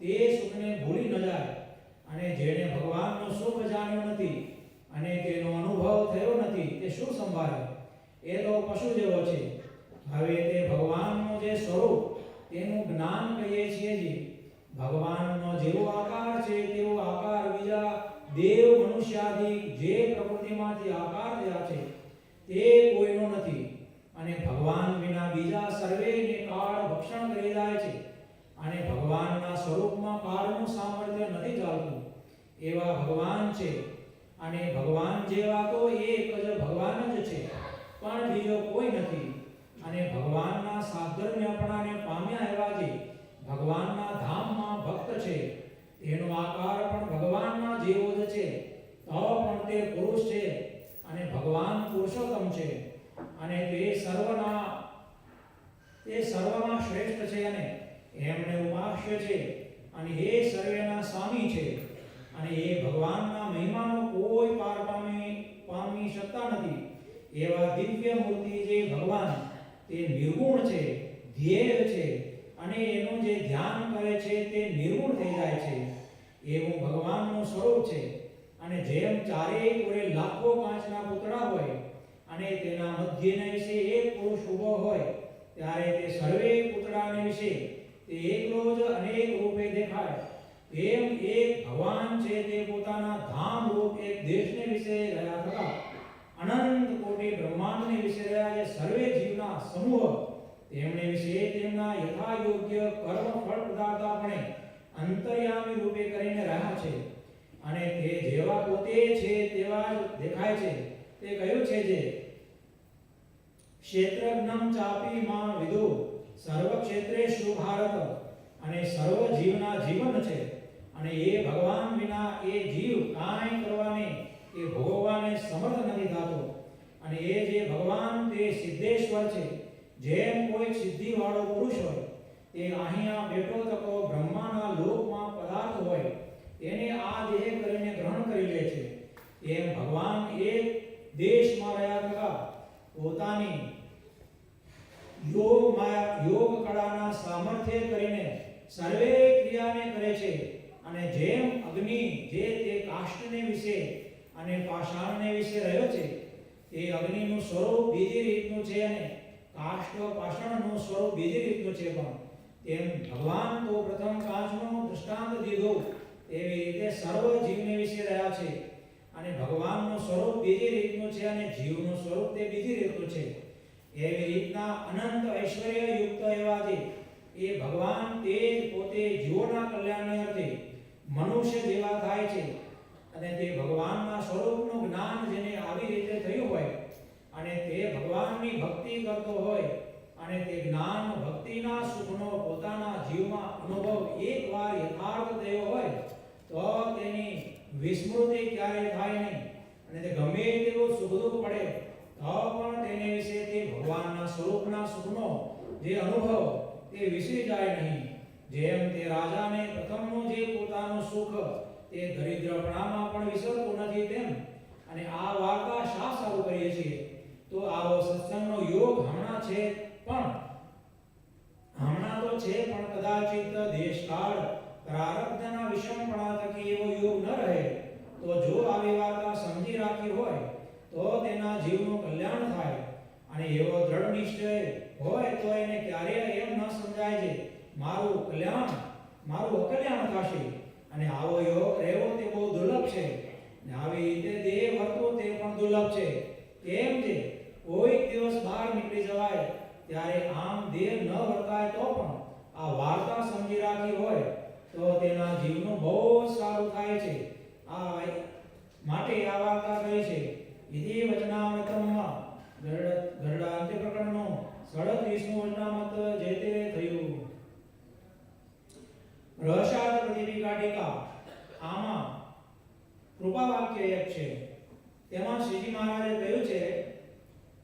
તે સુખને ભૂલી ન જાય અને જેણે ભગવાનનું સુખ જાણ્યું નથી અને તેનો અનુભવ થયો નથી તે શું સંભાળે? એ તો પશુ જેવો છે. હવે તે ભગવાનનું જે સ્વરૂપ તેનું જ્ઞાન કહીએ છીએ જે ભગવાનનો જેવો આકાર છે તેવો આકાર બીજા દેવ મનુષ્યાદિક જે પ્રકૃતિમાંથી આકાર થયા છે તે કોઈનો નથી અને ભગવાન વિના બીજા સર્વેને કાળ ભક્ષણ કરી જાય છે અને ભગવાનના સ્વરૂપમાં કાળનું સામર્થ્ય નથી ચાલતું એવા ભગવાન છે. અને ભગવાન જેવા તો એક જ ભગવાન જ છે પણ બીજો કોઈ નથી. અને ભગવાનના સાધર્મ્યપણાને પામ્યા એવા જે ભગવાનના ધામમાં ભક્ત છે તેનો આકાર પણ ભગવાનના જેવો જ છે તો પણ તે પુરુષ છે અને ભગવાન પુરુષોત્તમ છે અને તે સર્વમાં શ્રેષ્ઠ છે અને એમણે ઉપાસ્ય છે અને એ સર્વેના સ્વામી છે અને એ ભગવાનના મહિમાનો કોઈ પાર પામી શકતા નથી. એવા દિવ્ય મૂર્તિ જે ભગવાન તે નિર્ગુણ છે, ધ્યેય છે અને એનું જે ધ્યાન કરે છે તે નિર્ગુણ થઈ જાય છે એવું ભગવાનનું સ્વરૂપ છે. અને જેમ ચારેય કોરે લાખો કાચના પૂતળા હોય અને તેના મધ્યના વિશે એક પુરુષ ઊભો હોય ત્યારે તે સર્વે પૂતળાને વિશે તે એકલો જ અનેક રૂપે દેખાય એમ એક ભગવાન છે તે પોતાના ધામ રૂપ એક દેશને વિશે રહ્યા થતા અનંત કોટી બ્રહ્માંડને વિશે રહ્યા જે સર્વે જીવના સમૂહ તેમણે વિશે તેમના યથા યોગ્ય કર્મ ફળ પદાર્થપણે અંતર્યામી રૂપે કરીને રહ્યા છે અને તે જેવા પોતે છે તેવા જ દેખાય છે. તે કહ્યું છે જે ક્ષેત્રજ્ઞમ ચાપી માં વિદુ સર્વ ક્ષેત્રેષુ ભારત અને સર્વ જીવના જીવન છે અને એ ભગવાન વિના એ જીવ કાંઈ કરવાને કે ભોગવવાને સમર્થ નથી થતો. અને એ જે ભગવાન તે સિદ્ધેશ્વર છે. જેમ કોઈ સિદ્ધિવાળો પુરુષ હોય તે અહીંયા બેઠો તકો બ્રહ્માના લોકમાં પદાર્થ હોય તેને આ દેહ કરીને ગ્રહણ કરી લે છે એમ ભગવાન એક દેશમાં રહ્યા તથા પોતાની યોગ કળાના સામર્થ્ય કરીને સર્વે ક્રિયાને કરે છે. અને જેમ અગ્નિ જે તે કાષ્ટને વિશે અને પાષાણને વિશે રહ્યો છે તે અગ્નિનું સ્વરૂપ બીજી રીતનું છે અને કાષ્ટ પાષાણનું સ્વરૂપ બીજી રીતનું છે પણ તેમ ભગવાન તો પ્રથમ કાચનો દૃષ્ટાંત દીધો એવી રીતે સર્વ જીવને વિશે રહ્યા છે અને ભગવાનનું સ્વરૂપ બીજી રીતનું છે અને જીવનું સ્વરૂપ તે બીજી રીતનું છે. એવી રીતના અનંત ઐશ્વર્ય યુક્ત એવા જે એ ભગવાન તે પોતે જીવોના કલ્યાણને અર્થે મનુષ્ય જેવા થાય છે અને તે ભગવાનના સ્વરૂપનું જ્ઞાન જેને આવી રીતે થયું હોય અને તે ભગવાનની ભક્તિ કરતો હોય અને તે જ્ઞાન ભક્તિના સુખનો પોતાના જીવમાં અનુભવ એકવાર યથાર્થ થયો હોય તો તેની વિસ્મૃતિ ક્યારેય થાય નહીં અને તે ગમે તેવો સુખ દુઃખ પડે તો પણ તેને વિશે તે ભગવાનના સ્વરૂપના સુખનો જે અનુભવ તે વિસરી જાય નહીં. જેમ તે રાજાને પ્રથમનું જે પોતાનું સુખ તે દરિદ્રપણામાં પણ વિસરતું નથી તેમ અને આ વાર્તા શા સારું કરીએ છીએ તો આવો સત્સંગનો યોગ હમણાં તો છે પણ કદાચિત દેશકાળ પ્રારબ્ધના વિષમપણા થકી એવો યોગ ન રહે તો જો આવી વાર્તા સમજી રાખી હોય તો તેના જીવનું કલ્યાણ થાય અને એવો દ્રઢ નિશ્ચય હોય તો એને ક્યારેય એમ ન સમજાય છે મારું અકલ્યાણ થશે. અને આવો યોગ રહેવો તે બહુ દુર્લભ છે અને આવી રીતે દેહ વર્તો તે પણ દુર્લભ છે. કેમ છે કોઈક દિવસ બહાર નીકળી જવાય ત્યારે આમ દેહ ન વર્તાય તો પણ આ વાર્તા સમજી રાખી હોય તો તેના જીવનું બહુ સારું થાય છે. આ માટે આ વાર્તા કહે છે ઇતિ વચનામૃતમમાં ગરુડાંત્ય પ્રકરણનો 37મું વચનામૃત જે તે થયું. રહસ્યાર્થ પ્રદીપિકા ટીકા આમાં કૃપા વાક્ય એક છે. તેમાં શ્રીજી મહારાજે કહ્યું છે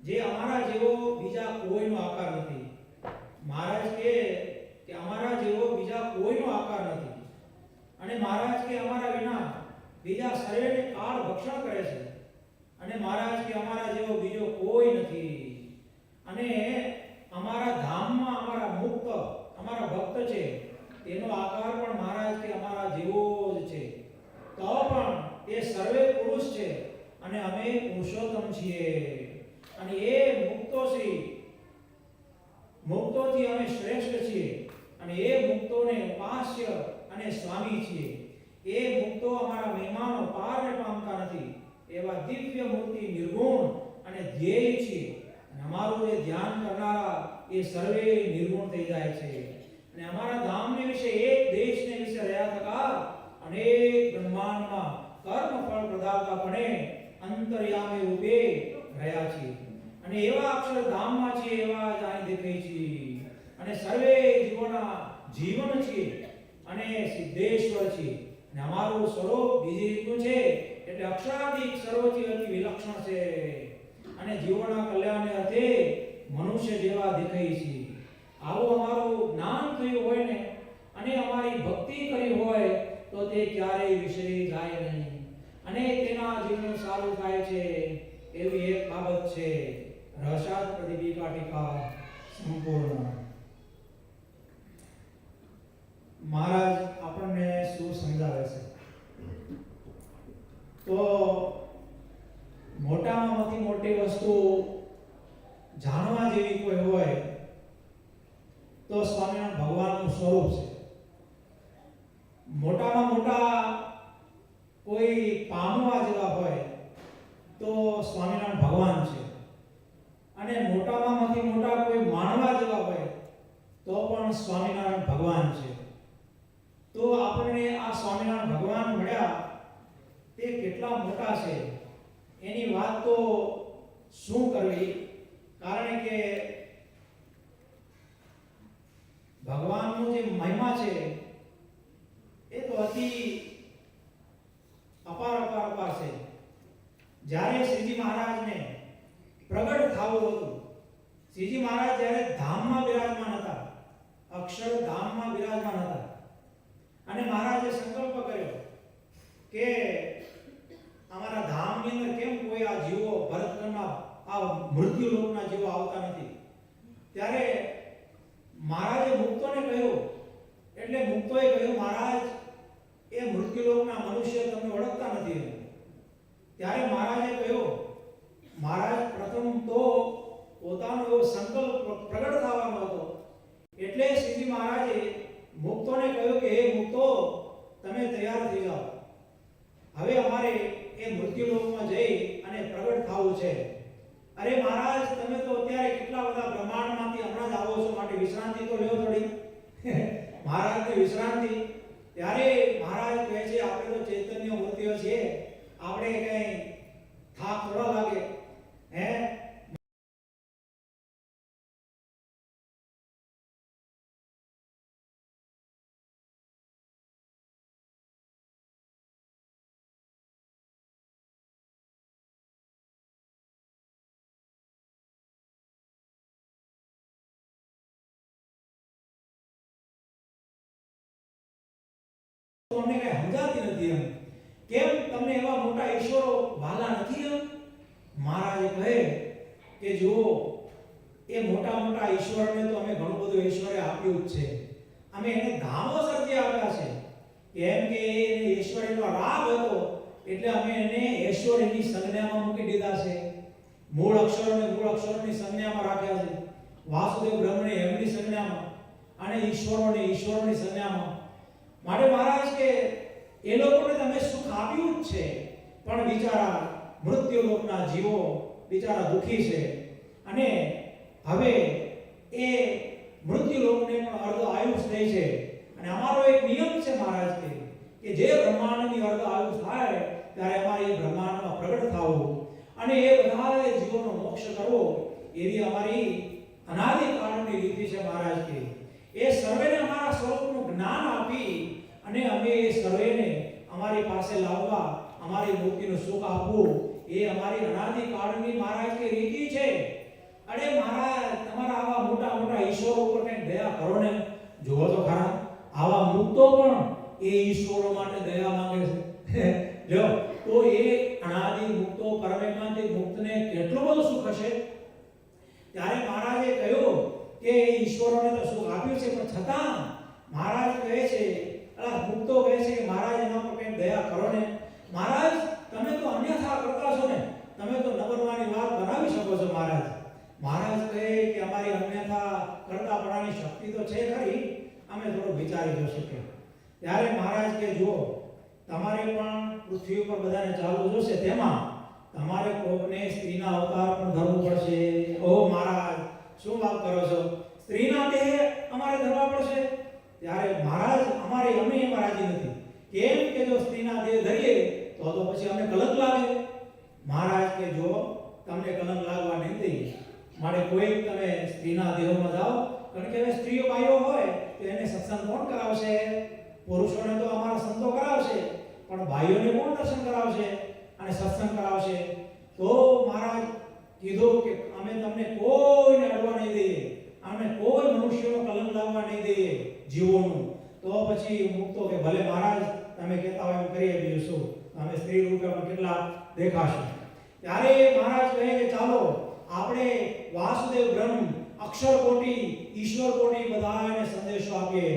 જે અમારા જેવો બીજા કોઈનો આકાર નથી. મહારાજ કહે કે અમારા જેવો બીજા કોઈનો આકાર નથી અને મહારાજ કે અમારા વિના બીજા સર્વેને કાળ ભક્ષણ કરે છે અને મહારાજ કે અમારા જેવો બીજો કોઈ નથી અને અમારા ધામમાં અમારા મુક્ત અમારા ભક્ત છે તેનો આકાર પણ મહારાજ કે અમારા જેવો જ છે, તો પણ તે સર્વે પુરુષ છે અને અમે પુરુષોત્તમ છીએ, અને એ મુક્તોથી અમે શ્રેષ્ઠ છીએ, અને એ મુક્તોને ઉપાસ્ય અને સ્વામી છીએ. એ મુક્તો અમારા મહિમાનો પારને પામતા નથી, એવા દિવ્ય મૂર્તિ નિર્ગુણ અને ધ્યેય છીએ. અને અમારું જે ધ્યાન કરનારા એ સર્વે નિર્ગુણ થઈ જાય છે, અને અમારા ધામને વિશે એક દેશને વિશે રહ્યા થતા અનેક બ્રહ્માંડમાં કર્મ ફળ પ્રદાતાપણે અંતર્યામી રૂપે રહ્યા છીએ, અને એવા અક્ષરધામમાં છીએ એવા જ અહીં દેખાય છીએ, અને સર્વે જીવોના જીવન છીએ અને સિદ્ધેશ્વર છીએ. અને અમારું સ્વરૂપ બીજી રીતનું છે, એટલે અક્ષરાધિક સર્વથી અતિ વિલક્ષણ છે, અને જીવોના કલ્યાણને અર્થે મનુષ્ય જેવા દેખાય છે. આવું અમારું જ્ઞાન થયું હોય ને, અને અમારી ભક્તિ કરી હોય તો તે ક્યારેય વિસરી જાય નહીં, અને તેના જીવન સારું થાય છે. એવી એક બાબત છે. રસાદ પ્રદીપિકા ટીકા સંપૂર્ણ. મહારાજ આપણને શું સમજાવે છે? તો મોટામાંથી મોટી વસ્તુ જાણવા જેવી કોઈ હોય તો સ્વામિનારાયણ ભગવાનનું સ્વરૂપ છે. મોટામાં મોટા કોઈ પામવા જેવા હોય તો સ્વામિનારાયણ ભગવાન છે, અને મોટામાંથી મોટા કોઈ માણવા જેવા હોય તો પણ સ્વામિનારાયણ ભગવાન છે. તો આપણને આ સ્વામિનારાયણ ભગવાન મળ્યા તે કેટલા મોટા છે એની વાત તો શું કરવી, કારણ કે ભગવાનનો જે મહિમા છે એ તો અતિ અપાર છે. જ્યારે શ્રીજી મહારાજને પ્રગટ થવું હતું, શ્રીજી મહારાજ જ્યારે ધામમાં બિરાજમાન હતા, અક્ષરધામમાં બિરાજમાન હતા, અને મહારાજે સંકલ્પ કર્યો કે અમારા ધામની અંદર કેમ કોઈ આ જીવો ભરતખંડના આ મૃત્યુલોકના જીવો આવતા નથી, ત્યારે મહારાજે મુક્તોને કહ્યું, એટલે મુક્તોએ કહ્યું મહારાજ એ મૃત્યુલોકના મનુષ્ય તમને ઓળખતા નથી. ત્યારે મહારાજે કહ્યું, મહારાજ પ્રથમ તો પોતાનો એવો સંકલ્પ પ્રગટ થવાનો હતો, એટલે શ્રીજી મહારાજે મુક્તોને કહ્યું કે હે મુક્તો, તમે તૈયાર થઈ જાઓ, હવે અમારે એ મૃત્યુલોકમાં જઈ અને પ્રગટ થવું છે. અરે મહારાજ, તમે તો અત્યારે કેટલા બધા બ્રહ્માંડમાંથી હમણાં જ આવો છો, માટે વિશ્રાંતિ તો લ્યો થોડી. મહારાજની વિશ્રાંતિ. ત્યારે મહારાજ કહે છે, આપણે તો ચૈતન્ય મૂર્તિઓ છીએ, આપણે કઈ થાક થોડા લાગે હે? તમને કઈ સમજાતી નથી એમ. કેમ તમને એવા મોટા ઈશ્વરો વાલા નથી એમ? મહારાજે કહે કે જો એ મોટા ઈશ્વરને તો અમે ઘણું બધું ઈશ્વરે આપ્યું જ છે, અમે એને ધામો સર્જી આપ્યા છે. કેમ કે એને ઈશ્વરનો રાગ હતો, એટલે અમે એને ઈશ્વરની સંજ્ઞામાં મૂકી દીધા છે. મૂળ અક્ષરોની સંજ્ઞામાં રાખ્યા છે, વાસુદેવ બ્રહ્મને એમની સંજ્ઞામાં, અને ઈશ્વરોની સંજ્ઞામાં. માટે મહારાજ કે એ લોકોને તમે સુખ આપ્યું જ છે, પણ બિચારા મૃત્યુલોકના જીવો બિચારા દુખી છે, અને હવે એ મૃત્યુલોકને પણ અર્ધ આયુષ દે છે. અને અમારો એક નિયમ છે મહારાજ કે જે બ્રહ્માંડની અર્ધ આયુષ થાય ત્યારે અમારે એ બ્રહ્માંડમાં પ્રગટ થવું, અને એ બધા જીવોનો મોક્ષ કરવો, એવી અમારી અનાદિકાળની રીતિ છે મહારાજ કે. એ સર્વેને અમારા સ્વરૂપનું જ્ઞાન આપી અને અમે એ સર્વેને અમારી પાસે લાવવા, અમારી મૂર્તિનું સુખ આપવું, એ અમારી અનાદિકાળની મહારાજ કે રીતિ છે. અરે મહારાજ, તમારા આવા મોટા ઈશ્વરો ઉપર કંઈ દયા કરો ને. જુઓ તો ખરા, આવા મુક્તો પણ એ ઈશ્વરો માટે દયા માંગે છે. જો તો એ અનાદિ મુક્તો પરમેકાંતિક મુક્તને કેટલું બધું સુખ હશે. ત્યારે મહારાજે કહ્યું કે ઈશ્વરોને તો સુખ આપ્યું છે, પણ છતાં મહારાજ કહે છે, મુક્તો કહે છે કે મહારાજ એના પર કંઈક દયા કરો ને. મહારાજ તમે તો અન્યથા કરતા છો ને, તમે તો ન બનવાની વાત બનાવી શકો છો મહારાજ. મહારાજ કહે કે અમારી અન્યથા કરતા પડવાની શક્તિ તો છે ખરી, અમે થોડું વિચારી જોશું કે. ત્યારે મહારાજ કે જો તમારે પણ પૃથ્વી ઉપર બધાને ચાલવું જોશે, તેમાં તમારે કોકને સ્ત્રીના અવતાર પણ ધરવું પડશે. ઓહ મહારાજ શું વાત કરો છો, સ્ત્રીના દેહ અમારે ધરવા પડશે? ત્યારે મહારાજ અમે એમાં રાજી નથી. કેમ કે જો સ્ત્રીના દેહ ધરીએ તો પછી અમને કલંક લાગે. મહારાજ કે જો તમને કલંક લાગવા નહીં દઈએ, માટે કોઈ તમે સ્ત્રીના દેહોમાં જાઓ, કારણ કે હવે સ્ત્રીઓ બાઈઓ હોય તો એને સત્સંગ કોણ કરાવશે? પુરુષોને તો અમારા સંતો કરાવશે, પણ ભાઈઓને કોણ દર્શન કરાવશે અને સત્સંગ કરાવશે? તો મહારાજ કીધું કે અમે તમને કોઈને અડવા નહીં દઈએ, અમે કોઈ મનુષ્યનો કલંક લાવવા નહીં દઈએ જીવોનું. તો પછી મુક્તો કે ભલે મહારાજ તમે કહેતા હોય એમ કરીએ, બીજું શું, અમે સ્ત્રી રૂપે પણ કેટલા દેખાશે. ત્યારે મહારાજ કહે કે ચાલો આપણે વાસુદેવ બ્રહ્મ, અક્ષર કોટી, ઈશ્વર કોટી બધાને સંદેશો આપીએ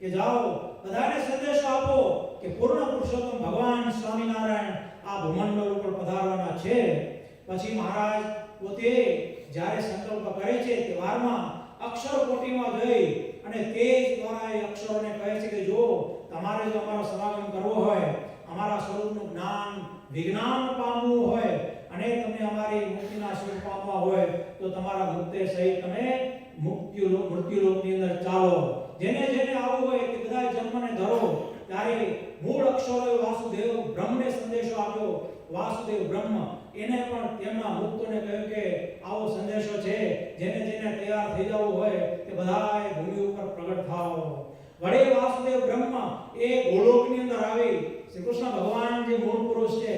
કે જાઓ બધાને સંદેશો આપો કે પૂર્ણ પુરુષોત્તમ ભગવાન સ્વામિનારાયણ આ ભૂમંડળ ઉપર પધારવાના છે. પછી મહારાજ પોતે જ્યારે સંકલ્પ કરે છે તે વારમાં અક્ષર કોટીમાં જઈ અને તે દ્વારા એ અક્ષરોને કહે છે કે જો તમારે જો અમારો સમાગમ કરવો હોય, અમારા સ્વરૂપનું જ્ઞાન વિજ્ઞાન પામવું હોય અને તમને અમારી મુક્તિના સ્વરૂપ પામવા હોય તો તમારા મુક્તે સહિત તમે મૃત્યુલોકની અંદર ચાલો. જેને જેને આવવું હોય તે બધા જન્મને ધરો. ત્યારે મૂળ અક્ષરોએ વાસુદેવ બ્રહ્મને સંદેશો આપ્યો. વાસુદેવ બ્રહ્મ એને પણ તેમના મુક્તોને કહ્યું કે આવો સંદેશો છે, જેને જેને તૈયાર થઈ જવું હોય તે બધાએ ભૂમિ ઉપર પ્રગટ થાઓ. વડે વાસુદેવ બ્રહ્મ એ ગોલોકની અંદર આવી શ્રી કૃષ્ણ ભગવાન જે મૂળ પુરુષ છે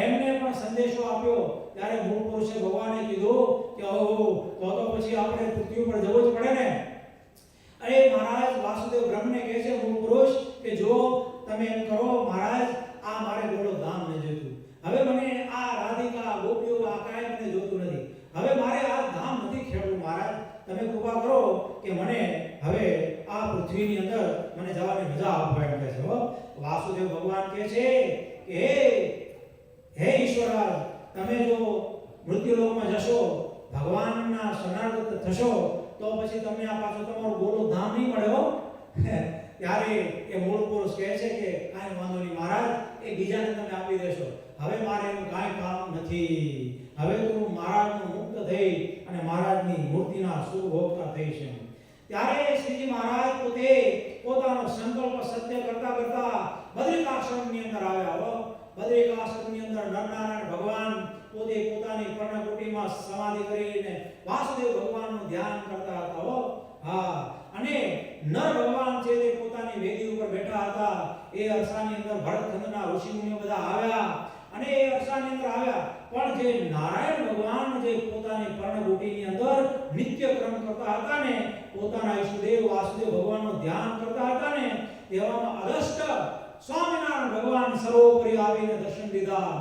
એમને પણ સંદેશો આપ્યો. ત્યારે મૂળ પુરુષે ભગવાને કીધું કે ઓહો તો પછી આપણે પૃથ્વી ઉપર જવું જ પડે ને. અરે મહારાજ વાસુદેવ બ્રહ્મને કહે છે મૂળ પુરુષ કે જો તમે એમ કરો મહારાજ, આ મારે ગોળો ધામ ન જોઈતું, હવે મને આ રાધિકા ગોપીઓ આ કાંઈ મને જોતું નથી, હવે મારે આ ધામ નથી ખેડવું. મહારાજ તમે કૃપા કરો કે મને હવે આ પૃથ્વીની અંદર મને જવાની મજા આપવા એમ કહે છે. વાસુદેવ ભગવાન કહે છે કે હે ઈશ્વરાજ, તમે જો મૃત્યુલોકમાં જશો, ભગવાનના શરણાગત થશો તો પછી તમને આ પાછો તમારો ગોળો ધામ નહીં મળે હો. ત્યારે એ મૂળ પુરુષ કહે છે કે કાંઈ વાંધો નહીં મહારાજ, એ બીજાને તમે આપી દેશો, હવે મારે એનું કાંઈ કામ નથી, હવે તો હું મહારાજનો મુક્ત થઈ અને મહારાજની મૂર્તિના સુભોગતા થઈ છે. ત્યારે શ્રીજી મહારાજ પોતે પોતાનો સંકલ્પ સત્ય કરતા કરતા બદ્રિકાશ્રમની અંદર આવ્યા. બદ્રિકાશ્રમની અંદર નરનારાયણ ભગવાન પોતે પોતાની પર્ણકુટીમાં સમાધિ કરીને વાસુદેવ ભગવાનનું ધ્યાન કરતા હતા. હા, અને નર ભગવાન છે તે પોતાની વેદી ઉપર બેઠા હતા. એ અરસાની અંદર ભરતખંડના ઋષિમુનિઓ બધા આવ્યા અને એ અરસાની અંદર આવ્યા. પણ જે નારાયણ ભગવાન જે પોતાની પર્ણકુટીની અંદર નિત્ય ક્રમ કરતા હતા ને, પોતાના ઈષ્ટદેવ વાસુદેવ ભગવાનનું ધ્યાન કરતા હતા ને, તેવામાં અદષ્ટ સ્વામિનારાયણ ભગવાન સર્વોપરી આવીને દર્શન દીધા.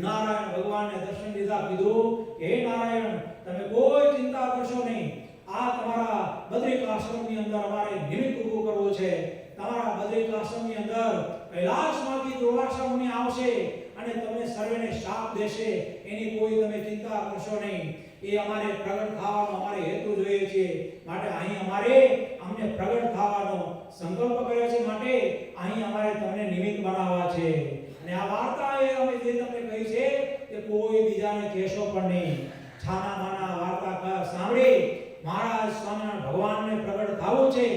નારાયણ ભગવાનને દર્શન દીધા. કીધું કે હે નારાયણ, તમે કોઈ ચિંતા કરશો નહીં, આ તમારા બદ્રિકાશ્રમની અંદર અમારે નિમિત્ત ઊભું કરવું છે. તમારા બદ્રિકાશ્રમની અંદર કૈલાસમાંથી દુર્વાસા મુનિ આવશે અને તમને સર્વેને શાપ દેશે, એની કોઈ તમે ચિંતા કરશો નહીં. એ અમારે પ્રગટ થવાનો અમારે હેતુ જોઈએ છે, માટે અહીં અમને પ્રગટ થવાનો સંકલ્પ કર્યો છે, માટે અહીં અમારે તમને નિમિત્ત બનાવવા છે. અને આ વાર્તા એ અમે જે તમને કહી છે તે કોઈ બીજાને કહેશો પણ નહીં. છાના માના વાર્તા સાંભળી મહારાજ સ્વામિનારાયણ ભગવાનને પ્રગટ થવું છે,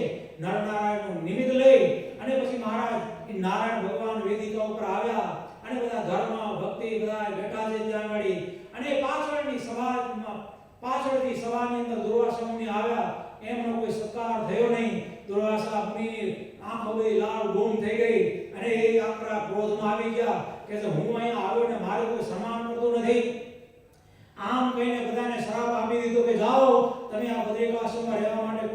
નરનારાયણનું નિમિત્ત લઈ અને પછી મહારાજ નારાયણ ભગવાન વેદિકા ઉપર આવ્યા અને બધા ધર્મ ભક્તિ બધા બેઠા છે ત્યાં આગળ. અને પાછળથી સભાની અંદર દુર્વાસા મુનિ આવ્યા. એમનો કોઈ સત્કાર થયો નહીં. દુર્વાસા મુનિની આંખો બધી લાલ ગોમ થઈ ગઈ અને એ આકરા ક્રોધમાં આવી ગયા કે હું અહીંયા આવ્યો ને મારે કોઈ સન્માન કરતું નથી. આમ કહીને બધાને શ્રાપ આપી દીધો કે જાઓ, તમે આ બદ્રિકાશ્રમમાં રહેવા માટે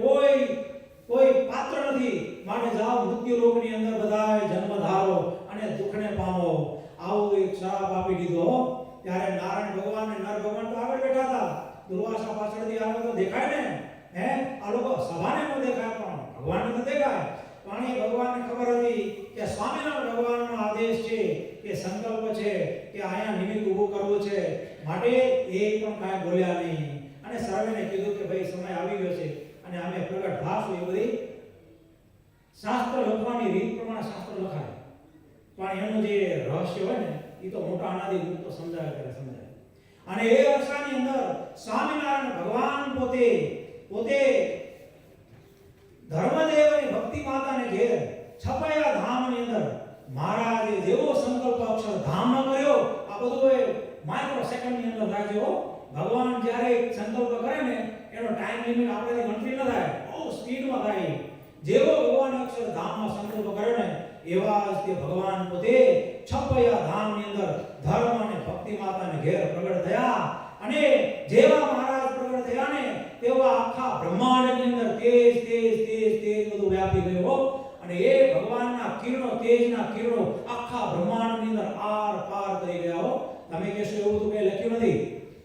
કોઈ પાત્ર નથી, માટે જાઓ મૃત્યુલોકની અંદર બધાએ જન્મ ધારો અને દુઃખને પામો. આવો એક શ્રાપ આપી દીધો. ત્યારે નારાયણ ભગવાન અને નર ભગવાન તો આગળ બેઠા હતા. દુર્વાસા પાછળથી આવે તો દેખાય ને, આ લોકો સભાને ન દેખાય પણ ભગવાનને તો દેખાય. પણ એ ભગવાનને ખબર હતી કે સ્વામિનારાયણ ભગવાનનો આદેશ છે કે સંકલ્પ છે કે અહીંયા નિમિત્ત ઊભું કરવું છે, માટે એ પણ કાંઈ બોલ્યા નહીં અને સર્વેને કીધું કે ભાઈ સમય આવી ગયો છે અને અમે પ્રગટ થાશું. એ બધી શાસ્ત્ર લખવાની રીત પ્રમાણે શાસ્ત્ર લખાય, પણ એનું જે રહસ્ય હોય ને એ તો મોટા અનાદિ રૂપ તો સમજાય ત્યારે સમજાય. અને એ અવસ્થાની અંદર સ્વામિનારાયણ ભગવાન પોતે ધર્મદેવ અને ભક્તિ માતાને ઘેર છપાયા ધામની અંદર મહારાજે જેવો સંકલ્પ અક્ષર ધામમાં કર્યો, આ બધું એ માઇક્રો સેકન્ડની અંદર રાખજો. ભગવાન જ્યારે સંકલ્પ કરે ને એનો ટાઈમ લિમિટ આપણે ગણતરી ન થાય, બહુ સ્પીડમાં થાય. જેવો ભગવાન અક્ષર ધામમાં સંકલ્પ કર્યો ને એવા જ તે ભગવાન પોતે છપાયા ધામની અંદર ધર્મ અને ભક્તિ માતાને ઘેર પ્રગટ થયા. અને જેવા મહારાજ પ્રગટ થયા ને તેવા આખા બ્રહ્માંડની અંદર તેજ બધું વ્યાપી ગયો. અને એ ભગવાનના કિરણો, તેજના કિરણો આખા બ્રહ્માંડની અંદર આર પાર કરી ગયા હો. તમે કહેશો એવું તો કઈ લખ્યું નથી,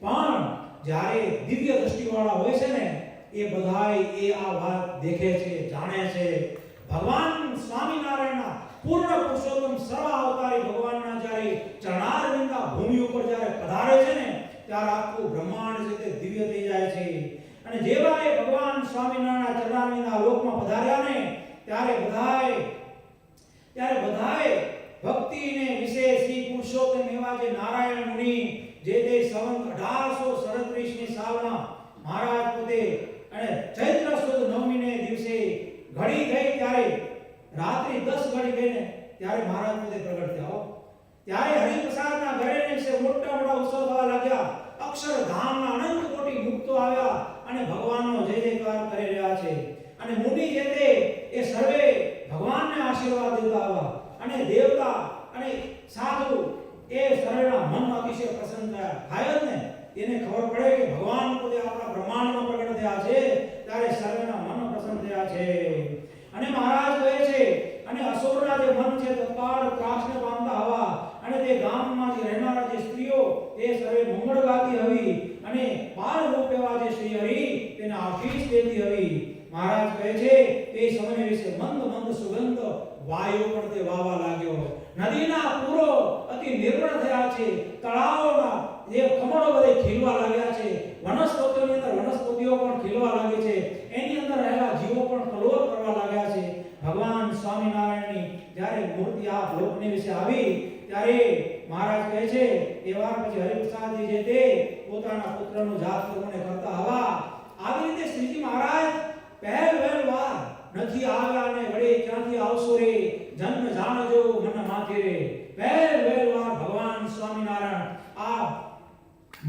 પણ જ્યારે દિવ્ય દ્રષ્ટિવાળા હોય છે ને એ બધાય એ આ વાત દેખે છે, જાણે છે. ભગવાન સ્વામિનારાયણના પૂર્ણ પુરુષોત્તમ સર્વાવતારી ભગવાનના જ્યારે ચરણારવિંદના ભૂમિ ઉપર જ્યારે પધારે છે ને ત્યારે આખું બ્રહ્માંડ છે તે દિવ્ય થઈ જાય છે. અને જેવા એ ભગવાન સ્વામિનારાયણના ચરણારવિંદના લોકમાં પધાર્યા ને ત્યારે બધાએ ભક્તિને વિશે શ્રી પુરુષોત્તમ એવા જે નારાયણ મુનિ જે તે સંવત 1837 ની સાલમાં મહારાજ પોતે અને ચૈત્ર સુદ નવમીને દિવસે ઘડી થઈ ત્યારે રાત્રિ 10 ઘડી ગઈને ત્યારે મહારાજ પોતે પ્રગટ થયા. ત્યારે હરિપ્રસાદના ઘરે વિશે મોટા ઉત્સવ થવા લાગ્યા. અક્ષરધામના અનંત કોટી મુક્તો આવ્યા અને ભગવાનનો જય જયકાર કરી રહ્યા છે. અને મુનિ જે તે એ સર્વે ભગવાનને આશીર્વાદ દેતા આવ્યા અને દેવતા અને સાધુ એ સર્વેના મન અતિશય પ્રસન્ન થયા. થાય જ ને, એને ખબર પડે કે ભગવાન પોતે આપણા બ્રહ્માંડમાં પ્રગટ થયા છે ત્યારે સર્વેના મન પ્રસન્ન થયા છે. અને મહારાજ કહે છે અને અસુરના જે મન છે તત્કાળ ત્રાસને પામતા હવા અને તે ગામમાં જે રહેનારા જે સ્ત્રીઓ એ સર્વે મંગળ ગાતી હવી અને બાળ રૂપ એવા જે શ્રી હરિ તેને આશીષ દેતી હવી. મહારાજ કહે છે તે સમય વિશે મંદ સુગંધ વાયુ પણ તે વાવા લાગ્યો. નદીના પૂરો અતિ નિર્મળ થયા છે, તળાવોના જે કમળો બધે ખીલવા લાગ્યા છે, વનસ્પતિઓની અંદર વનસ્પતિઓ પણ ખીલવા લાગી છે, એની અંદર રહેલા જીવો પણ કલોલ કરવા લાગ્યા છે. ભગવાન સ્વામિનારાયણની જ્યારે મૂર્તિ આ લોકની વિશે આવી ત્યારે મહારાજ કહે છે એ વાર પછી હરિપ્રસાદજી જે તે પોતાના પુત્રનું જાત કર્મને કરતા હવા. આવી રીતે શ્રીજી મહારાજ પહેલ વાર નથી આવ્યા ને વડે ક્યાંથી આવશો રે, જન્મ જાણજો મન માથે રે. પહેલ વાર ભગવાન સ્વામિનારાયણ આ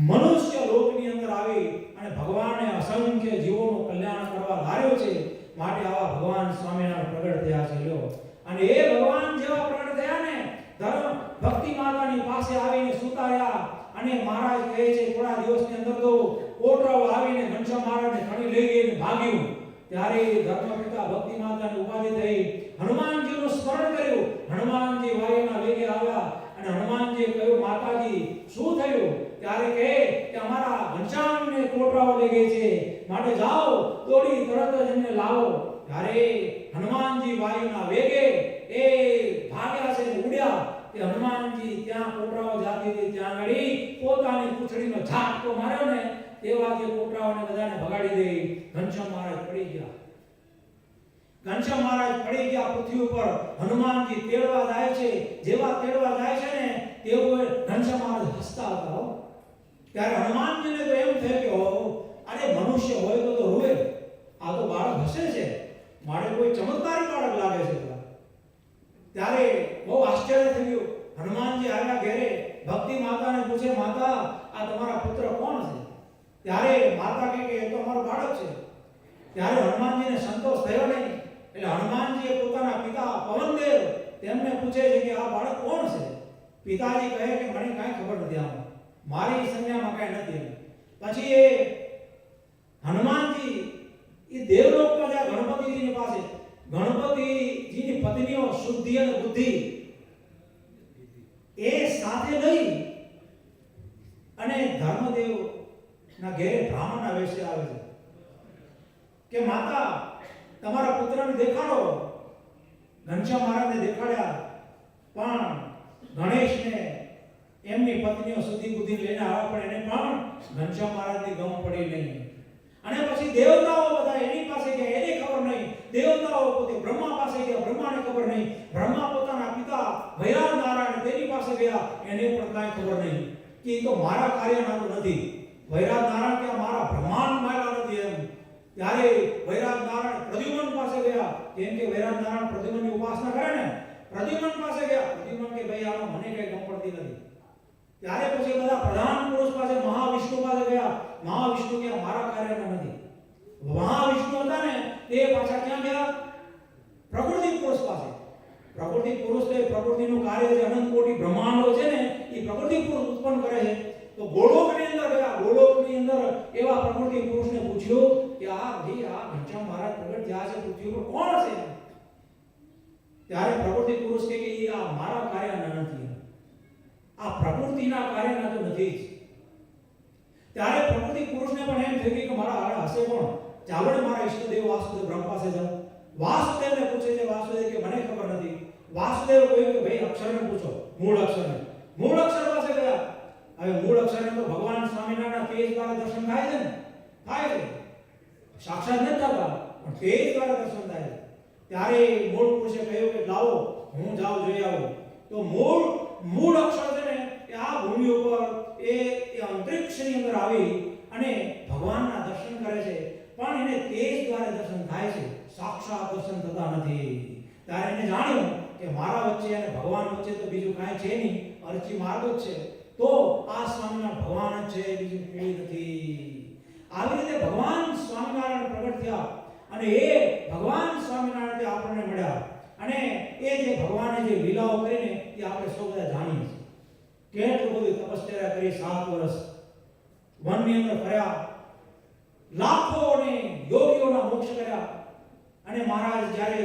મનુષ્ય લોકની અંદર આવી અને ભગવાને અસંખ્ય જીવોનું કલ્યાણ કરવા ધાર્યો છે, માટે આવા ભગવાન સ્વામિનારાયણ પ્રગટ થયા છે. લ્યો, અને એ ભગવાન જેવા પ્રગટ થયા ને ધર્મ ભક્તિ માતાની પાસે આવીને સુતાર્યા. અને મહારાજ કહે છે થોડા દિવસની અંદર તો કોટરાઓ આવીને ઘનશ્યામ મહારાજને ખણી લઈ ગઈને ભાગ્યું. ત્યારે ધર્મપિતા ભક્તિ માતાની ઉપાધિ થઈ. હનુમાનજીનું સ્મરણ કર્યું. હનુમાનજી વાયુના વેગે આવ્યા અને હનુમાનજીએ કહ્યું માતાજી શું થયું? ત્યારે કહે કે અમારા ઘનશ્યામને કોટરાઓ લઈ ગઈ છે, માટે જાઓ દોડી તરત જ એમને લાવો. ત્યારે હનુમાનજી વાયુના વેગે એ ભાગ્યા છે ને ઉડ્યા. કે હનુમાનજી ત્યાં કોટરાઓ જાતી હતી ત્યાં આગળ પોતાની પૂંછડીનો ઝાટકો માર્યો ને તેવા જે કોટરાઓને બધાને ભગાડી દે. ઘનશ્યામ મહારાજ પડી ગયા. ઘનશ્યામ મહારાજ પડી ગયા પૃથ્વી ઉપર. હનુમાનજી તેડવા જાય છે. જેવા તેડવા જાય છે ને તેઓ ઘનશ્યામ મહારાજ હસતા હતા. ત્યારે હનુમાનજીને તો એમ થયું કે અરે મનુષ્ય હોય તો રૂવે, આ તો બાળક હસે છે, મારે કોઈ ચમત્કારી બાળક લાગે છે. ત્યારે બહુ આશ્ચર્ય થયું. હનુમાનજી આવ્યા ઘરે, ભક્તિ માતાને પૂછે માતા આ તમારા પુત્ર કોણ છે? ત્યારે માતા કહે કે એ તો અમારો બાળક છે. ત્યારે હનુમાનજીને સંતોષ થયો નહીં. એટલે હનુમાનજીએ પોતાના પિતા પવનદેવ તેમને પૂછે છે કે આ બાળક કોણ છે? પિતાજી કહે કે મને કાંઈ ખબર નથી, આમાં મારી સંજ્ઞામાં કાંઈ નથી. પછી એ હનુમાનજી એ દેવલોકમાં જાય ગણપતિજીની પાસે. ગણપતિજીની પત્નીઓ શુદ્ધિ અને બુદ્ધિ એ સાથે લઈ અને ધર્મદેવ ના ઘેરે બ્રાહ્મણના વેશે આવે છે કે માતા તમારા પુત્રને દેખાડો. ઘનશ્યામ મહારાજને દેખાડ્યા, પણ ગણેશને એમની પત્નીઓ સુધી બુદ્ધિ લઈને આવ્યા, પણ એને પણ ઘનશ્યામ મહારાજની ગમ પડી નહીં. અને પછી દેવતાઓ બધા એની પાસે ગયા, એને ખબર નહીં. દેવતાઓ પોતે બ્રહ્મા પાસે ગયા, બ્રહ્માને ખબર નહીં. બ્રહ્મા પોતાના પિતા વૈરાગ નારાયણ તેની પાસે ગયા, એને પણ કાંઈ ખબર નહીં કે એ તો મારા કાર્યના તો નથી. વૈરાગ નારાયણ કે મારા બ્રહ્માંડ માયલા નથી એમ. ત્યારે વૈરાગ નારાયણ પ્રદ્યુમન પાસે ગયા, કેમ કે વૈરાગ નારાયણ પ્રદ્યુમનની ઉપાસના કરે ને, પ્રદ્યુમન પાસે ગયા. પ્રદ્યુમન કે ભાઈ આનો મને કઈ ગમ પડતી નથી. ત્યારે પછી બધા પ્રધાન પુરુષ પાસે મહાવિષ્ણુ પાસે ગયા. મહાવિષ્ણુ કે મારા કાર્યના નથી. મહાવિષ્ણુ હતા ને તે પાછા ક્યાં ગયા? પ્રકૃતિ પુરુષ પાસે. પ્રકૃતિ પુરુષ તે પ્રકૃતિનું કાર્ય જે અનંત કોટી બ્રહ્માંડો છે ને એ પ્રકૃતિ પુરુષ ઉત્પન્ન કરે છે. તો ગોલોકની અંદર ગયા. ગોલોકની અંદર એવા પ્રકૃતિ પુરુષને પૂછ્યું કે આ ઘનશ્યામ મહારાજ પ્રગટ થયા છે પૃથ્વી પર, કોણ છે? ત્યારે પ્રકૃતિ પુરુષ કે એ આ મારા કાર્યના નથી, આ પ્રકૃતિના કાર્યના તો નથી જ. ત્યારે પ્રકૃતિ પુરુષને પણ એમ થયું કે મારા હારે હશે કોણ? ચાલો ને મારા ઈષ્ટદેવ વાસુદેવ બ્રહ્મ પાસે જાઉં. વાસુદેવને પૂછે છે. વાસુદેવ કે મને ખબર નથી. વાસુદેવ કહ્યું કે ભાઈ અક્ષરને પૂછો, મૂળ અક્ષરને. મૂળ અક્ષર પાસે ગયા. હવે મૂળ અક્ષરને તો ભગવાન સ્વામિનારાયણ તેજ દ્વારા દર્શન થાય છે ને, થાય છે. સાક્ષાત નથી થતા પણ તેજ દ્વારા દર્શન થાય છે. ત્યારે મૂળ પુરુષે કહ્યું કે લાવો હું જાઉં જોઈ આવું. તો મૂળ અક્ષર છે ને એ આ ભૂમિ ઉપર એ અંતરિક્ષની અંદર આવી અને ભગવાનના દર્શન કરે છે, પણ એને તેજ દ્વારા દર્શન થાય છે, સાક્ષાત દર્શન થતા નથી. ત્યારે એને જાણ્યું કે મારા વચ્ચે અને ભગવાન વચ્ચે તો બીજું કાંઈ છે નહીં, અરચી માર્ગ જ છે. તો આ સ્વામિનારાયણ ભગવાન જ છે, બીજું કોઈ નથી. આવી રીતે ભગવાન સ્વામિનારાયણ પ્રગટ થયા અને એ ભગવાન સ્વામિનારાયણ આપણને મળ્યા. અને એ જે ભગવાને જે લીલાઓ કરીને એ આપણે સૌ બધા જાણીએ છીએ. કેટલું બધું તપશ્ચર્યા કરી, 7 વર્ષ વનની અંદર ફર્યા, લાખોને યોગીઓના મોક્ષ કર્યા. અને મહારાજ જ્યારે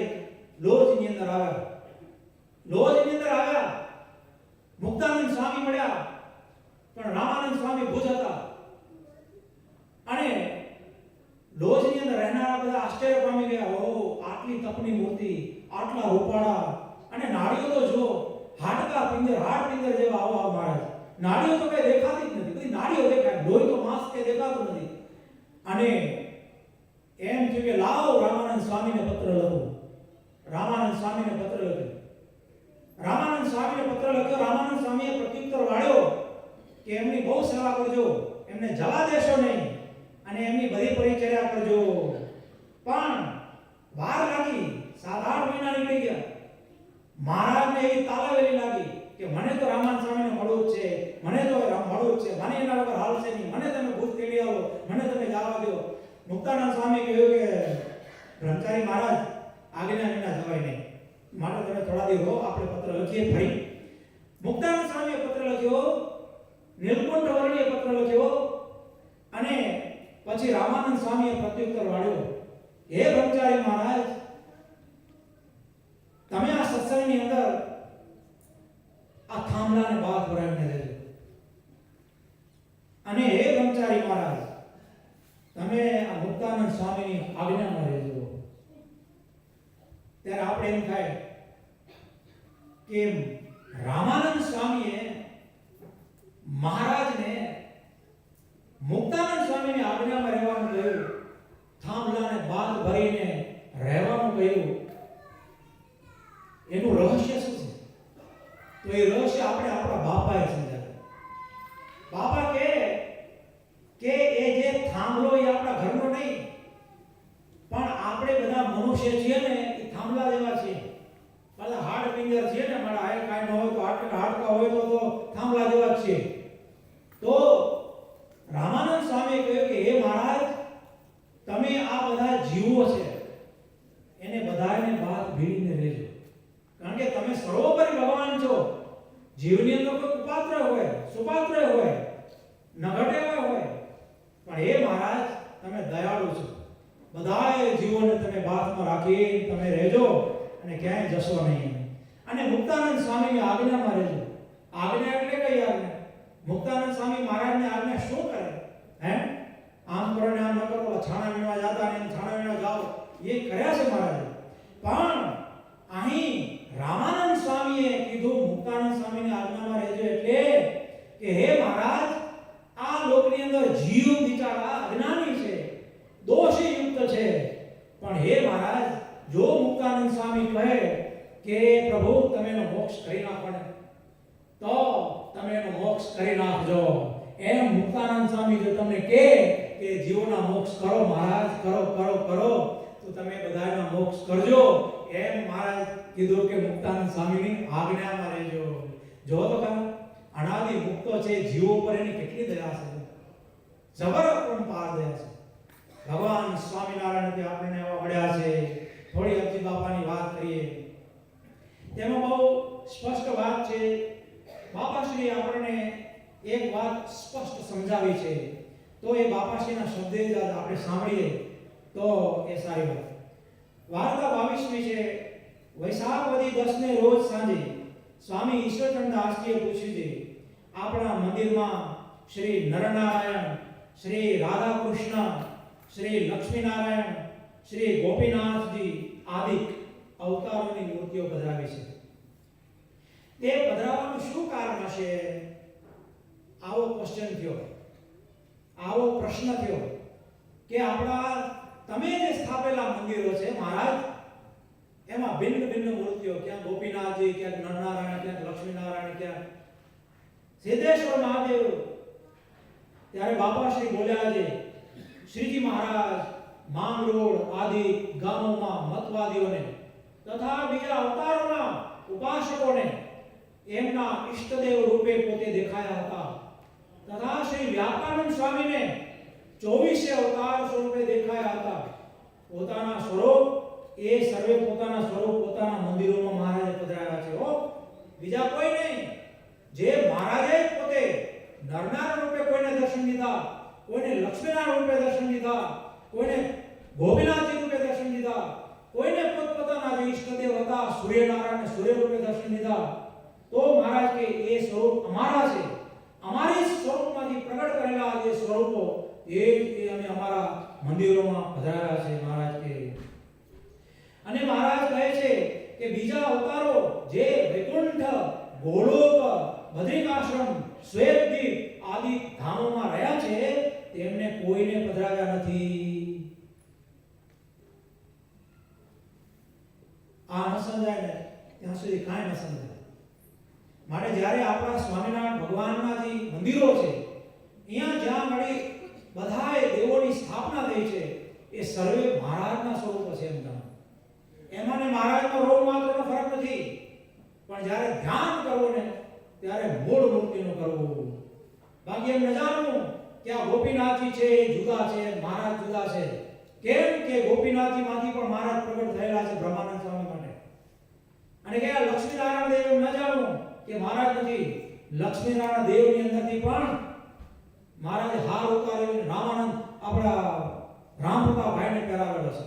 લોજની અંદર આવ્યા, મુક્તાનંદ સ્વામી મળ્યા, પણ રામાનંદ સ્વામી ભુજ હતા. અને લોજની અંદર રહેનારા બધા આશ્ચર્ય પામી ગયા. ઓહો, આટલી તપની મૂર્તિ, આટલા રૂપાળા, અને નાડીઓ તો જો હાડ પિંજર જેવા આવા મહારાજ. નાડીઓ તો કઈ દેખાતી જ નથી, બધી નાડીઓ દેખાય, લોહી તો માંસ કે દેખાતું નથી. અને એમ થયું કે લાવો રામાનંદ સ્વામીને પત્ર લખો. રામાનંદ સ્વામીને પત્ર લખ્યો. રામાનંદ સ્વામીએ પ્રત્યુત્તર વાળ્યો કે એમની બહુ સેવા કરજો, એમને જવા દેશો નહીં, અને એમની બધી પરિચર્યા કરજો. પણ વાર લાગી, 7-8 મહિના નીકળી ગયા. મહારાજને એવી તાલાવેલી લાગી કે મને તો રામાનંદ સ્વામીને મળવું જ છે, મને એના વગર હાલશે નહીં, મને તમે ભૂત તેડી આવો, મને તમે જવા દો. મુક્તાનંદ સ્વામી કહ્યું કે બ્રહ્મચારી મહારાજ, આજ્ઞા વિના જવાય નહીં, માટે તમે થોડા દિવસ રહો, આપણે પત્ર લખીએ ફરી. મુક્તાનંદ સ્વામીએ પત્ર લખ્યો, નીલકંઠ વર્ણીએ પત્ર લખ્યો, અને પછી રામાનંદ સ્વામીએ પ્રત્યુત્તર વાળ્યો. હે બ્રહ્મચારી મહારાજ, તમે આ સત્સંગની અંદર આ થાંભલાને બાદ ભરાવીને લેજો. અને હે બ્રહ્મચારી મહારાજ, તમે આ મુક્તાનંદ સ્વામીની આજ્ઞામાં રહેજો. ત્યારે આપણે એમ થાય કે રામાનંદ સ્વામીએ મહારાજને મુક્તાનંદ સ્વામીની આજ્ઞામાં રહેવાનું કહ્યું, થાંભલાને બાદ ભરીને રહેવાનું કહ્યું. એનું રહસ્ય શું છે? તો એ રહસ્ય આપણે આપણા બાપાએ સમજાવ્યું. બાપા કે એ જે થાંભલો એ આપણા ઘરનો નહીં, પણ આપણે બધા મનુષ્ય છીએ ને એ થાંભલા જેવા છીએ. બધા હાડ પિંજર છીએ ને, મારા આય કાઈ ન હોય તો હાડકા હોય તો થાંભલા જેવા જ છીએ. તો રામાનંદ સ્વામીએ કહ્યું કે હે મહારાજ, તમે આ બધા જીવો છે એને બધાને બાદ ભીડીને રહેજો, કારણ કે તમે સર્વોપરી ભગવાન છો. જીવની અંદર કોઈ કુપાત્ર હોય, સુપાત્ર હોય, નઘટે હોય, પણ હે મહારાજ, તમે દયાળુ છો, બધાય જીવોને તમે બાથમાં રાખી તમે રહેજો અને ક્યાંય જશો નહીં. અને મુક્તાનંદ સ્વામીની આજ્ઞામાં રહેજો. આજ્ઞા એટલે કઈ આજ્ઞા? મુક્તાનંદ સ્વામી મહારાજની આજ્ઞા શું કરે? આમ કરો ને આમ ન કરો, છાણા વીણવા જાતા ને છાણા વીણવા જાઓ, એ કર્યા છે મહારાજે. પણ અહીં રામાનંદ સ્વામીએ કીધું મુક્તાનંદ સ્વામીની આજ્ઞામાં રહેજો એટલે કે હે મહારાજ, આ લોકની અંદર જીવ બિચારા અજ્ઞાની છે, દોષી યુક્ત છે, પણ હે મહારાજ, જો મુક્તાનંદ સ્વામી કહે કે પ્રભુ તમે એનો મોક્ષ કરી નાખો ને, તો તમે એનો મોક્ષ કરી નાખજો. એમ મુક્તાનંદ સ્વામી જો તમને કહે કે જીવોના મોક્ષ કરો મહારાજ, કરો કરો કરો, તો તમે બધાના મોક્ષ કરજો. એમ મહારાજ કીધું કે મુક્તાનંદ સ્વામીની આજ્ઞામાં રહેજો. જો તો ખરા અનાદિ મુક્તો છે, જીવો પર એની કેટલી દયા છે, જબર અપરંપાર દયા છે. ભગવાન સ્વામિનારાયણ કે આપણને એવા મળ્યા છે. થોડી અબજી બાપાની વાત કરીએ, તેમાં બહુ સ્પષ્ટ વાત છે. બાપાશ્રી આપણને એક વાત સ્પષ્ટ સમજાવી છે, તો એ બાપાશ્રીના શબ્દે જ આપણે સાંભળીએ તો એ સારી વાત. વાર્તા 22મી છે. વૈશાખ વદી 10 ને રોજ સાંજે સ્વામી ઈશ્વરચંદ્ર દાસજીએ પૂછ્યું છે, આપણા મંદિરમાં શ્રી નરનારાયણ, શ્રી રાધાકૃષ્ણ, શ્રી લક્ષ્મીનારાયણ, શ્રી ગોપીનાથજી આદિક અવતારોની મૂર્તિઓ પધરાવી છે. તે પધરાવવાનું શું કારણ હશે? આવો ક્વેશ્ચન થયો, આવો પ્રશ્ન થયો કે આપણા તમે જે સ્થાપેલા મંદિરો છે મહારાજ, એમાં ભિન્ન ભિન્ન મૂર્તિઓ, ક્યાં ગોપીનાથજી, ક્યાં નરનારાયણ, ક્યાં લક્ષ્મીનારાયણ, ક્યાં સિદ્ધેશ્વર મહાદેવ. ત્યારે બાપાશ્રી બોલ્યા છે, શ્રીજી મહારાજ માંગરોળ આદિ ગામોમાં મતવાદીઓને તથા બીજા અવતારોના ઉપાસકોને એમના ઈષ્ટદેવ રૂપે પોતે દેખાયા હતા, તથા શ્રી વ્યાપાનંદ સ્વામીને 24 અવતાર સ્વરૂપે દેખાયા હતા. પોતાના સ્વરૂપ એ સર્વે પોતાના સ્વરૂપ પોતાના મંદિરોમાં મહારાજે પધરાવ્યા છે. બીજા કોઈ નહીં. જે મહારાજે પોતે નરનારાયણ રૂપે કોઈને દર્શન દીધા, કોઈને લક્ષ્મીનારાયણ રૂપે દર્શન દીધા, કોઈને ગોપીનાથજી રૂપે દર્શન દીધા, કોઈને પોતપોતાના જે ઈષ્ટદેવ હતા સૂર્યનારાયણને સૂર્ય રૂપે દર્શન દીધા, તો મહારાજ કે એ સ્વરૂપ અમારા છે, અમારી સ્વરૂપમાંથી પ્રગટ કરેલા જે સ્વરૂપો એ અમે અમારા મંદિરોમાં પધરાવ્યા છે મહારાજ કે. અને મહારાજ કહે છે કે બીજા અવતારો જે વૈકુંઠ, ગોલોક, બદ્રિકાશ્રમ, શ્વેતદ્વીપ આદિ ધામોમાં રહ્યા છે, તેમને કોઈને પધરાવ્યા નથી. આ ન સમજાય ને ત્યાં સુધી કાંઈ ન સમજાય. માટે જ્યારે આપણા સ્વામિનારાયણ ભગવાનના જે મંદિરો છે, અહીંયા જ્યાં મળી બધાએ દેવોની સ્થાપના થઈ છે, એ સર્વે મહારાજના સ્વરૂપો છે. એમાં ને મહારાજનો રોગ માત્રનો ફરક નથી, પણ જ્યારે ધ્યાન કરવું ને ત્યારે મૂળ મૂર્તિનું કરવું. બાકી એમ ન જાણવું કે આ ગોપીનાથજી છે એ જુદા છે, મહારાજ જુદા છે. કેમ કે ગોપીનાથજી માંથી પણ મહારાજ પ્રગટ થયેલા છે બ્રહ્માનંદ સ્વામી માટે. અને કે આ લક્ષ્મીનારાયણ દેવ એમ ન જાણવું કે મહારાજ નથી, લક્ષ્મીનારાયણ દેવની અંદરથી પણ મહારાજે હાર ઉતાર્યો, રામાનંદ આપણા રામપ્રતાપ ભાઈને પહેરાવેલો છે.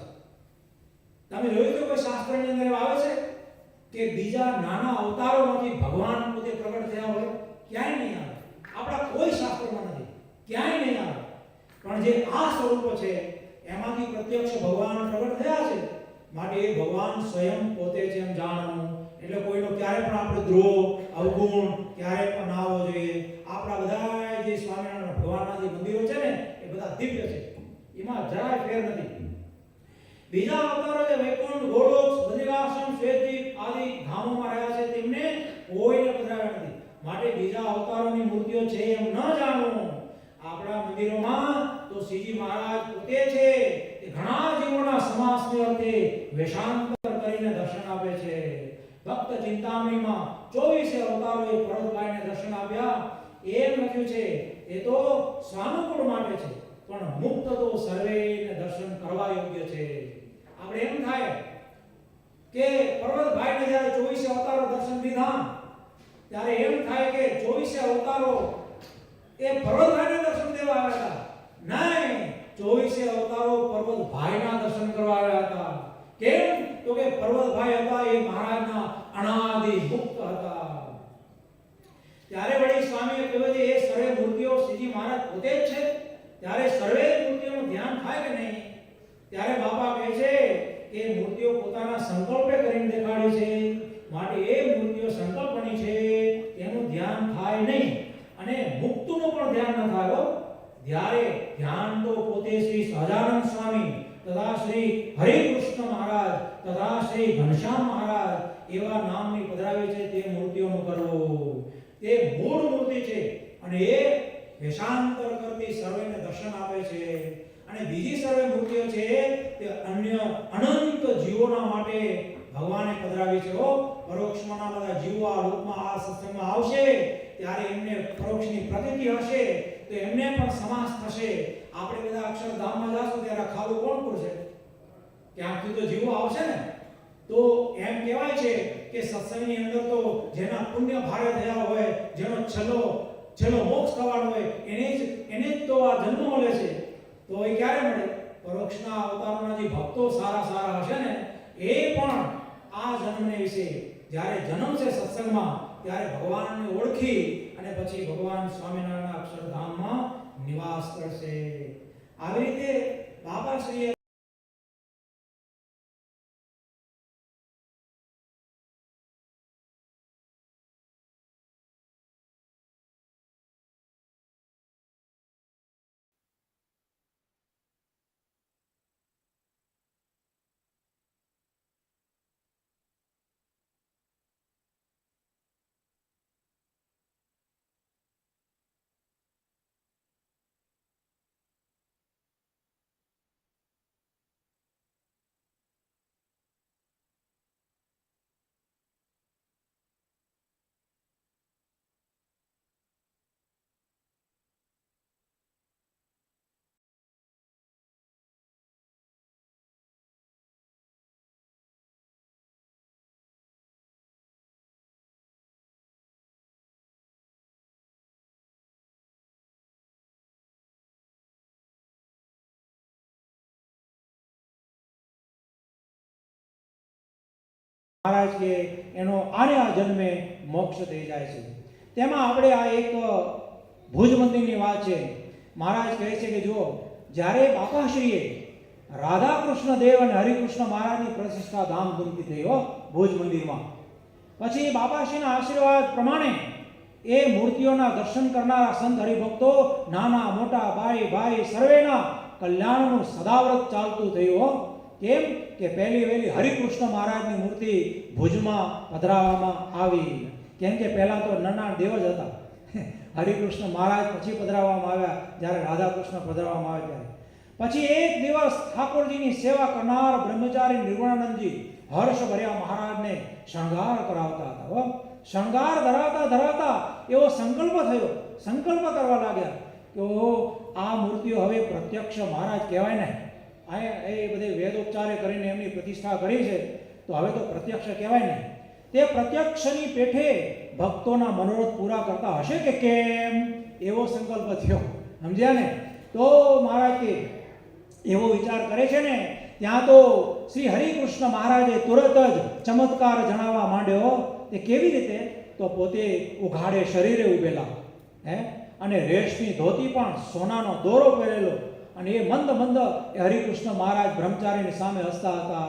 તમે જોયું તો કોઈ શાસ્ત્રની અંદર આવે છે કે બીજા નાના અવતારોમાંથી ભગવાન પોતે પ્રગટ થયા હોય? ક્યાંય નહીં આવે. આપણા કોઈ શાસ્ત્રમાં નથી, ક્યાંય નહીં આવે. પણ જે આ સ્વરૂપો છે એમાંથી પ્રત્યક્ષ ભગવાન પ્રગટ થયા છે. માટે એ ભગવાન સ્વયં પોતે છે એમ જાણવું. એટલે કોઈનો ક્યારે પણ આપણે દ્રોહ, અવગુણ ક્યારે પણ ના આવવો જોઈએ. આપણા બધા જે સ્વામિનારાયણ ભગવાનના જે મંદિરો છે ને એ બધા દિવ્ય છે, એમાં જરાય ફેર નથી. બીજા અવતારો જે વૈકુંઠ, ગોલોક, બદ્રિકાશ્રમ, શ્વેતદ્વીપ આદિ ધામોમાં રહ્યા છે, તેમને કોઈને પધરાવ્યા નથી. માટે બીજા અવતારોની મૂર્તિઓ છે એમ ન જાણવું. આપણા મંદિરોમાં તો શ્રીજી મહારાજ પોતે છે, એ ઘણા જીવોના સમાસને અર્થે વેશાંતર કરીને દર્શન આપે છે. ભક્ત ચિંતામણીમાં 24 અવતારોએ પર્વતભાઈને દર્શન આપ્યા. એમ લખ્યું છે એ તો સ્વાનુકૂળ માટે છે, પણ મુક્ત તો સર્વેને દર્શન કરવા યોગ્ય છે. આપણે એમ થાય કે પર્વતભાઈને જ્યારે 24 અવતારો દર્શન દીધા ત્યારે એમ થાય કે 24 અવતારો એ પર્વતભાઈને દર્શન દેવા આવ્યા હતા. નહીં, 24 અવતારો પર્વતભાઈના દર્શન કરવા આવ્યા હતા. કેમ? તો કે પર્વતભાઈ હતા એ મહારાજના અનાદિ મુક્ત હતા. ત્યારે વળી સ્વામીએ કહ્યું છે એ સર્વે મૂર્તિઓ શ્રીજી મહારાજ પોતે જ છે, ત્યારે સર્વે મૂર્તિઓનું ધ્યાન થાય કે નહીં? ત્યારે બાપા કહે છે એ મૂર્તિઓ પોતાના સંકલ્પે કરીને દેખાડી છે, માટે એ મૂર્તિઓ સંકલ્પની છે, એનું ધ્યાન થાય નહીં અને મુક્તનું પણ ધ્યાન ન થાય. જ્યારે ધ્યાન તો પોતે શ્રી સહજાનંદ સ્વામી તથા શ્રી હરિકૃષ્ણ મહારાજ તથા શ્રી ઘનશ્યામ મહારાજ એવા નામની પધરાવી છે તે મૂર્તિઓનું કરવું. તે મૂળ મૂર્તિ છે અને એ વેશાંતર કરતી સર્વેને દર્શન આપે છે. અને બીજી સર્વે મૂર્તિઓ છે તે અન્ય અનંત જીવોના માટે ભગવાને પધરાવી છે. પરોક્ષમાંના બધા જીવો આ લોકમાં આ સત્સંગમાં આવશે ત્યારે એમને પરોક્ષની પ્રતીતિ હશે તો એમને પણ સમાસ થશે. આપણે બધા અક્ષરધામમાં જાશું ત્યારે ખાવું કોણ પૂરશે? ક્યાંકથી તો જીવો આવશે ને. તો એમ કહેવાય છે કે સત્સંગની અંદર તો જેના પુણ્ય ભારે થયા હોય, જેનો છેલ્લો મોક્ષ થવાનો હોય એને જ તો આ જન્મ મળે છે. તો એ ક્યારે મળે? પરોક્ષના અવતારોના જે ભક્તો સારા હશે ને એ પણ આ જન્મને વિશે જ્યારે જન્મશે સત્સંગમાં ત્યારે ભગવાનને ઓળખી અને પછી ભગવાન સ્વામિનારાયણના અક્ષરધામમાં નિવાસ કરશે. આવી રીતે બાબાશ્રીએ મહારાજ કે એનો આ જન્મે મોક્ષ થઈ જાય છે. તેમાં આપણે આ એક ભુજ મંદિરની વાત છે. મહારાજ કહે છે કે જો જ્યારે બાપાશ્રીએ રાધા કૃષ્ણ દેવ અને હરિકૃષ્ણ મહારાજની પ્રતિષ્ઠા ધામધૂમથી થઈ ભુજ મંદિરમાં, પછી બાપાશ્રીના આશીર્વાદ પ્રમાણે એ મૂર્તિઓના દર્શન કરનારા સંત હરિભક્તો નાના મોટા ભાઈ સર્વેના કલ્યાણનું સદાવ્રત ચાલતું થયું. કેમ કે પહેલી વહેલી હરિકૃષ્ણ મહારાજની મૂર્તિ ભુજમાં પધરાવવામાં આવી. કેમ કે પહેલા તો નાના દેવ જ હતા. હરિકૃષ્ણ મહારાજ પછી પધરાવવામાં આવ્યા જ્યારે રાધાકૃષ્ણ પધરાવવામાં આવ્યા ત્યારે. પછી એક દિવસ ઠાકોરજીની સેવા કરનાર બ્રહ્મચારી નિર્ગુણાનંદજી હર્ષભર્યા મહારાજને શણગાર કરાવતા હતા. શણગાર ધરાવતા એવો સંકલ્પ કરવા લાગ્યા કે આ મૂર્તિઓ હવે પ્રત્યક્ષ મહારાજ કહેવાય ને. એ બધે વેદોપચારે કરીને એમની પ્રતિષ્ઠા કરી છે તો હવે તો પ્રત્યક્ષ કહેવાય ને. તે પ્રત્યક્ષની પેઠે ભક્તોના મનોરથ પૂરા કરતા હશે કે કેમ એવો સંકલ્પ થયો. સમજ્યા ને? તો મહારાજ કે એવો વિચાર કરે છે ને ત્યાં તો શ્રી હરિકૃષ્ણ મહારાજે તુરત જ ચમત્કાર જણાવવા માંડ્યો. તે કેવી રીતે? તો પોતે ઉઘાડે શરીરે ઉભેલા અને રેશમી ધોતી પણ સોનાનો દોરો પહેરેલો અને એ મંદ એ હરિકૃષ્ણ મહારાજ બ્રહ્મચારીની સામે હસતા હતા.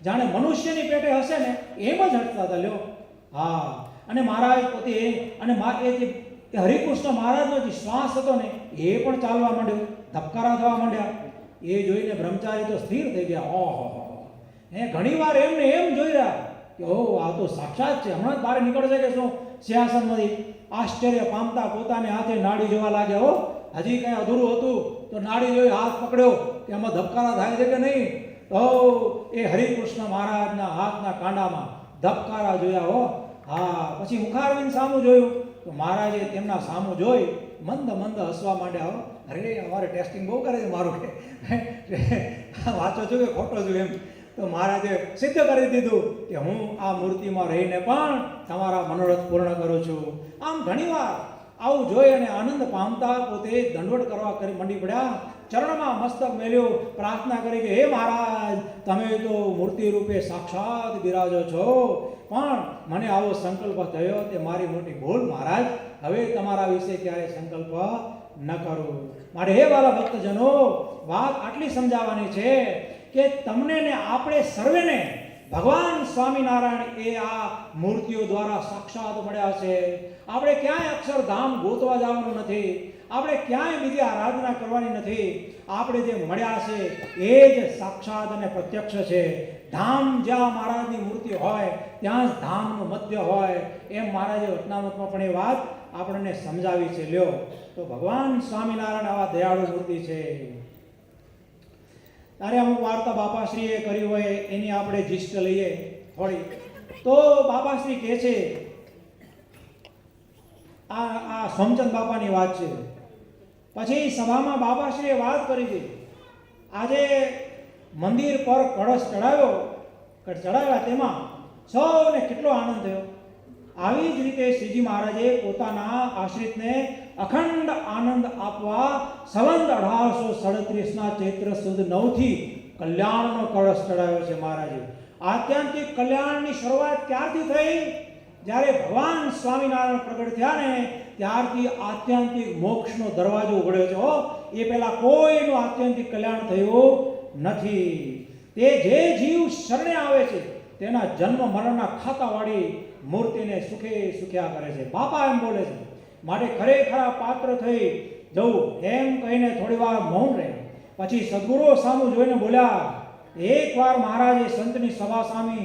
જાણે મનુષ્યની પેટે હશે ને એમ જ હસતા હતા. લ્યો અને મહારાજ પોતે અને એ હરિકૃષ્ણ મહારાજનો જે શ્વાસ હતો ને એ પણ ચાલવા માંડ્યો, ધબકારા થવા માંડ્યા. એ જોઈને બ્રહ્મચારી તો સ્થિર થઈ ગયા. ઓહો ઘણીવાર એમને એમ જોઈ રહ્યા કે આ તો સાક્ષાત છે, હમણાં જ બહાર નીકળશે કે શું સિંહાસનમાંથી. આશ્ચર્ય પામતા પોતાને હાથે નાડી જોવા લાગ્યા. હજી કંઈ અધૂરું હતું તો નાડી જોઈ હાથ પકડ્યો કે આમાં ધબકારા થાય છે કે નહીં. તો એ હરિકૃષ્ણ મહારાજના હાથના કાંડામાં ધબકારા જોયા. પછી મુખારવિંદ સામું જોયું તો મહારાજે તેમના સામું જોઈ મંદ હસવા માંડ્યા. અરે અમારે ટેસ્ટિંગ બહુ કરે છે મારું કે વાંચો છું કે ખોટો છું એમ. તો મહારાજે સિદ્ધ કરી દીધું કે હું આ મૂર્તિમાં રહીને પણ તમારા મનોરથ પૂર્ણ કરું છું. આમ ઘણીવાર આવું જોઈ અને આનંદ પામતા પોતે દંડવટ કરવા કરી મંડી પડ્યા. ચરણમાં મસ્તક મેલ્યું, પ્રાર્થના કરી કે હે મહારાજ તમે તો મૂર્તિ રૂપે સાક્ષાત બિરાજો છો, પણ મને આવો સંકલ્પ થયો તે મારી મોટી ભૂલ મહારાજ. હવે તમારા વિશે ક્યારે સંકલ્પ ન કરું. માટે હે વાલા ભક્તજનો વાત આટલી સમજાવવાની છે કે તમને ને આપણે સર્વેને ભગવાન સ્વામિનારાયણ એ આ મૂર્તિઓ દ્વારા સાક્ષાત મળ્યા છે. આપણે ક્યાંય અક્ષરધામ ગોતવા જવાનું નથી, આપણે ક્યાંય બીજી આરાધના કરવાની નથી. આપણે જે મળ્યા છે એ જ સાક્ષાત અને પ્રત્યક્ષ છે. ધામ જ્યાં મહારાજની મૂર્તિ હોય ત્યાં જ ધામનું મધ્ય હોય, એમ મહારાજે વચનામૃતમાં પણ એ વાત આપણને સમજાવી છે. લ્યો, તો ભગવાન સ્વામિનારાયણ આવા દયાળુ મૂર્તિ છે. ત્યારે અમુક વાર્તા બાપાશ્રીએ કરી હોય એની આપણે જીસ્ટ લઈએ થોડી. તો બાપાશ્રી કહે છે, આ સોમચંદ બાપાની વાત છે. પછી સભામાં બાપાશ્રીએ વાત કરી હતી, આજે મંદિર પર કળશ ચડાવ્યા, તેમાં સૌને કેટલો આનંદ થયો. આવી જ રીતે શ્રીજી મહારાજે પોતાના આશ્રિતને અખંડ આનંદ આપવા સંવંત 1837ના ચૈત્ર સુદ 9 થી કલ્યાણનો કળશ ચડાવ્યો છે મહારાજે. આત્યંતિક કલ્યાણની શરૂઆત ક્યારથી થઈ? જ્યારે ભગવાન સ્વામિનારાયણ પ્રગટ થયા ને ત્યારથી આત્યંતિક મોક્ષનો દરવાજો ઉઘડ્યો છે. એ પહેલા કોઈનું આત્યંતિક કલ્યાણ થયું નથી. તે જે જીવ શરણે આવે છે તેના જન્મ મરણના ખાતાવાળી મૂર્તિને સુખે સુખ્યા કરે છે. બાપા એમ બોલે છે, માટે ખરેખર પાત્ર થઈ જવું એમ કહીને થોડી વાર મૌન રહે. પછી સદગુરુ સામું જોઈને બોલ્યા, એકવાર મહારાજે સંતની સભા સામે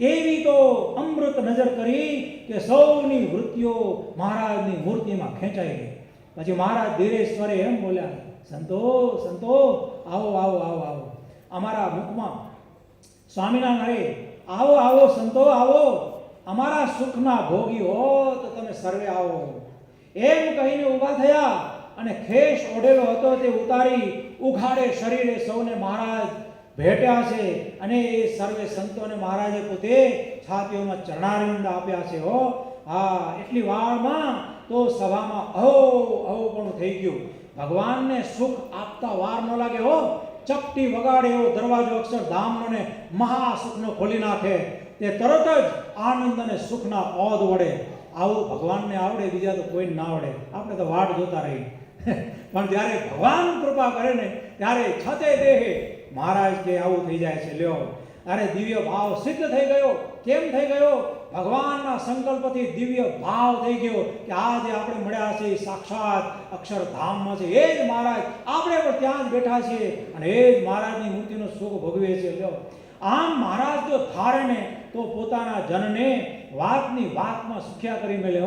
એવી તો અમૃત નજર કરી કે સૌની વૃત્તિઓ મહારાજની મૂર્તિમાં ખેંચાઈ ગઈ. પછી મહારાજ ધીરે સ્વરે એમ બોલ્યા, સંતો સંતો આવો આવો આવો આવો. અમારા મુખમાં સ્વામિનારાયણ હરે, આવો આવો સંતો આવો, અમારા સુખના ભોગી હો તો તમે સર્વે આવો. એમ કહીને ઊભા થયા અને ખેસ ઓઢેલો હતો તે ઉતારી ઉઘાડે શરીરે સૌને મહારાજ ભેટ્યા છે. અને એ સર્વે સંતોને મહારાજે પોતે છાતીઓમાં ચરણારવિંદ આપ્યા છે. હા, એટલી વારમાં તો સભામાં અહો અહો પણ થઈ ગયું. ભગવાનને સુખ આપતા વાર ન લાગે. ચપટી વગાડે એવો દરવાજો અક્ષરધામનો ને મહાસુખનો ખોલી નાખે. તે તરત જ આનંદ અને સુખના ઓદ વડે. આવું ભગવાનને આવડે, બીજા તો કોઈને ના આવડે. આપણે તો વાટ જોતા રહી. પણ જ્યારે ભગવાન કૃપા કરે ને ત્યારે છતે દેહે મહારાજ કે આવું થઈ જાય છે. લ્યો, અરે દિવ્ય ભાવ સિદ્ધ થઈ ગયો. કેમ થઈ ગયો? ભગવાનના સંકલ્પથી દિવ્ય ભાવ થઈ ગયો કે આ જે આપણે મળ્યા છે સાક્ષાત અક્ષરધામમાં છે. એ જ મહારાજ, આપણે પણ ત્યાં જ બેઠા છીએ અને એ જ મહારાજની મૂર્તિનું સુખ ભોગવે છે. લ્યો, આમ મહારાજ જો ધારે ને તો પોતાના જનને વાતની વાતમાં સુખ્યા કરી મેલે.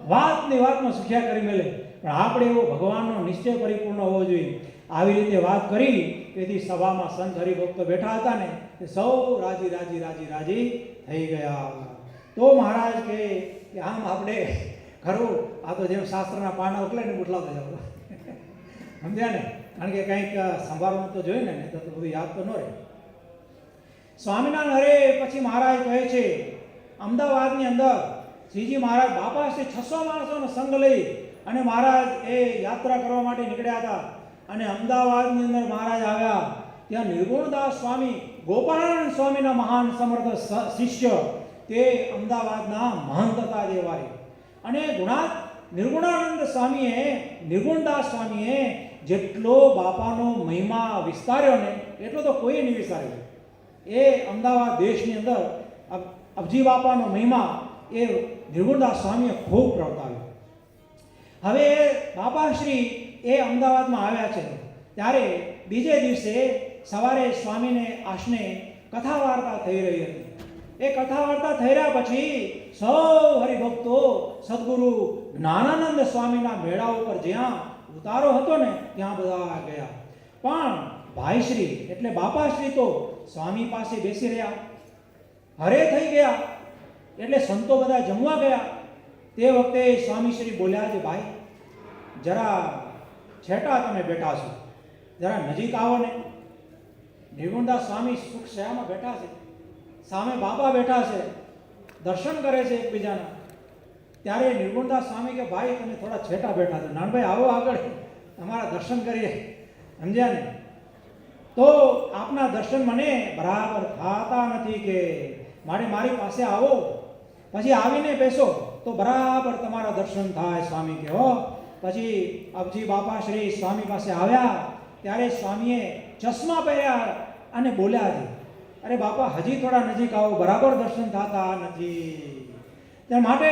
વાતની વાતમાં સુખ્યા કરી મેલે. પણ આપણે એવો ભગવાનનો નિશ્ચય પરિપૂર્ણ હોવો જોઈએ. આવી રીતે વાત કરી. તેથી સભામાં સંત હરિભક્તો બેઠા હતા ને તે સૌ રાજી રાજી રાજી રાજી થઈ ગયા. તો મહારાજ કહે કે આમ આપણે ખરું, આ તો જેમ શાસ્ત્રના પાના ઉકલાઈને ઉઠલાવતા જાવ. સમજ્યા ને? કારણ કે કંઈક સંભાળવાનું તો જોઈએ ને, તો બધું યાદ તો ન રહે. સ્વામિનારાયણ હરે પછી મહારાજ કહે છે, અમદાવાદની અંદર શ્રીજી મહારાજ બાપાશ્રી 600 માણસોનો સંઘ લઈ અને મહારાજ એ યાત્રા કરવા માટે નીકળ્યા હતા. અને અમદાવાદની અંદર મહારાજ આવ્યા. ત્યાં નિર્ગુણદાસ સ્વામી, ગોપાળાનંદ સ્વામીના મહાન સમર્થ શિષ્ય, તે અમદાવાદના મહંત હતા દેવારી. અને નિર્ગુણાનંદ સ્વામીએ, નિર્ગુણદાસ સ્વામીએ જેટલો બાપાનો મહિમા વિસ્તાર્યો ને એટલો તો કોઈ નહીં વિસ્તાર્યો. એ અમદાવાદ દેશની અંદર અબજી બાપાનો મહિમા એ નિર્ગુણદાસ સ્વામીએ ખૂબ પ્રવર્તાવ્યો. હવે બાપાશ્રી એ અમદાવાદમાં આવ્યા છે ત્યારે બીજે દિવસે સવારે સ્વામીને આશને કથા વાર્તા થઈ રહી હતી. એ કથા વાર્તા થઈ રહ્યા પછી સૌ હરિભક્તો સદગુરુ જ્ઞાનાનંદ સ્વામીના મેળા ઉપર જ્યાં ઉતારો હતો ને ત્યાં બધા ગયા. પણ ભાઈશ્રી એટલે બાપાશ્રી તો સ્વામી પાસે બેસી રહ્યા. હરે થઈ ગયા એટલે સંતો બધા જમવા ગયા. તે વખતે સ્વામીશ્રી બોલ્યા છે, ભાઈ જરા છેટા તમે બેઠા છો, જરા નજીક આવો ને. નિર્ગુણદાસ સ્વામી સુખ શયામાં બેઠા છે, સામે બાપા બેઠા છે, દર્શન કરે છે એકબીજાના. ત્યારે નિર્ગુણદાસ સ્વામી કે ભાઈ તમે થોડા છેટા બેઠા છો, નાનભાઈ આવો આગળ, તમારા દર્શન કરીએ. સમજ્યા ને? તો આપના દર્શન મને બરાબર થતા નથી કે મારી પાસે આવો, પછી આવીને બેસો તો બરાબર તમારા દર્શન થાય સ્વામી કે. પછી અબજી બાપા શ્રી સ્વામી પાસે આવ્યા ત્યારે સ્વામીએ ચશ્મા પહેર્યા અને બોલ્યા છે, અરે બાપા હજી થોડા નજીક આવો, બરાબર દર્શન થતા નથી. તે માટે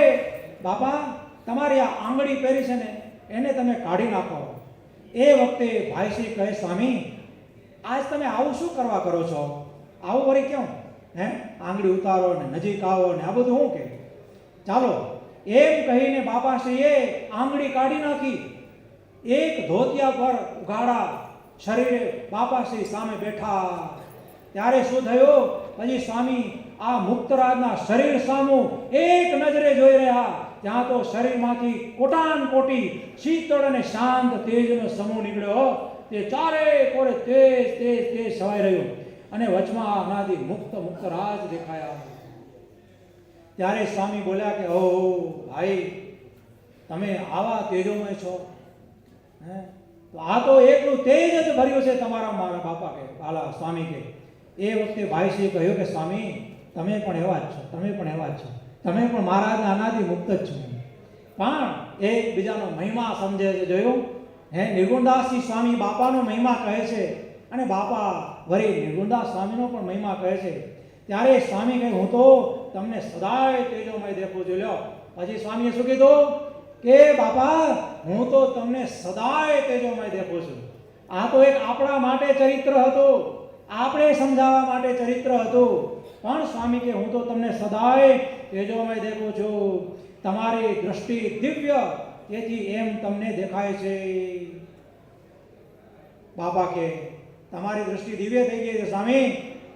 બાપા તમારી આ આંગળી પહેરી છે ને એને તમે કાઢી નાખો. એ વખતે ભાઈશ્રી કહે, સ્વામી આજ તમે આવું શું કરવા કરો છો? આવું વળી કેમ? આંગળી ઉતારો ને નજીક આવો ને આ બધું શું કે? ચાલો એમ કહીને બાપાશ્રીએ આંગળી કાઢી નાખી. એક ધોતિયા પર ઉઘાડા શરીરે બાપાશ્રી સામે બેઠા. ત્યારે શું થયું? પછી સ્વામી આ મુક્તરાજના શરીર સામું એક નજરે જોઈ રહ્યા. ત્યાં તો શરીરમાંથી કોટાન કોટી શીતળ અને શાંત તેજનો સમૂહ નીકળ્યો. તે ચારે કોરે તેજ તેજ તેજ છવાઈ રહ્યું અને વચમાં અનાદિ મુક્તરાજ દેખાયા. ત્યારે સ્વામી બોલ્યા કે, ઓહો ભાઈ તમે આવા તેજોમય છો? તો આ તો એકલું તેજ જ ભર્યું છે તમારા મારા બાપા કે આલા સ્વામી કે. એ વખતે ભાઈશ્રીએ કહ્યું કે સ્વામી તમે પણ એવા જ છો, તમે પણ એવા જ છો, તમે પણ મહારાજના અનાદિ મુક્ત જ છો. પણ એકબીજાનો મહિમા સમજે છે. જોયું નિર્ગુણદાસજી સ્વામી બાપાનો મહિમા કહે છે અને બાપા વળી નિર્ગુણદાસ સ્વામીનો પણ મહિમા કહે છે. ત્યારે સ્વામી કહે, હું તો તમને સદાય તેજોમય દેખું છું. લ્યો પછી સ્વામીએ શું કીધું કે બાપા હું તો તમને સદાય તેજોમય દેખું છું. આ તો એક આપણા માટે ચરિત્ર હતું, આપણે સમજાવવા માટે ચરિત્ર હતું. પણ સ્વામી કે હું તો તમને સદાય તેજોમય દેખું છું. તમારી દૃષ્ટિ દિવ્ય, તેથી એમ તમને દેખાય છે. બાપા કે તમારી દૃષ્ટિ દિવ્ય થઈ ગઈ છે સ્વામી,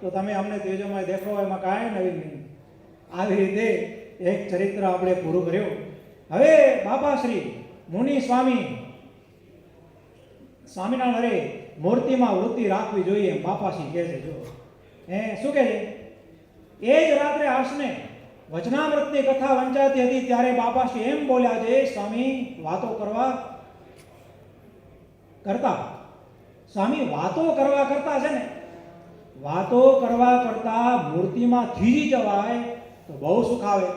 તો તમે અમને તેજોમય દેખો, એમાં કાંઈ નવીન નહીં. આવી રીતે એક ચરિત્ર આપણે પૂરું કર્યું. હવે બાપાશ્રી મુનિ સ્વામી સ્વામિનારાયણ મૂર્તિમાં વૃત્તિ રાખવી જોઈએ એમ બાપાશ્રી કહે છે. જો શું કહે છે? એ જ રાત્રે આસને વચનામૃતની કથા વંચાતી હતી ત્યારે બાપાશ્રી એમ બોલ્યા છે, સ્વામી વાતો કરતા છે ને, વાતો કરવા કરતા મૂર્તિમાં થીજી જવાય તો બહુ સુખ આવે.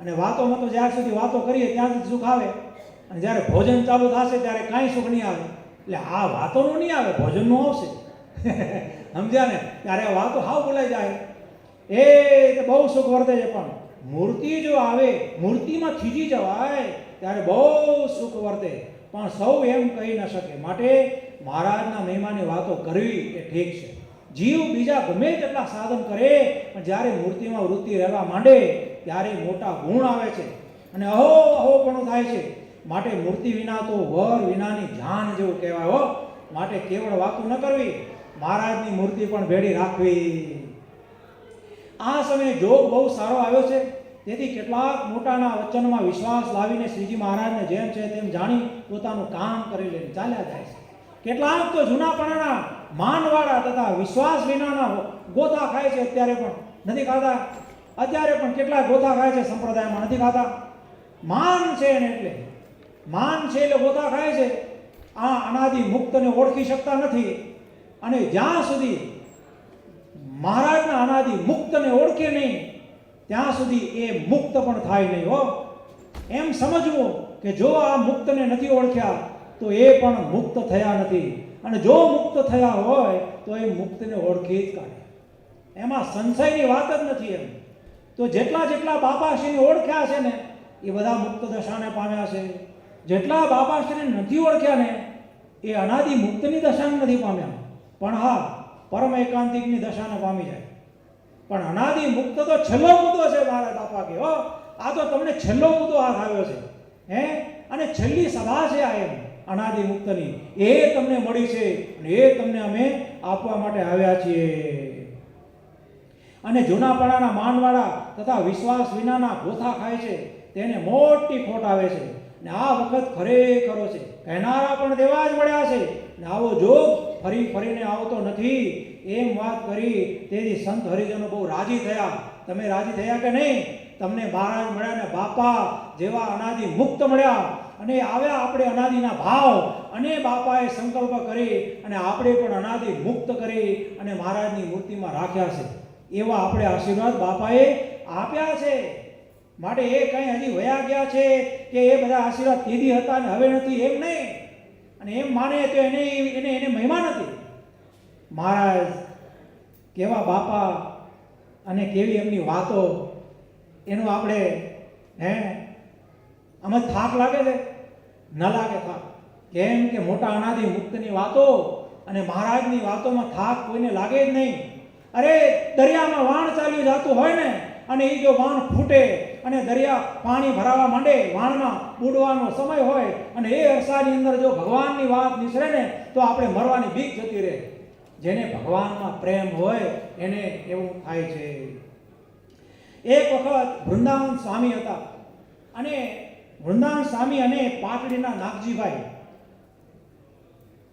અને વાતોમાં તો જ્યાં સુધી વાતો કરીએ ત્યાં સુધી સુખ આવે, અને જ્યારે ભોજન ચાલુ થશે ત્યારે કાંઈ સુખ નહીં આવે. એટલે આ વાતોનું નહીં આવે, ભોજનનું આવશે. સમજ્યા ને? ત્યારે આ વાતો હાવ બોલાઈ જાય, એ બહુ સુખ વર્તે છે. પણ મૂર્તિ જો આવે, મૂર્તિમાં થીજી જવાય ત્યારે બહુ સુખ વર્તે. પણ સૌ એમ કહી ન શકે. માટે મહારાજના મહિમાની વાતો કરવી એ ઠીક છે. જીવ બીજા ગમે તેટલા સાધન કરે, પણ જ્યારે મૂર્તિમાં વૃત્તિ રહેવા માંડે ત્યારે મોટા ગુણ આવે છે અને અહોપણું થાય છે. માટે મૂર્તિ વિના તો વર વિનાની જાન જેવું કહેવાય હો. માટે કેવળ વાતો ન કરવી, મહારાજની મૂર્તિ પણ ભેડી રાખવી. આ સમયે જોગ બહુ સારો આવ્યો છે. તેથી કેટલાક મોટાના વચનમાં વિશ્વાસ લાવીને શ્રીજી મહારાજને જેમ છે તેમ જાણી પોતાનું કામ કરી લઈને ચાલ્યા જાય છે. કેટલાક તો જૂનાપણાના માનવાળા તથા વિશ્વાસ વિનાના ગોથા ખાય છે. અત્યારે પણ નથી ખાતા. અત્યારે પણ કેટલાક ગોથા ખાય છે, સંપ્રદાયમાં નથી ખાતા. માન છે એને, એટલે માન છે એટલે ગોથા ખાય છે. આ અનાદિ મુક્તને ઓળખી શકતા નથી. અને જ્યાં સુધી મહારાજના અનાદિ મુક્તને ઓળખે નહીં ત્યાં સુધી એ મુક્ત પણ થાય નહીં હો. એમ સમજવું કે જો આ મુક્તને નથી ઓળખ્યા તો એ પણ મુક્ત થયા નથી, અને જો મુક્ત થયા હોય તો એ મુક્તને ઓળખી જ કાઢે. એમાં સંશયની વાત જ નથી. એમ તો જેટલા જેટલા બાપાશ્રીને ઓળખ્યા છે ને એ બધા મુક્ત દશાને પામ્યા છે. જેટલા બાપાશ્રીને નથી ઓળખ્યા ને એ અનાદિ મુક્તની દશાને નથી પામ્યા, પણ હા પરમ એકાંતિકની દશાને પામી જાય. પણ અનાદિ મુક્ત તો છેલ્લો મુદ્દો છે મારા બાપા કે. આ તો તમને છેલ્લો મુદ્દો હાથ આવ્યો છે. અને છેલ્લી સભા છે આ એમ અનાદિ મુક્તની. એ તમને મળી છે અને એ તમને અમે આપવા માટે આવ્યા છીએ. અને જૂનાપણાના માનવાળા તથા વિશ્વાસ વિનાના ગોથા ખાય છે તેને મોટી ખોટ આવે છે. ને આ વખત ખરેખરો છે, કહેનારા પણ દેવા જ મળ્યા છે. ને આવો જોગ ફરી ફરીને આવતો નથી. એમ વાત કરી તેથી સંત હરિજનો બહુ રાજી થયા. તમે રાજી થયા કે નહીં? તમને મહારાજ મળ્યા ને બાપા જેવા અનાદિ મુક્ત મળ્યા. અને આવ્યા આપણે અનાદિના ભાવ, અને બાપાએ સંકલ્પ કરી અને આપણે પણ અનાદિ મુક્ત કરી અને મહારાજની મૂર્તિમાં રાખ્યા છે. એવા આપણે આશીર્વાદ બાપાએ આપ્યા છે. માટે એ કંઈ હજી વયા ગયા છે કે એ બધા આશીર્વાદ તેદી હતા ને હવે નથી, એમ નહીં. અને એમ માને તો એને મહિમા નથી. મહારાજ કેવા બાપા અને કેવી એમની વાતો, એનું આપણે આમાં થાક લાગે છે? ન લાગે થાક. કેમ કે મોટા અનાદિ મુક્તની વાતો અને મહારાજની વાતોમાં થાક કોઈને લાગે જ નહીં. અરે દરિયામાં વાણ ચાલ્યું જતું હોય ને, અને એ જો વાણ ફૂટે અને દરિયા પાણી ભરાવા માંડે, વાણમાં બુડવાનો સમય હોય, અને એ અરસાની અંદર જો ભગવાનની વાત નીસરે ને તો આપણે મરવાની બીક જતી રહે. જેને ભગવાનમાં પ્રેમ હોય એને એવું થાય છે. એક વખત વૃંદાવન સ્વામી હતા, અને વૃંદાવન સ્વામી અને પાટડીના નાગજીભાઈ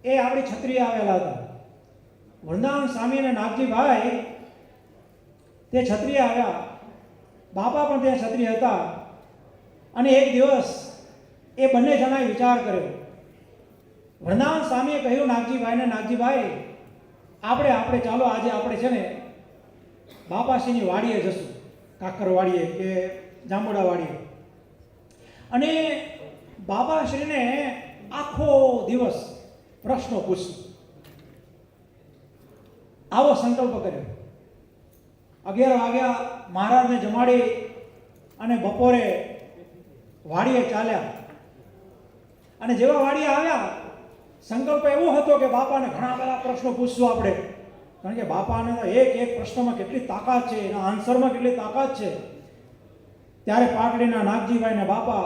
એ આપણી છત્રીએ આવેલા હતા. વૃંદાવન સ્વામી અને નાગજીભાઈ તે છત્રીએ આવ્યા, બાપા પણ ત્યાં છત્રી હતા. અને એક દિવસ એ બંને જણાએ વિચાર કર્યો. વૃંદાવન સ્વામીએ કહ્યું નાગજીભાઈને, નાગજીભાઈ આપણે ચાલો આજે આપણે છે ને બાપાશ્રીની વાડીએ જશું, કાકર વાડીએ કે જાંબુડા વાડીએ, અને બાપાશ્રીને આખો દિવસ પ્રશ્નો પૂછશું. આવો સંકલ્પ કર્યો. 11 વાગ્યા મહારાજને જમાડી અને બપોરે વાડીએ ચાલ્યા. અને જેવા વાડીએ આવ્યા, સંકલ્પ એવો હતો કે બાપાને ઘણા બધા પ્રશ્નો પૂછશું આપણે, કારણ કે બાપાને તો એક પ્રશ્નમાં કેટલી તાકાત છે, એના આન્સરમાં કેટલી તાકાત છે. ત્યારે પાટડીના નાગજીભાઈ ને બાપા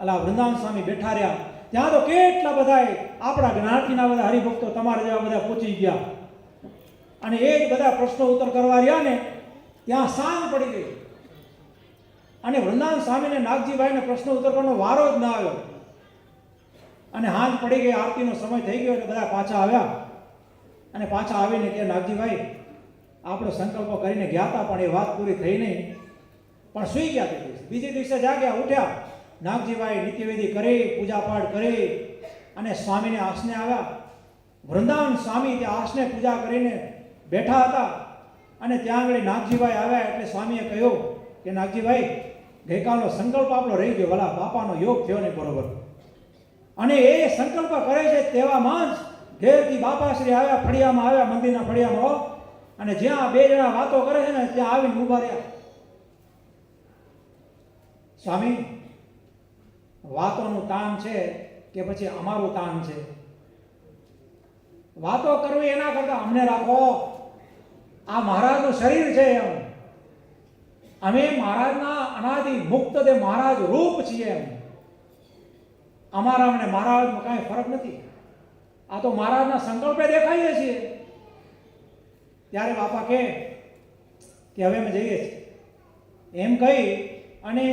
અલા વૃંદાવન સ્વામી બેઠા રહ્યા. ત્યાં તો કેટલા બધા આપણા જ્ઞાતિના બધા હરિભક્તો તમારા જેવા બધા પહોંચી ગયા, અને એ જ બધા પ્રશ્નો ઉત્તર કરવા રહ્યા ને ત્યાં સાંજ પડી ગઈ. અને વૃંદાવન સ્વામીને નાગજીભાઈને પ્રશ્ન ઉત્તર કરવાનો વારો જ ના આવ્યો. અને હાંજ પડી ગઈ, આરતીનો સમય થઈ ગયો, એટલે બધા પાછા આવ્યા. અને પાછા આવીને કે નાગજીભાઈ આપણો સંકલ્પ કરીને ગયા હતા, પણ એ વાત પૂરી થઈ નહીં, પણ સૂઈ ગયા. તે બીજે દિવસે જાગ્યા, ઉઠ્યા. નાગજીભાઈ નિત્યવિધિ કરી, પૂજાપાઠ કરી અને સ્વામીને આસને આવ્યા. વૃંદાવન સ્વામી ત્યાં આસને પૂજા કરીને બેઠા હતા. અને ત્યાં આગળ નાગજીભાઈ આવ્યા એટલે સ્વામીએ કહ્યું કે નાગજીભાઈ ગઈકાલનો સંકલ્પ આપણો રહી ગયો, ભલા બાપાનો યોગ થયો ને બરોબર. અને એ સંકલ્પ કરે છે તેવામાં જ ઘેરથી બાપાશ્રી આવ્યા, ફળિયામાં આવ્યા, મંદિરના ફળિયામાં. અને જ્યાં બે જણા વાતો કરે છે ને ત્યાં આવીને ઊભા રહ્યા. સ્વામી વાતોનું તાન છે કે પછી અમારું તાન છે? વાતો કરવી એના કરતા અમને રાખો, આ મહારાજનું શરીર છે એમ. અમે મહારાજના અનાદિ મુક્ત દે મહારાજ રૂપ છીએ એમ. અમારા અને મહારાજમાં કાંઈ ફરક નથી. આ તો મહારાજના સંકલ્પે દેખાઈએ છીએ. ત્યારે બાપા કે હવે અમે જઈએ છીએ એમ કહી અને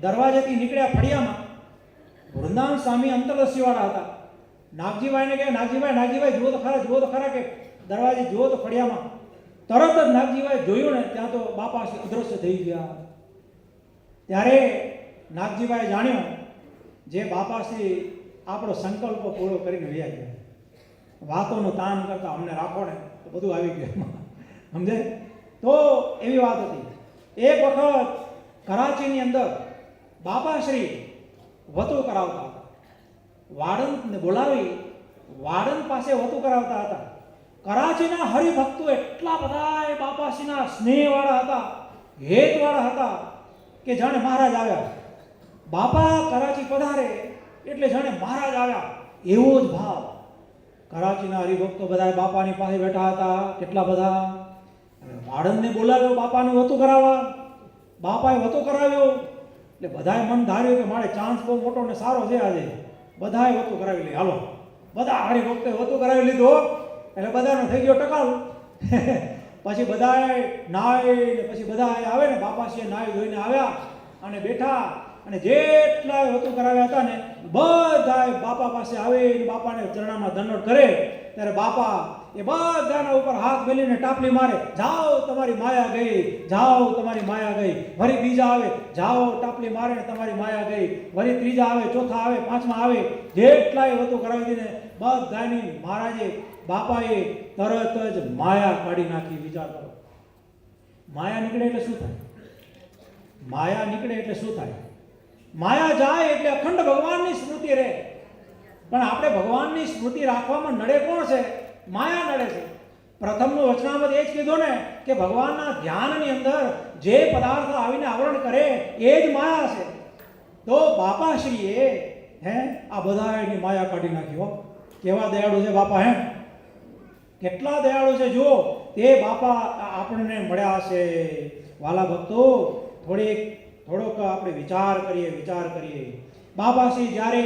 દરવાજેથી નીકળ્યા ફળિયામાં. વૃંદાવન સ્વામી અંતરદર્શીવાળા હતા. નાગજીભાઈને કે નાગજીભાઈ જુઓ તો ખરા કે દરવાજે જુઓ તો ફળિયામાં. તરત જ નાગજીભાઈ જોયું ને ત્યાં તો બાપાશ્રી અદૃશ્ય થઈ ગયા. ત્યારે નાગજીભાઈ જાણ્યું જે બાપાશ્રી આપણો સંકલ્પ પૂરો કરીને વયા ગયા. વાતોનું તાન કરતા અમને રાખો ને તો બધું આવી ગયું, સમજે? તો એવી વાત હતી. એક વખત કરાચીની અંદર બાપાશ્રી વતુ કરાવતા હતા. વાડંને બોલાવી વાડન પાસે વતુ કરાવતા હતા. કરાચીના હરિભક્તો એટલા બધા એ બાપાશ્રીના સ્નેહવાળા હતા, હેતવાળા હતા કે જાણે મહારાજ આવ્યા. બાપા કરાચી પધારે એટલે જાણે મહારાજ આવ્યા એવો જ ભાવ. કરાચીના હરિભક્તો બધા બાપાની પાસે બેઠા હતા, કેટલા બધા. વાડનને બોલાવ્યો બાપાને વતુ કરાવવા. બાપાએ વતુ કરાવ્યો એટલે બધાએ મન ધાર્યું કે મારે ચાન્સ બહુ મોટો ને સારો છે આજે, બધાએ વતુ કરાવી લઈ. હાલો, બધા હરિભક્તોએ વતુ કરાવી લીધો એટલે બધાનો થઈ ગયો ટકાલ. પછી બધાએ નાઈ ને પછી બધા આવે ને બાપાશ્રીએ નાઈ ધોઈને આવ્યા અને બેઠા. અને જેટલા વતુ કરાવ્યા હતા ને બધા બાપા પાસે આવીને બાપાને ચરણામાં દંડવત કરે. ત્યારે બાપા એ બધાના ઉપર હાથ મેલીને ટાપલી મારે, જાઓ તમારી માયા ગઈ, જાઓ તમારી માયા ગઈ. વળી બીજા આવે, જાઓ ટાપલી મારે ને તમારી માયા ગઈ. વળી ત્રીજા આવે, ચોથા આવે, પાંચમા આવે. જેટલાય વતુ કરાવી દીને બધાની મહારાજે બાપાએ તરત જ માયા કાઢી નાખી. વિચાર કરો, માયા નીકળે એટલે શું થાય? માયા નીકળે એટલે શું થાય? માયા જાય એટલે અખંડ ભગવાનની સ્મૃતિ રહે. પણ આપણે ભગવાનની સ્મૃતિ રાખવામાં નડે કોણ છે? માયા નડે છે. પ્રથમનું વચનામૃત એ જ કીધું ને કે ભગવાનના ધ્યાનની અંદર જે પદાર્થ આવીને આવરણ કરે એ જ માયા છે. તો બાપાશ્રીએ આ બધા એની માયા કાઢી નાખી હો. કેવા દયાળુ છે બાપા, કેટલા દયાળુ છે. જુઓ, તે બાપા આપણને મળ્યા છે. વાલા ભક્તો, થોડોક આપણે વિચાર કરીએ. બાપાશ્રી જ્યારે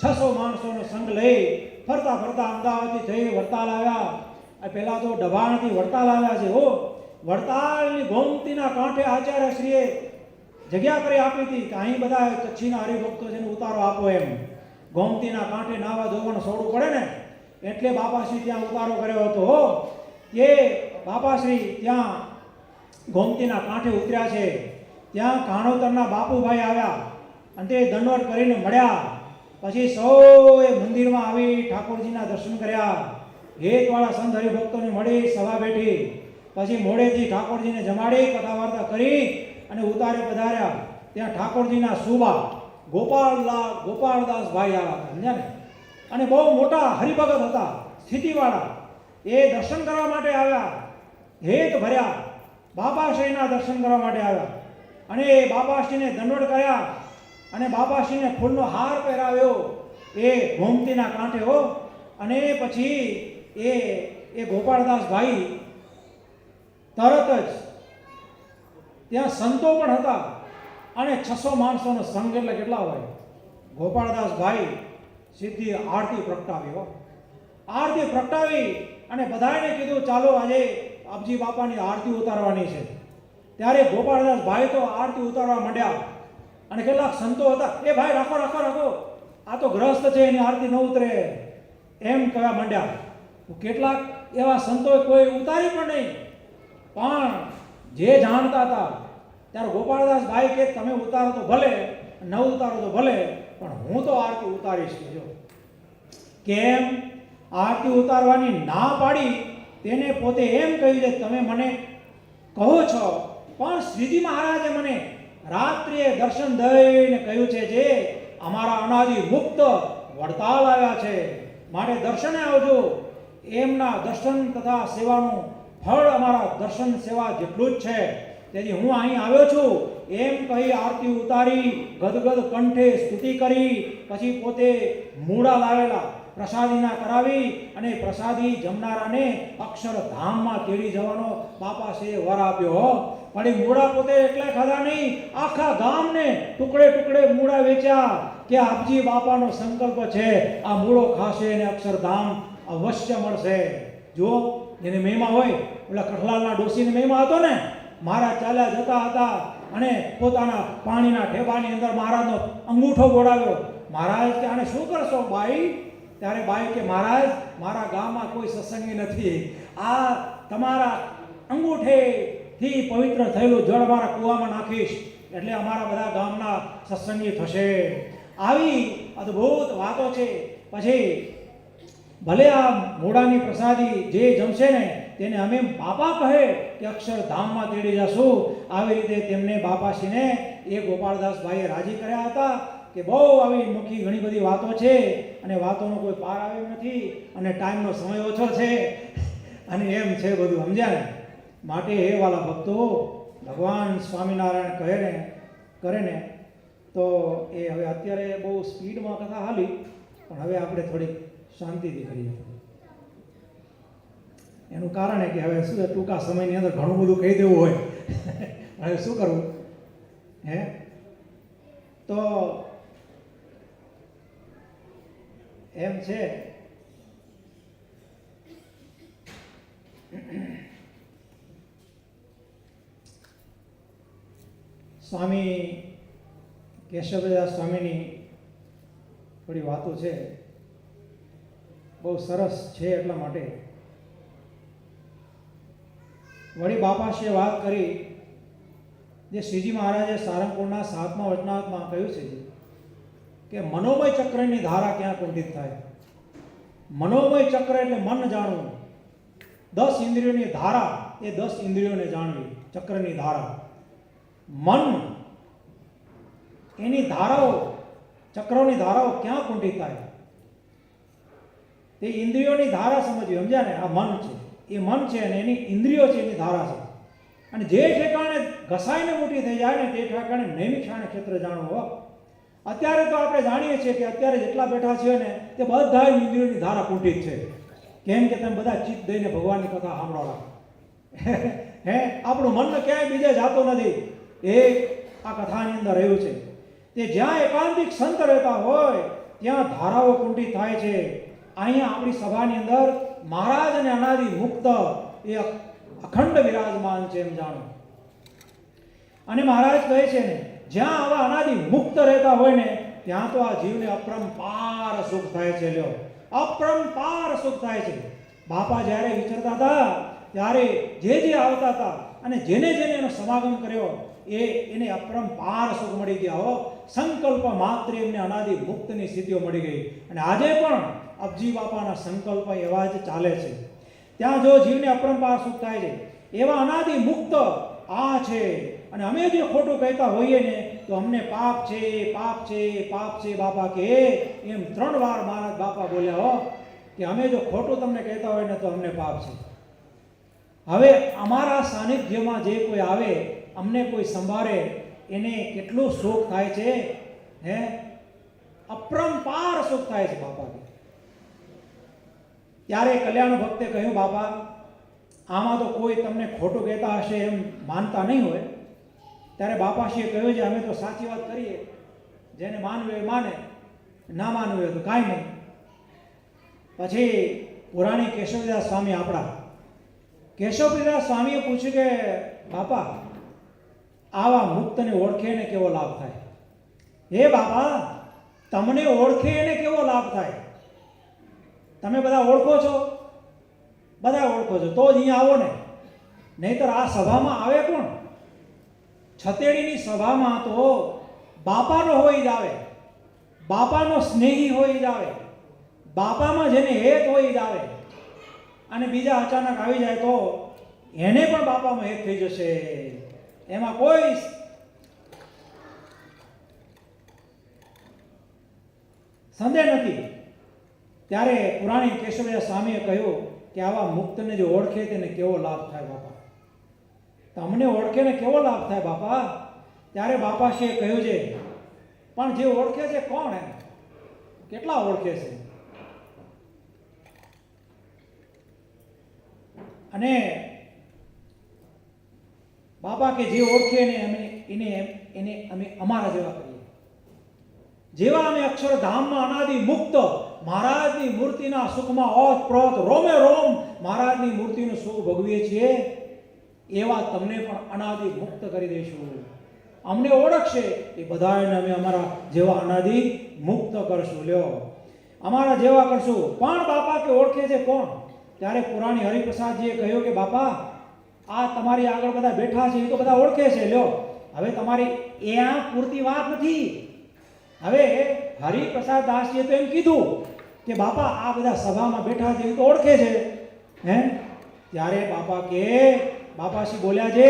600 માણસોનો સંગ લઈ ફરતા અમદાવાદથી જઈ વડતાલ આવ્યા. પહેલા તો ડભાણથી વડતાલ આવ્યા છે. વડતાલની ગોમતીના કાંઠે આચાર્યશ્રીએ જગ્યા કરી આપી હતી કે અહીં બધા કચ્છીના હરિભક્તો છે ને ઉતારો આપો એમ. ગોમતીના કાંઠે નાવા ધોવાનું સોડવું પડે ને, એટલે બાપાશ્રી ત્યાં ઉતારો કર્યો હતો. એ બાપાશ્રી ત્યાં ગોમતીના કાંઠે ઉતર્યા છે. ત્યાં કાણોતરના બાપુભાઈ આવ્યા અને તે દંડવત કરીને મળ્યા. પછી સૌએ મંદિરમાં આવી ઠાકોરજીના દર્શન કર્યા. હેતવાળા સંત હરિભક્તોને મળી સભા બેઠી. પછી મોડેથી ઠાકોરજીને જમાડી કથા વાર્તા કરી અને ઉતારે પધાર્યા. ત્યાં ઠાકોરજીના સુબા ગોપાળદાસભાઈ આવ્યા હતા, સમજ્યા ને. અને બહુ મોટા હરિભગત હતા, સ્થિતિવાળા. એ દર્શન કરવા માટે આવ્યા, હેત ભર્યા, બાપાશ્રીના દર્શન કરવા માટે આવ્યા. અને બાપાશ્રીને દંડવત કર્યા અને બાપાશ્રીને ફૂલનો હાર પહેરાવ્યો એ ગોમતીના કાંઠે હો. અને પછી એ ગોપાળદાસભાઈ તરત જ ત્યાં સંતો પણ હતા અને 600 માણસોનો સંઘ એટલે કેટલા હોય. ગોપાળદાસભાઈ સીધી આરતી પ્રગટાવી આરતી પ્રગટાવી અને બધાને કીધું ચાલો આજે આપજી બાપાની આરતી ઉતારવાની છે. ત્યારે ગોપાળદાસભાઈ તો આરતી ઉતારવા માંડ્યા અને કેટલાક સંતો હતા, એ ભાઈ રાખો, આ તો ગ્રસ્ત છે, એની આરતી ન ઉતરે એમ કહેવા માંડ્યા. કેટલાક એવા સંતોએ કોઈ ઉતારી પણ નહીં. પણ જે જાણતા હતા ત્યારે ગોપાળદાસભાઈ કે તમે ઉતારો તો ભલે, ન ઉતારો તો ભલે, પણ હું તો આરતી ઉતારીશ. જો કેમ આરતી ઉતારવાની ના પાડી તેને પોતે એમ કહ્યું છે તમે મને કહો છો, પણ શ્રીજી મહારાજે મને રાત્રિએ દર્શન દઈને કહ્યું છે જે અમારા અનાદિ મુક્ત વડતાલ આવ્યા છે, માટે દર્શને આવજો. એમના દર્શન તથા સેવાનું ફળ અમારા દર્શન સેવા જેટલું જ છે, તેથી હું અહીં આવ્યો છું એમ કહી આરતી ઉતારી ગદગદ કંઠે સ્તુતિ કરી. પછી પોતે મૂળા લાવેલા પ્રસાદીના કરાવી અને પ્રસાદી જમનારાને અક્ષરધામમાં તેડી જવાનો બાપાશ્રીએ વર આપ્યો. પણ એ મૂળા પોતે એટલે ખાધા નહીં, આખા ગામને ટુકડે મૂળા વેચ્યા કે આપજી બાપાનો સંકલ્પ છે આ મૂળો ખાશે અને અક્ષરધામ અવશ્ય મળશે. જો જેને મહિમા હોય, ઓલા કઠલાલના ડોસીને મહિમા હતો ને, મહારાજ ચાલ્યા જતા હતા અને પોતાના પાણીના ઠેબાની અંદર મહારાજનો અંગૂઠો બોડાવ્યો. મહારાજ કે આને શું કરશો બાઈ? ત્યારે બાઈ કે મહારાજ મારા ગામમાં કોઈ સત્સંગી નથી, આ તમારા અંગૂઠેથી પવિત્ર થયેલું જળ મારા કૂવામાં નાખીશ એટલે અમારા બધા ગામના સત્સંગી થશે. આવી અદ્ભુત વાતો છે. પછી ભલે આ મોડાની પ્રસાદી જે જમશે ને તેને અમે બાપા કહે કે અક્ષરધામમાં તેડી જશું. આવી રીતે તેમને બાપાશ્રીને એ ગોપાળદાસભાઈએ રાજી કર્યા હતા કે બહુ આવી મુખી ઘણી બધી વાતો છે અને વાતોનો કોઈ પાર આવ્યો નથી અને ટાઈમનો સમય ઓછો છે અને એમ છે બધું, સમજ્યા ને. માટે હે વાલા ભક્તો, ભગવાન સ્વામિનારાયણ કરે ને તો એ હવે અત્યારે બહુ સ્પીડમાં કથા હાલી, પણ હવે આપણે થોડીક શાંતિથી કરીએ. એનું કારણ કે હવે શું ટૂંકા સમયની અંદર ઘણું બધું કહી દેવું હોય હવે શું કરવું તો એમ છે. સ્વામી કેશવદાસ સ્વામીની થોડી વાતો છે, બહુ સરસ છે. એટલા માટે વળી બાપાશ્રીએ વાત કરી જે શ્રીજી મહારાજે સારંગપુરના 7મા વચનામૃતમાં કહ્યું છે કે મનોમય ચક્રની ધારા ક્યાં કુંઠિત થાય. મનોમય ચક્ર એટલે મન જાણવું. 10 ઇન્દ્રિયોની ધારા એ 10 ઇન્દ્રિયોને જાણવી, ચક્રની ધારા. મન એની ધારાઓ, ચક્રોની ધારાઓ ક્યાં કુંઠિત થાય તે ઇન્દ્રિયોની ધારા સમજવી, સમજ્યા ને. આ મન છે એ મન છે અને એની ઇન્દ્રિયો છે, એની ધારા છે. અને જે ઠેકાણે ઘસાઈને મોટી થઈ જાય ને તે ઠેકાણે નૈમિક શાણે ક્ષેત્ર જાણવું હો. અત્યારે તો આપણે જાણીએ છીએ કે અત્યારે જેટલા બેઠા છીએ ને તે બધા ઇન્દ્રિયોની ધારા કુંઠિત છે. કેમ કે તમે બધા ચિત્ત દઈને ભગવાનની કથા સાંભળો. હે આપણું મન ક્યાંય બીજે જાતો નથી, એ આ કથાની અંદર રહ્યું છે. તે જ્યાં એકાંતિક સંત રહેતા હોય ત્યાં ધારાઓ કુંઠિત થાય છે. અહીંયા આપણી સભાની અંદર મહારાજ અને અનાદિ મુક્ત એ અખંડ વિરાજમાન છે એમ જાણો. અને મહારાજ કહે છે ને, જ્યાં આવા અનાદિ મુક્ત રહેતા હોય ને ત્યાં તો આ જીવને અપરંપાર સુખ થાય છે. લ્યો, અપરંપાર સુખ થાય છે. બાપા જ્યારે વિચરતા હતા ત્યારે જે આવતા હતા અને જેને એનો સમાગમ કર્યો એને અપરંપાર સુખ મળી ગયા હો. સંકલ્પ માત્ર એમને અનાદિ મુક્તની સ્થિતિઓ મળી ગઈ. અને આજે પણ અબજી બાપાના સંકલ્પ એવા જ ચાલે છે. ત્યાં જો જીવને અપરંપાર સુખ થાય છે, એવા અનાદિ મુક્ત આ છે. અને અમે જે ખોટું કહેતા હોઈએ ને તો અમને પાપ છે, પાપ છે, પાપ છે બાપા કે એમ 3 વાર મહારાજ બાપા બોલ્યા હો કે અમે જો ખોટું તમને કહેતા હોય ને તો અમને પાપ છે. હવે અમારા સાનિધ્યમાં જે કોઈ આવે, અમને કોઈ સંભાળે, એને કેટલું સુખ થાય છે. હે, અપરંપાર સુખ થાય છે બાપા. ત્યારે કલ્યાણ ભક્તે કહ્યું, બાપા આમાં તો કોઈ તમને ખોટું કહેતા હશે એમ માનતા નહીં હોય. ત્યારે બાપાશ્રીએ કહ્યું છે, અમે તો સાચી વાત કરીએ, જેને માનવું એ માને, ના માનવું હોય તો કાંઈ નહીં. પછી પુરાણી કેશવદાસ સ્વામી, આપણા કેશવદાસ સ્વામીએ પૂછ્યું કે બાપા આવા મુક્તને ઓળખે ને કેવો લાભ થાય? હે બાપા, તમને ઓળખે એને કેવો લાભ થાય? તમે બધા ઓળખો છો, બધા ઓળખો છો તો જ અહીંયા આવો ને, નહીતર આ સભામાં આવે કોણ? છતેડીની સભામાં તો બાપાનો હોય જ આવે, બાપાનો સ્નેહી હોય જ આવે, બાપામાં જેને હેત હોય જ આવે. અને બીજા અચાનક આવી જાય તો એને પણ બાપામાં હેત થઈ જશે, એમાં કોઈ સંદેહ નથી. ત્યારે પુરાણી કેશવદાસ સ્વામીએ કહ્યું કે આવા મુક્તને જો ઓળખે તેને કેવો લાભ થાય બાપા? તમને ઓળખે ને કેવો લાભ થાય બાપા? ત્યારે બાપાશ્રીએ કહ્યું છે, પણ જે ઓળખે છે કોણ? એમ કેટલા ઓળખે છે? અને બાપા કે જે ઓળખે ને એને અમે અમારા જેવા કરીએ. જેવા અમે અક્ષરધામમાં અનાદિ મુક્ત મહારાજની મૂર્તિના સુખમાં ઓતપ્રોત રોમે રોમ મહારાજની મૂર્તિનું સુખ ભોગવીએ છીએ, એવા તમને પણ અનાદિ મુક્ત કરી દઈશું. અમને ઓળખશે એ બધાને અમે અમારા જેવા અનાદિ મુક્ત કરશું. લ્યો, અમારા જેવા કરશું. પણ બાપા કે ઓળખે છે કોણ? ત્યારે પુરાણી હરિપ્રસાદજીએ કહ્યું કે બાપા આ તમારી આગળ બધા બેઠા છે એ તો બધા ઓળખે છે. લ્યો, હવે તમારી એ આ પૂરતી વાત નથી. હવે હરિપ્રસાદ દાસજીએ તો એમ કીધું કે બાપા આ બધા સભામાં બેઠા છે એ તો ઓળખે છે. હે, ત્યારે બાપા કે બાપાશ્રી બોલ્યા છે,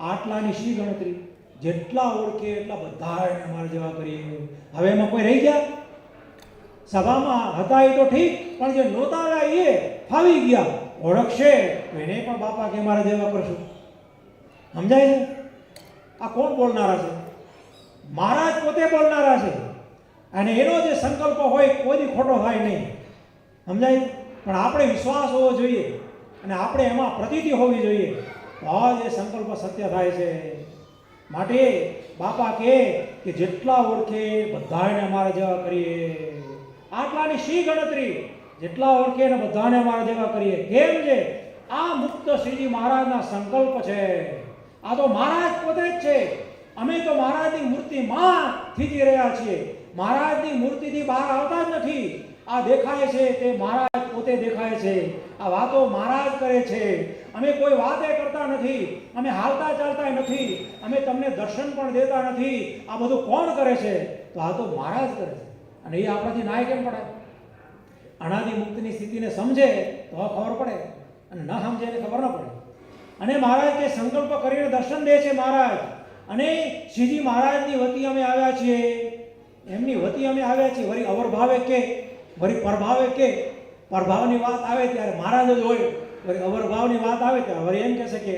આટલાની શી ગણતરી? જેટલા ઓળખે એટલા બધા અમારા જેવા કરીએ. હવે એમાં કોઈ રહી ગયા? સભામાં હતા એ તો ઠીક, પણ જે નહોતા આવ્યા એ ફાવી ગયા. ઓળખશે તો એને પણ બાપા કે મારા જેવા કરશું. સમજાય છે? આ કોણ બોલનારા છે? મહારાજ પોતે બોલનારા છે. અને એનો જે સંકલ્પ હોય કોઈ ખોટો થાય નહીં. સમજાય? પણ આપણે વિશ્વાસ હોવો જોઈએ અને આપણે એમાં પ્રતીતિ હોવી જોઈએ, તો આ જે સંકલ્પ સત્ય થાય છે. માટે બાપા કે જેટલા ઓળખે બધાને અમારા જેવા કરીએ. આટલાની શી ગણતરી? જેટલા ઓળખે ને બધાને અમારા જેવા કરીએ. કેમ છે? આ મુક્ત શ્રીજી મહારાજના સંકલ્પ છે. આ તો મહારાજ પોતે જ છે. અમે તો મહારાજની મૂર્તિમાં થીજી રહ્યા છીએ. મહારાજની મૂર્તિથી બહાર આવતા જ નથી. આ દેખાય છે તે મહારાજ પોતે દેખાય છે. આ વાતો મહારાજ કરે છે. અમે કોઈ વાતે કરતા નથી, અમે હાલતા ચાલતા નથી, અમે તમને દર્શન પણ દેતા નથી. આ બધું કોણ કરે છે? તો આ તો મહારાજ કરે છે. અને એ આપણાથી નાય કેમ પડાય? અનાદિ મુક્તની સ્થિતિને સમજે તો ખબર પડે, અને ન સમજે એને ખબર ન પડે. અને મહારાજ કે સંકલ્પ કરીને દર્શન દે છે મહારાજ. અને શ્રીજી મહારાજની વતી અમે આવ્યા છીએ, એમની વતી અમે આવ્યા છીએ. વળી અવરભાવે કે વળી પરભાવે કે પરભાવની વાત આવે ત્યારે મહારાજ જ હોય. વળી અવરભાવની વાત આવે ત્યાં વળી એમ કહેશે કે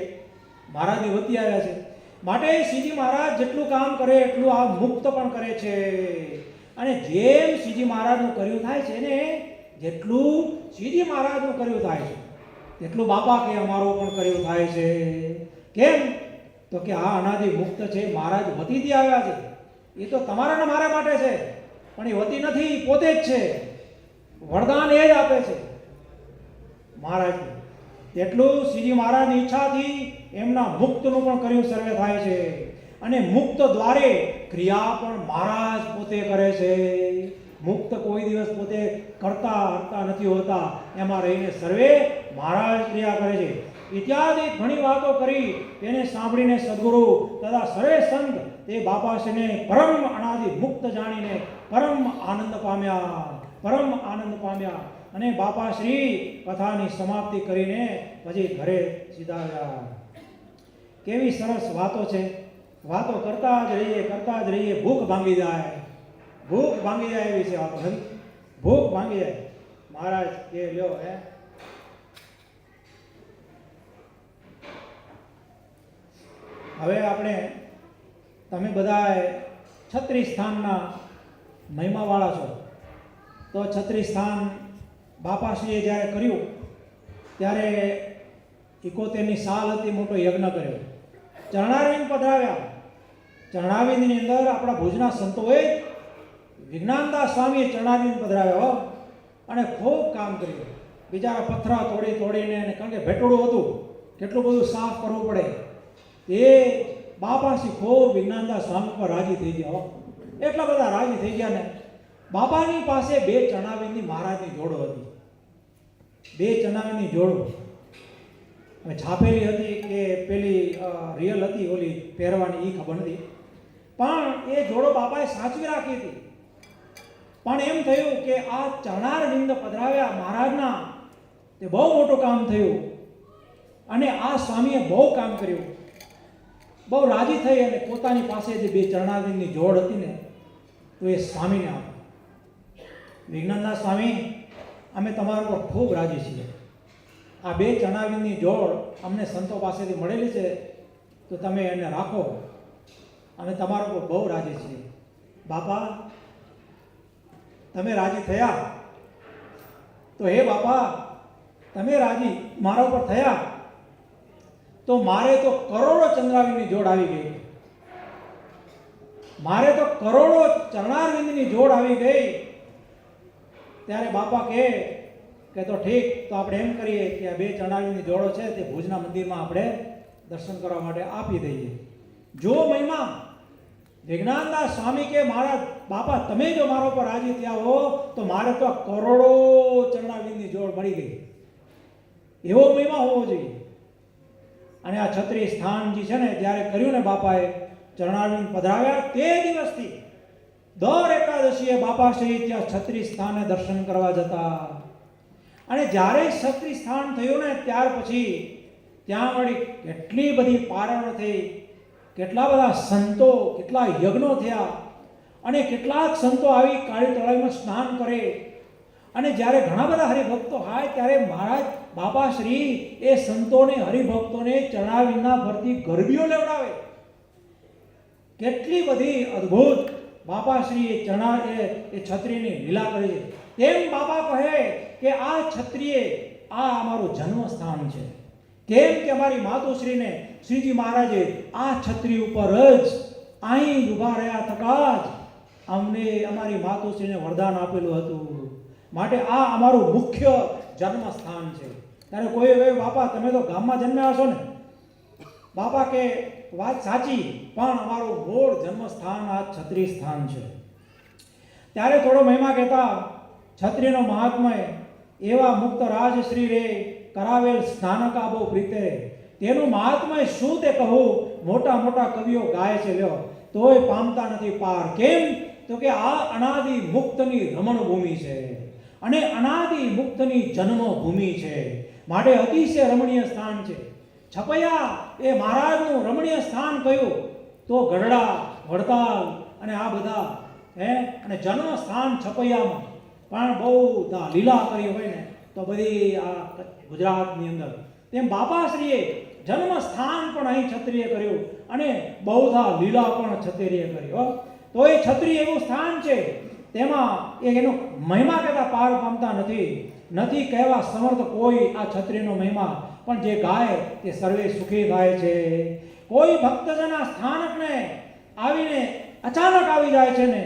મહારાજની વતી આવ્યા છે. માટે શ્રીજી મહારાજ જેટલું કામ કરે એટલું આ મુક્ત પણ કરે છે. અને જેમ શ્રીજી મહારાજનું કર્યું થાય છે ને, જેટલું શ્રીજી મહારાજનું કર્યું થાય છે તેટલું બાપા કે અમારું પણ કર્યું થાય છે. કેમ? તો કે આ અનાદિ મુક્ત છે, મહારાજ વતીથી આવ્યા છે. એ તો તમારા ને મારા માટે છે, પણ એ વતી નથી, પોતે જ છે. વરદાન એ જ આપે છે મહારાજ. તેટલું શ્રીજી મહારાજની ઈચ્છાથી એમના મુક્તનું પણ કર્યું સર્વે થાય છે. અને મુક્ત દ્વારે ક્રિયા પણ મહારાજ પોતે કરે છે. મુક્ત કોઈ દિવસ પોતે કરતા નથી હોતા, એમાં રહીને સર્વે મહારાજ ક્રિયા કરે છે. ઇત્યાદિ ઘણી વાતો કરી, તેને સાંભળીને સદગુરુ તથા સર્વે સંત તે બાપાશ્રીને પરમ અનાદિ મુક્ત જાણીને પરમ આનંદ પામ્યા. અને બાપાશ્રી કથાની સમાપ્તિ કરીને પછી ઘરે સીધા આવ્યા. કેવી સરસ વાતો છે. વાતો કરતા જ રહીએ, ભૂખ ભાંગી જાય એવી છે વાતો. ભૂખ ભાંગી જાય. મહારાજ કે લ્યો હવે તમે બધા છત્રી સ્થાનના મહિમાવાળા છો. તો છત્રી સ્થાન બાપાશ્રીએ જ્યારે કર્યું ત્યારે 71ની સાલ હતી, મોટો યજ્ઞ કર્યો. ચરણારવિંદ પધરાવ્યા. ચરણારવિંદની અંદર આપણા ભુજના સંતોએ વિજ્ઞાનદાસ સ્વામીએ ચરણારવિંદ પધરાવ્યા અને ખૂબ કામ કર્યું. બિચારા પથરા તોડીને, કારણ કે ભેટોડું હતું, કેટલું બધું સાફ કરવું પડે. એ બાપાશ્રી ખૂબ વિજ્ઞાનદાસ સ્વામી પર રાજી થઈ ગયા. એટલા બધા રાજી થઈ ગયા ને, બાપાની પાસે 2 ચરણારવિંદની મહારાજની જોડો હતી. 2 ચરણારવિંદની જોડો છાપેલી હતી કે પેલી રિયલ હતી, ઓલી પહેરવાની, એ ખબર નથી. પણ એ જોડો બાપાએ સાચવી રાખી હતી. પણ એમ થયું કે આ ચરણારવિંદ પધરાવ્યા મહારાજના, તે બહુ મોટું કામ થયું. અને આ સ્વામીએ બહુ કામ કર્યું. બહુ રાજી થઈ અને પોતાની પાસે જે 2 ચરણારવિંદની જોડ હતી ને, તો એ સ્વામીને આપી. વિજ્ઞાનદાસ સ્વામી, અમે તમારા પર ખૂબ રાજી છીએ. આ 2 ચરણારવિંદની જોડ અમને સંતો પાસેથી મળેલી છે, તો તમે એને રાખો. અમે તમારા પર બહુ રાજી છીએ. બાપા, તમે રાજી થયા તો હે બાપા, તમે રાજી મારા ઉપર થયા તો મારે તો કરોડો ચંદ્રાવિંદની જોડ આવી ગઈ. મારે તો કરોડો ચરણારવિંદની જોડ આવી ગઈ. ત્યારે બાપા કે તો ઠીક, તો આપણે એમ કરીએ કે આ 2 ચરણારવિંદની જોડો છે તે ભુજના મંદિરમાં આપણે દર્શન કરવા માટે આપી દઈએ. જો મહિમા વિજ્ઞાનદાસ સ્વામી કે મારા બાપા, તમે જો મારા ઉપર રાજી થયા હો તો મારે તો કરોડો ચરણારવિંદની જોડ મળી ગઈ. એવો મહિમા હોવો જોઈએ. અને આ છત્રી સ્થાન જે છે ને, જ્યારે કર્યું ને બાપાએ ચરણારવિંદ પધરાવ્યા, તે દિવસથી દર એકાદશીએ બાપાશ્રી ત્યાં છત્રી સ્થાને દર્શન કરવા જતા. અને જ્યારે છત્રી સ્થાન થયું ને, ત્યાર પછી ત્યાં વળી કેટલી બધી પારણ થઈ, કેટલા બધા સંતો, કેટલા યજ્ઞો થયા. અને કેટલાક સંતો આવી કાળી તળાવમાં સ્નાન કરે. અને જ્યારે ઘણા બધા હરિભક્તો હોય ત્યારે મહારાજ બાપાશ્રી એ સંતોને, હરિભક્તોને ચરણારવિંદના ફરતી ગરબીઓ લેવડાવે. કેટલી બધી અદ્ભુત બાપાશ્રી એ છત્રીની લીલા કરી છે. તેમ બાપા કહે કે આ છત્રીએ આ અમારું જન્મસ્થાન છે. કેમ કે અમારી માતુશ્રીને શ્રીજી મહારાજે આ છત્રી ઉપર જ અહીં ઊભા રહ્યા થકા જ અમને અમારી માતુશ્રીને વરદાન આપેલું હતું. માટે આ અમારું મુખ્ય જન્મસ્થાન છે. ત્યારે કોઈ કહે, બાપા તમે તો ગામમાં જન્મ્યા હશો ને? બાપા કે વાત સાચી, પણ અમારું મૂળ જન્મસ્થાન આ છત્રી સ્થાન છે. ત્યારે થોડો મહિમા કહેતા, છત્રીનો મહાત્મય એવા મુક્ત રાજશ્રી રે કરાવેલ સ્નાનક આબો પ્રીતે. તેનું મહાત્મય શું તે કહું, મોટા મોટા કવિઓ ગાય છે લ્યો, તોય પામતા નથી પાર. કેમ? તો કે આ અનાદિ મુક્તની રમણ ભૂમિ છે અને અનાદિ મુક્તની જન્મભૂમિ છે. માટે અતિશય રમણીય સ્થાન છે. છપૈયા એ મહારાજનું રમણીય સ્થાન કયું તો ગઢડા, વડતાલ અને આ બધા અને જન્મ સ્થાન છપૈયામાં પણ બહુ લીલા કરી હોય ને તો બધી આ ગુજરાતની અંદર, તેમ બાપાશ્રીએ જન્મ સ્થાન પણ અહીં ક્ષત્રિય કર્યું અને બહુધા લીલા પણ ક્ષત્રિય કર્યો. તો એ ક્ષત્રિય એવું સ્થાન છે, તેમાં એનો મહિમા કહેતા પાર પામતા નથી કહેવા સમર્થ કોઈ આ ક્ષત્રિયનો મહિમા, પણ જે ગાય તે સર્વે સુખી થાય છે. કોઈ ભક્તજન આ સ્થાનકને આવીને અચાનક આવી જાય છે ને,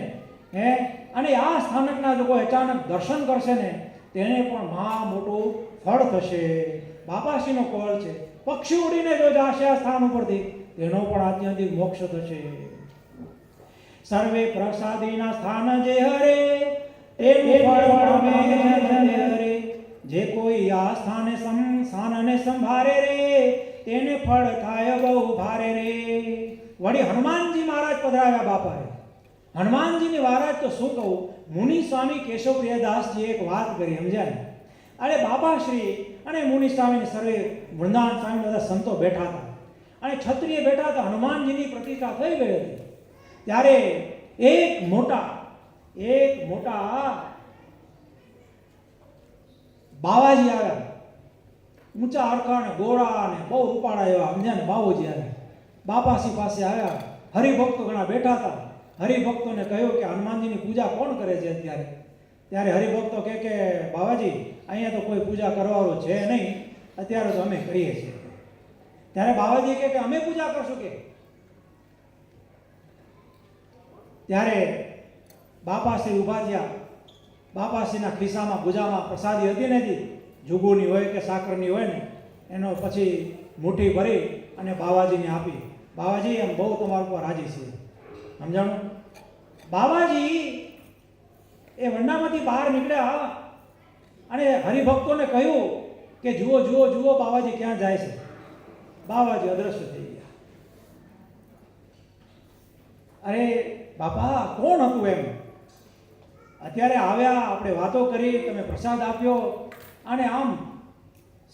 અને આ સ્થાનકના જો કોઈ અચાનક દર્શન કરશે ને, તેને પણ મહા મોટું ફળ થશે. બાપાશ્રીનો કોલ છે, પક્ષી ઉડીને જો જાશે આ સ્થાન ઉપરથી, તેનો પણ આત્યંતિક મોક્ષ થશે. સર્વે પ્રસાદીના સ્થાન જે હરે, તેનું ફળ પામે હરે. જે કોઈ આ સ્થાનને સંભારે રે, તેને ફળ થાય બહુ ભારે રે. વળી હનુમાનજી મહારાજ પધરાવ્યા બાપાએ. હનુમાનજીની વારાજ તો શું કહું, મુનિ સ્વામી કેશવપ્રિયદાસજી એક વાત કરી, સમજાય? અરે બાપાશ્રી અને મુનિ સ્વામી સર્વે વૃંદાવન સ્વામી બધા સંતો બેઠા હતા અને ક્ષત્રિય બેઠા હતા. હનુમાનજીની પ્રતિષ્ઠા થઈ ગઈ હતી. ત્યારે એક મોટા બાવાજી આવ્યા, ઊંચા અરખા ને ગોળા ને બહુ રૂપાળા એવા, સમજ્યા ને? બાબુજી આવ્યા, બાપાશ્રી પાસે આવ્યા. હરિભક્તો ઘણા બેઠા હતા. હરિભક્તોને કહ્યું કે હનુમાનજીની પૂજા કોણ કરે છે અત્યારે? ત્યારે હરિભક્તો કે બાવાજી, અહીંયા તો કોઈ પૂજા કરવાનું છે નહીં, અત્યારે તો અમે કરીએ છીએ. ત્યારે બાવાજી કે અમે પૂજા કરશું કે? ત્યારે બાપાશ્રી ઊભા થયા. બાપાશ્રીના ખિસ્સામાં ગુજામાં પ્રસાદી હતી ને, જુગુની હોય કે સાકરની હોય ને, એનો પછી મુઠ્ઠી ભરી અને બાવાજીને આપી. બાવાજી એમ બહુ તમારા ઉપર રાજી છે, સમજાણું? બાવાજી એ વંડામાંથી બહાર નીકળ્યા અને હરિભક્તોને કહ્યું કે જુઓ જુઓ જુઓ, બાવાજી ક્યાં જાય છે. બાવાજી અદ્રશ્ય થઈ ગયા. અરે બાપા, કોણ હતું એમ? અત્યારે આવ્યા, આપણે વાતો કરી, તમે પ્રસાદ આપ્યો અને આમ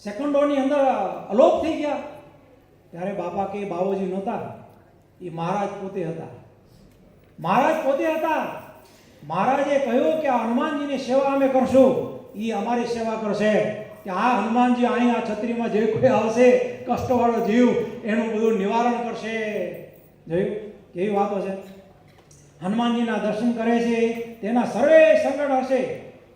સેકન્ડોની અંદર અલોપ થઈ ગયા. ત્યારે બાપા કે બાવાજી નહોતા, એ મહારાજ પોતે હતા. મહારાજ પોતે હતા. મહારાજે કહ્યું કે આ હનુમાનજીની સેવા અમે કરશું, એ અમારી સેવા કરશે. કે આ હનુમાનજી અહીં આ છત્રીમાં જે કોઈ આવશે કષ્ટવાળો જીવ, એનું બધું નિવારણ કરશે. જોયું કેવી વાતો છે? હનુમાનજીના દર્શન કરે છે, તેના સર્વે સંકટ હશે,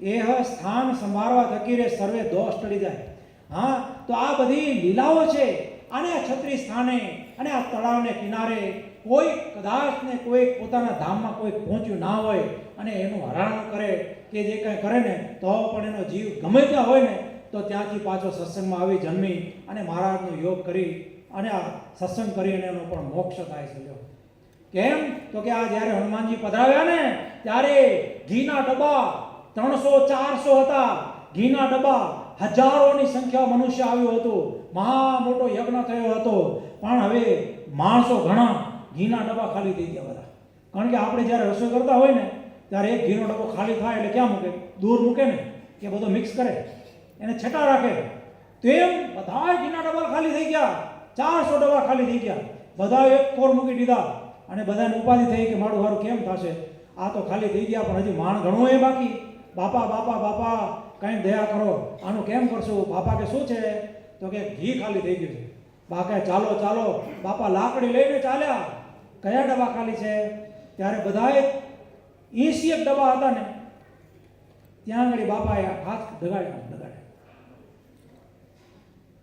એ સ્થાન સંભાળવા થકી રે સર્વે દોષ ટળી જાય. હા, તો આ બધી લીલાઓ છે. અને આ છત્રી સ્થાને અને આ તળાવને કિનારે કોઈ કદાચ ને કોઈ પોતાના ધામમાં કોઈ પહોંચ્યું ના હોય અને એનું હરાણ કરે કે જે કંઈ કરે ને, તો પણ એનો જીવ ગમે ત્યાં હોય ને, તો ત્યાંથી પાછો સત્સંગમાં આવી જન્મી અને મહારાજનો યોગ કરી અને આ સત્સંગ કરી અને એનો પણ મોક્ષ થાય છે. કેમ? તો કે આ જ્યારે હનુમાનજી પધરાવ્યા ને, ત્યારે ઘીના ડબ્બા 300-400 હતા. ઘીના ડબ્બા, હજારોની સંખ્યા મનુષ્ય આવ્યું હતું. મહા મોટો યજ્ઞ થયો હતો. પણ હવે માણસો ઘણા, ઘીના ડબ્બા ખાલી થઈ ગયા બધા. કારણ કે આપણે જ્યારે રસોઈ કરતા હોય ને, ત્યારે એક ઘીનો ડબ્બો ખાલી થાય એટલે ક્યાં મૂકે? દૂર મૂકે ને, કે બધો મિક્સ કરે, એને છટા રાખે. તેમ બધા ઘીના ડબ્બા ખાલી થઈ ગયા. 400 ડબ્બા ખાલી થઈ ગયા. બધા એક કોર મૂકી દીધા અને બધાને ઉપાધિ થઈ કે મારું હારું કેમ થશે? આ તો ખાલી થઈ ગયા, પણ હજી માણ ઘણું એ બાકી. બાપા બાપા બાપા, કંઈ દયા કરો, આનું કેમ કરશું? બાપા કે શું છે? તો કે ઘી ખાલી થઈ ગયું છે. બા કહે ચાલો ચાલો. બાપા લાકડી લઈને ચાલ્યા. કયા ડબ્બા ખાલી છે? ત્યારે બધાએ 80 ડબ્બા હતા ને, ત્યાં આગળ બાપાએ હાથ લગાડ્યા.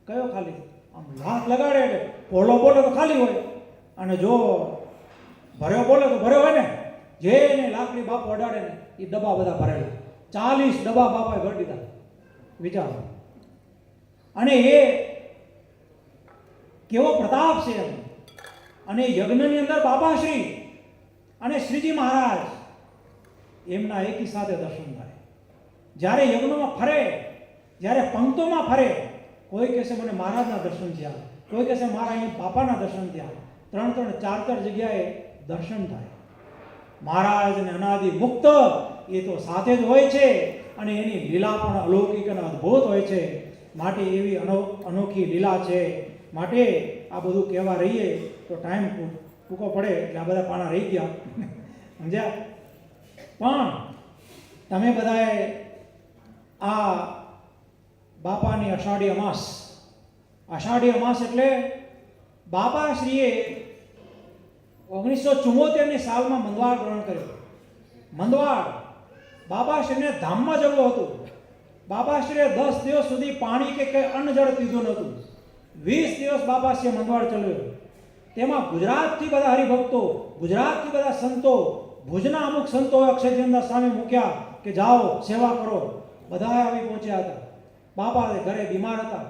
કયો ખાલી? આમ હાથ લગાડે એટલે પોલો બોલે તો ખાલી હોય, અને જો ભર્યો બોલે તો ભર્યો હોય ને. જેને લાકડી બાપો અડાડે ને, એ ડબ્બા બધા ભરેલા. 40 ડબ્બા બાપાએ ભરી દીધા. વિચારો. અને એ કેવો પ્રતાપ છે એમ. અને યજ્ઞની અંદર બાપાશ્રી અને શ્રીજી મહારાજ એમના એકી સાથે દર્શન થાય. જ્યારે યજ્ઞમાં ફરે, જ્યારે પંક્તોમાં ફરે, કોઈ કહેશે મને મહારાજના દર્શન થયા, કોઈ કહેશે મારા અહીં બાપાના દર્શન થયા. 3-3, 4-4 જગ્યાએ દર્શન થાય. મહારાજને અનાદિ મુક્ત એ તો સાથે જ હોય છે, અને એની લીલા પણ અલૌકિક અને અદ્ભુત હોય છે. માટે એવી અનોખી લીલા છે. માટે આ બધું કહેવા રહીએ તો ટાઈમ ટૂંકો પડે, એટલે આ બધા પાણા રહી ગયા, સમજ્યા? પણ તમે બધાએ આ બાપાની અષાઢી અમાસ. અષાઢી અમાસ એટલે બાપાશ્રીએ 1974ની સાલમાં મંદવાડ ગ્રહણ કર્યો. મંદવાડ બાપાશ્રીને ધામમાં જવું હતું. બાપાશ્રીએ 10 દિવસ સુધી પાણી કે કંઈ અન્ન જળ પીધું નહોતું. 20 દિવસ બાપાશ્રીએ મંદવાડ ચલાવ્યો. તેમાં ગુજરાતથી બધા હરિભક્તો, ગુજરાતથી બધા સંતો, ભુજના અમુક સંતોએ અક્ષયચંદ્ર સ્વામી મૂક્યા કે જાઓ સેવા કરો. બધા આવી પહોંચ્યા હતા. બાપા ઘરે બીમાર હતા.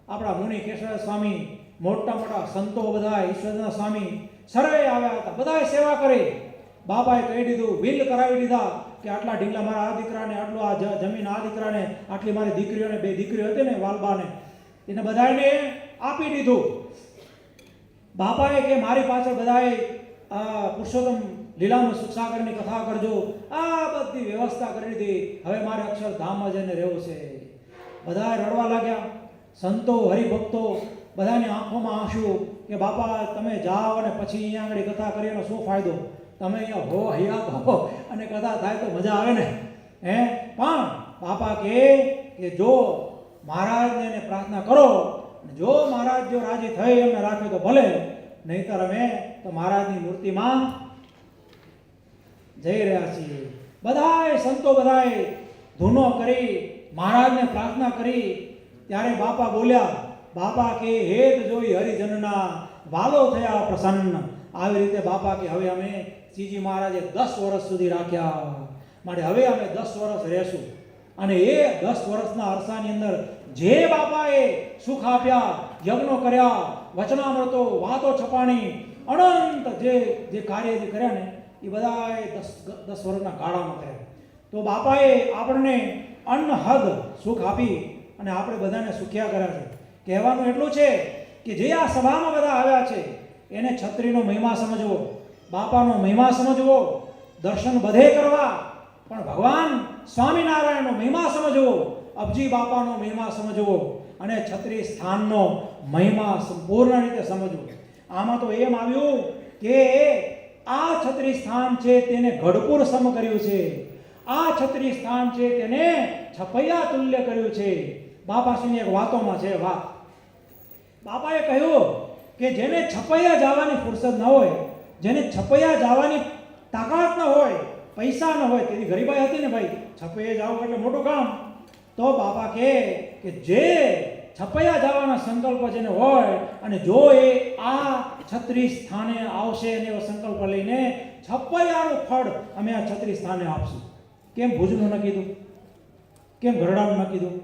આપણા મુનિ કેશવ સ્વામી, મોટા મોટા સંતો બધા, ઈશ્વરના સ્વામી સર્વે આવ્યા હતા. બધાએ સેવા કરી. બાપાએ કહી દીધું, બિલ કરાવી દીધા કે આટલા ઢીંગલા મારા આ દીકરાને, આટલું આ જમીન આ દીકરાને, આટલી મારી દીકરીઓને, 2 દીકરીઓ હતી ને વાલબાને, એને બધાને આપી દીધું. બાપાએ કે મારી પાસે બધાએ પુરુષોત્તમ લીલામાં સુખસાગરની કથા કરજો, આ બધી વ્યવસ્થા કરી દીધી. હવે મારે અક્ષરધામમાં જઈને રહેવું છે. બધા રડવા લાગ્યા. સંતો, હરિભક્તો બધાની આંખોમાં આંસુ કે બાપા તમે જાઓ અને પછી અહીંયા આગળ કથા કરીને શું ફાયદો? તમે અહીંયા હો હૈયા હો અને કથા થાય તો મજા આવે ને. પણ બાપા કે જો મહારાજને એને પ્રાર્થના કરો, જો મહારાજ જો રાજી થઈ એમને રાખે તો ભલે, નહીંતર અમે તો મહારાજની મૂર્તિમાં જઈ રહ્યા છીએ. બધાએ સંતો બધાએ ધૂનો કરી મહારાજને પ્રાર્થના કરી. ત્યારે બાપા બોલ્યા. બાપા કે હેત જોઈ હરિજનના વાલો થયા પ્રસન્ન. આવી રીતે બાપા કે હવે અમે શ્રીજી મહારાજે 10 વર્ષ સુધી રાખ્યા, માટે હવે અમે 10 વર્ષ રહેશું. અને એ 10 વર્ષના અરસાની અંદર જે બાપાએ સુખ આપ્યા, યજ્ઞો કર્યા, વચનામૃતો, વાતો છપાણી, અનંત જે કાર્ય જે કર્યા ને એ બધાએ 10 વર્ષના ગાળામાં કર્યા. તો બાપાએ આપણને અન્ન હદ સુખ આપી અને આપણે બધાને સુખ્યા કર્યા છે. કહેવાનું એટલું છે કે જે આ સભામાં બધા આવ્યા છે એને છત્રીનો મહિમા સમજવો, બાપાનો મહિમા સમજવો, દર્શન બધે કરવા, પણ ભગવાન સ્વામિનારાયણનો મહિમા સમજવો, અબજી બાપાનો મહિમા સમજવો અને છત્રી સ્થાનનો મહિમા સંપૂર્ણ રીતે સમજવો. આમાં તો એમ આવ્યું કે આ છત્રી સ્થાન છે તેને ગઢપુર સમ કર્યું છે. આ છત્રી સ્થાન છે તેને છપૈયા તુલ્ય કર્યું છે. બાપાશ્રીની એક વાતોમાં છે વાત. બાપાએ કહ્યું કે જેને છપૈયા જવાની ફુરસદ ન હોય, જેને છપૈયા જવાની તાકાત ન હોય, પૈસા ન હોય, તેની ગરીબાઈ હતી ને ભાઈ, છપૈયા જવું એટલે મોટું કામ. તો બાપા કે જે છપૈયા જવાના સંકલ્પ જેને હોય અને જો એ આ છત્રી સ્થાને આવશે અને એવો સંકલ્પ લઈને છપૈયાનું ફળ અમે આ છત્રી સ્થાને આપશું. કેમ ભુજનું ન કીધું? કેમ ગરડાનું ન કીધું?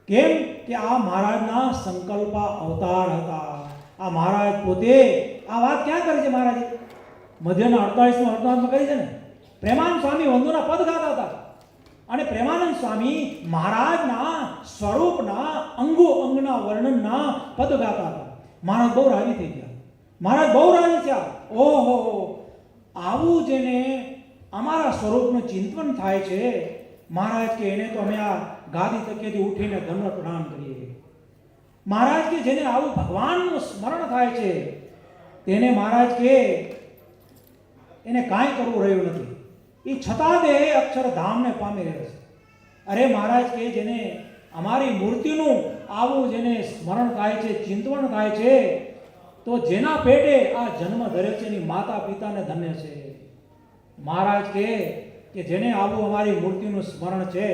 કેમ કે આ મહારાજના સંકલ્પ અવતાર હતા. આ મહારાજ પોતે આ વાત ક્યાં કરી છે? મહારાજે મધ્યના 48માં કરી છે ને. પ્રેમાનંદ સ્વામી વંદુના પદ ગાતા હતા અને પ્રેમાનંદ સ્વામી મહારાજના સ્વરૂપના અંગો અંગના વર્ણનના પદ ગાતા હતા. મહારાજ બહુ રાજી થઈ ગયા. મહારાજ બહુ રાજી થયા. ઓહો, આવું જેને અમારા સ્વરૂપનું ચિંતન થાય છે, મહારાજ કે એને તો અમે આ ગાદી તકેથી ઉઠીને ધન્ય પ્રણામ કરીએ. મહારાજ કે જેને આવું ભગવાનનું સ્મરણ થાય છે તેને મહારાજ કે એને કાંઈ કરવું રહ્યું નથી. એ છતાં તે અક્ષરધામને પામી રહ્યો છે. અરે મહારાજ કે જેને અમારી મૂર્તિનું આવું જેને સ્મરણ થાય છે, ચિંતન થાય છે, તો જેના પેટે આ જન્મ ધર્યો છે એની માતા પિતાને ધન્ય છે. મહારાજ કે જેને આવું અમારી મૂર્તિનું સ્મરણ છે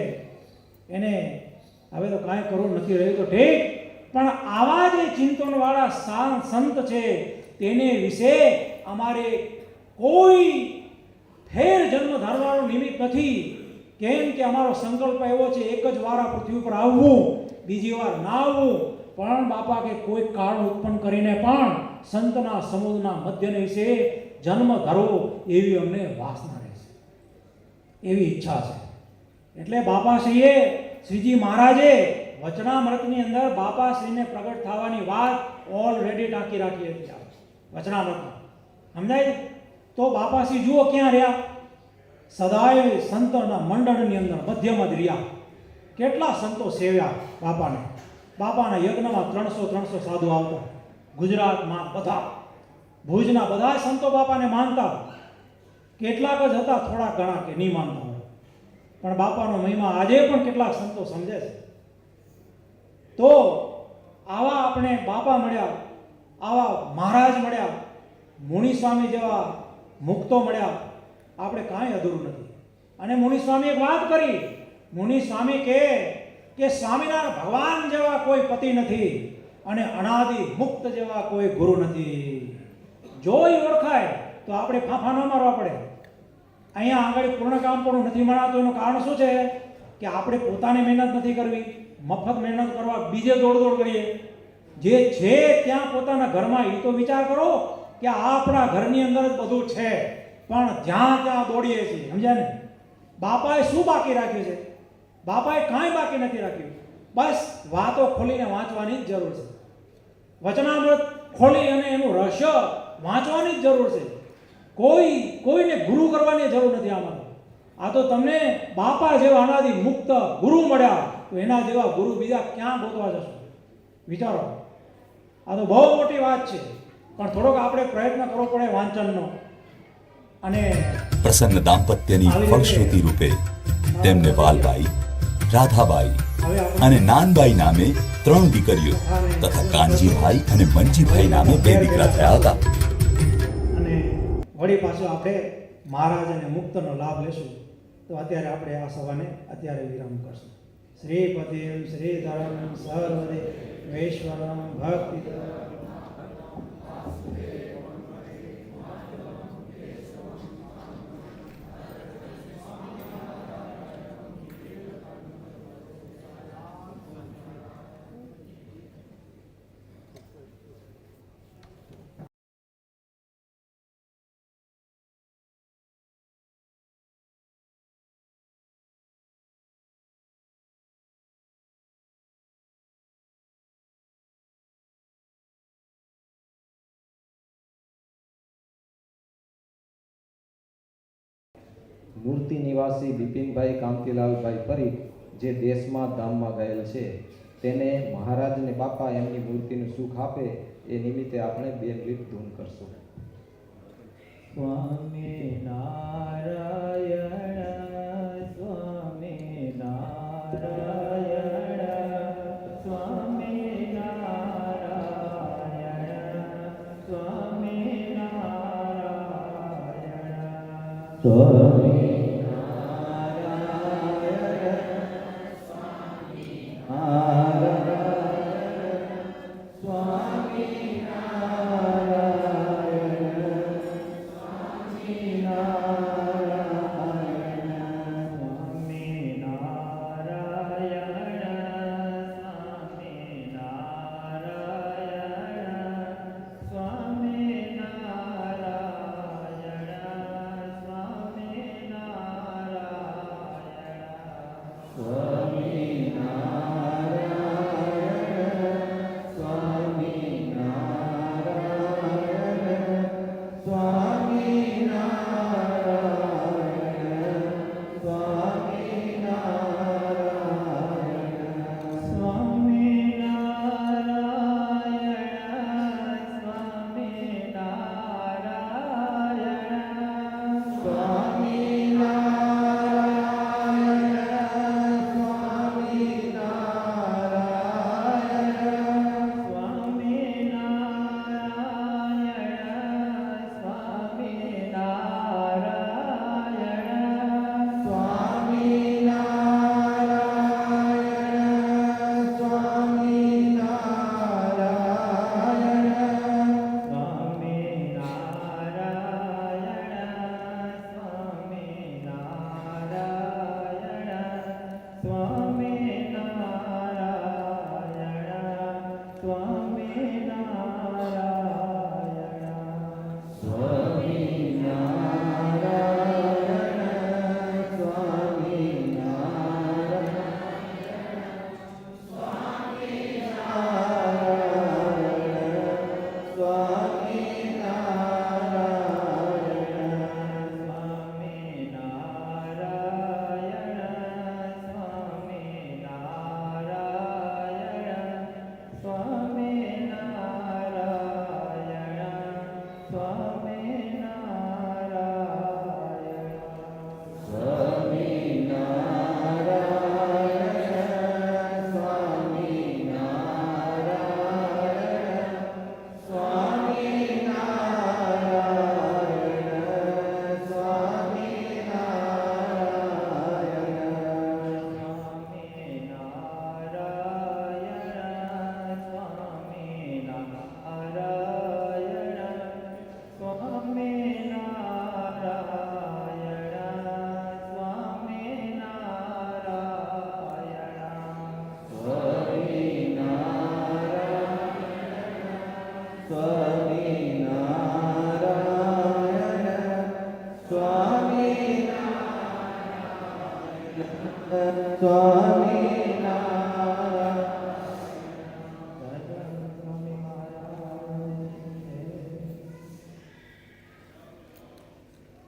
એને હવે તો કાંઈ કરવું નથી રહ્યું તો ઠીક, પણ આવા જે ચિંતનવાળા સંત છે તેને વિશે અમારે કોઈ ફેર જન્મ ધારવાનું નિમિત્ત નથી. કેમ કે અમારો સંકલ્પ એવો છે એક જ વાર આ પૃથ્વી ઉપર આવવું, બીજી વાર ના આવવું. પણ બાપા કે કોઈ કારણ ઉત્પન્ન કરીને પણ સંતના સમૂહના મધ્યને વિશે જન્મ ધરવો એવી અમને વાસના રહેશે, એવી ઈચ્છા છે. એટલે બાપાશ્રીએ, શ્રીજી મહારાજે વચનામૃતની અંદર બાપાશ્રીને પ્રગટ થવાની વાત ઓલરેડી ટાંકી રાખી હતી વચનામૃતમાં. સમજાય? તો બાપાશ્રી જુઓ ક્યાં રહ્યા? સદાય સંતોના મંડળની અંદર મધ્યમાં જ રહ્યા. કેટલા સંતો સેવ્યા બાપાને. બાપાના યજ્ઞમાં 300 સાધુ આવતા. ગુજરાતમાં બધા, ભુજના બધા સંતો બાપાને માનતા. કેટલાક જ હતા થોડા ઘણા કે નહીં માનતા હોય, પણ બાપાનો મહિમા આજે પણ કેટલાક સંતો સમજે છે. તો આવા આપણે બાપા મળ્યા, આવા મહારાજ મળ્યા, મુનિ સ્વામી જેવા મુક્તો મળ્યા, આપણે કાંઈ અધૂરું નથી. અને મુનિ સ્વામી એક વાત કરી, મુનિ સ્વામી કે સ્વામિનારાયણ ભગવાન જેવા કોઈ પતિ નથી અને અનાદિ મુક્ત જેવા કોઈ ગુરુ નથી. જોઈ ઓળખાય તો આપણે ફાંફા ન મારવા પડે. અહીંયા આગળ પૂર્ણકામ પણ નથી મળાતું. એનું કારણ શું છે કે આપણે પોતાને મહેનત નથી કરવી, મફત મહેનત કરવા બીજે દોડ કરીએ. જે છે ત્યાં પોતાના ઘરમાં એ તો વિચાર કરો કે આ આપણા ઘરની અંદર જ બધું છે, પણ જ્યાં ત્યાં દોડીએ છીએ. સમજ્યા ને? બાપાએ શું બાકી રાખ્યું છે? બાપાએ કાંઈ બાકી નથી રાખ્યું. બસ વાતો ખોલીને વાંચવાની જ જરૂર છે. વચનામૃત ખોલી અને એનું રહસ્ય વાંચવાની જ જરૂર છે. કોઈને ગુરુ કરવાની જરૂર નથી આમાં. આ તો તમને બાપા જેવા અનાદિ મુક્ત ગુરુ મળ્યા, તો એના જેવા ગુરુ બીજા ક્યાં ગોતવા જશો? વિચારો. આ તો બહુ મોટી વાત છે, પણ થોડોક આપણે પ્રયત્ન કરવો પડે વાંચનનો. અને પ્રસન્ન દાંપત્યની ફળશ્રુતિ રૂપે તેમને વાલબાઈ, રાધાબાઈ અને નાનબાઈ નામે 3 દીકરીઓ તથા કાનજીભાઈ અને મંજીભાઈ નામે 2 દીકરા થયા હતા. અને વળી પાછું આપણે મહારાજ અને મુક્તનો લાભ લેશું. તો અત્યારે આપણે આ સભાને અત્યારે વિરામ કરશું. શ્રીપતિમ શ્રીધરમ સર્વદેવેશ્વરમ ભક્તિ મૂર્તિ નિવાસી બિપિનભાઈ કાંતિલાલભાઈ પરીખ જે દેશમાં ધામમાં ગયેલ છે, તેને મહારાજ ને બાપા એમની મૂર્તિનું સુખ આપે એ નિમિત્તે આપણે 2 મિનિટ ધૂન કરશું. સ્વામી નારાયણ સ્વામી નારાયણ સ્વામી નારાયણ સ્વામી નારાયણ સ્વામી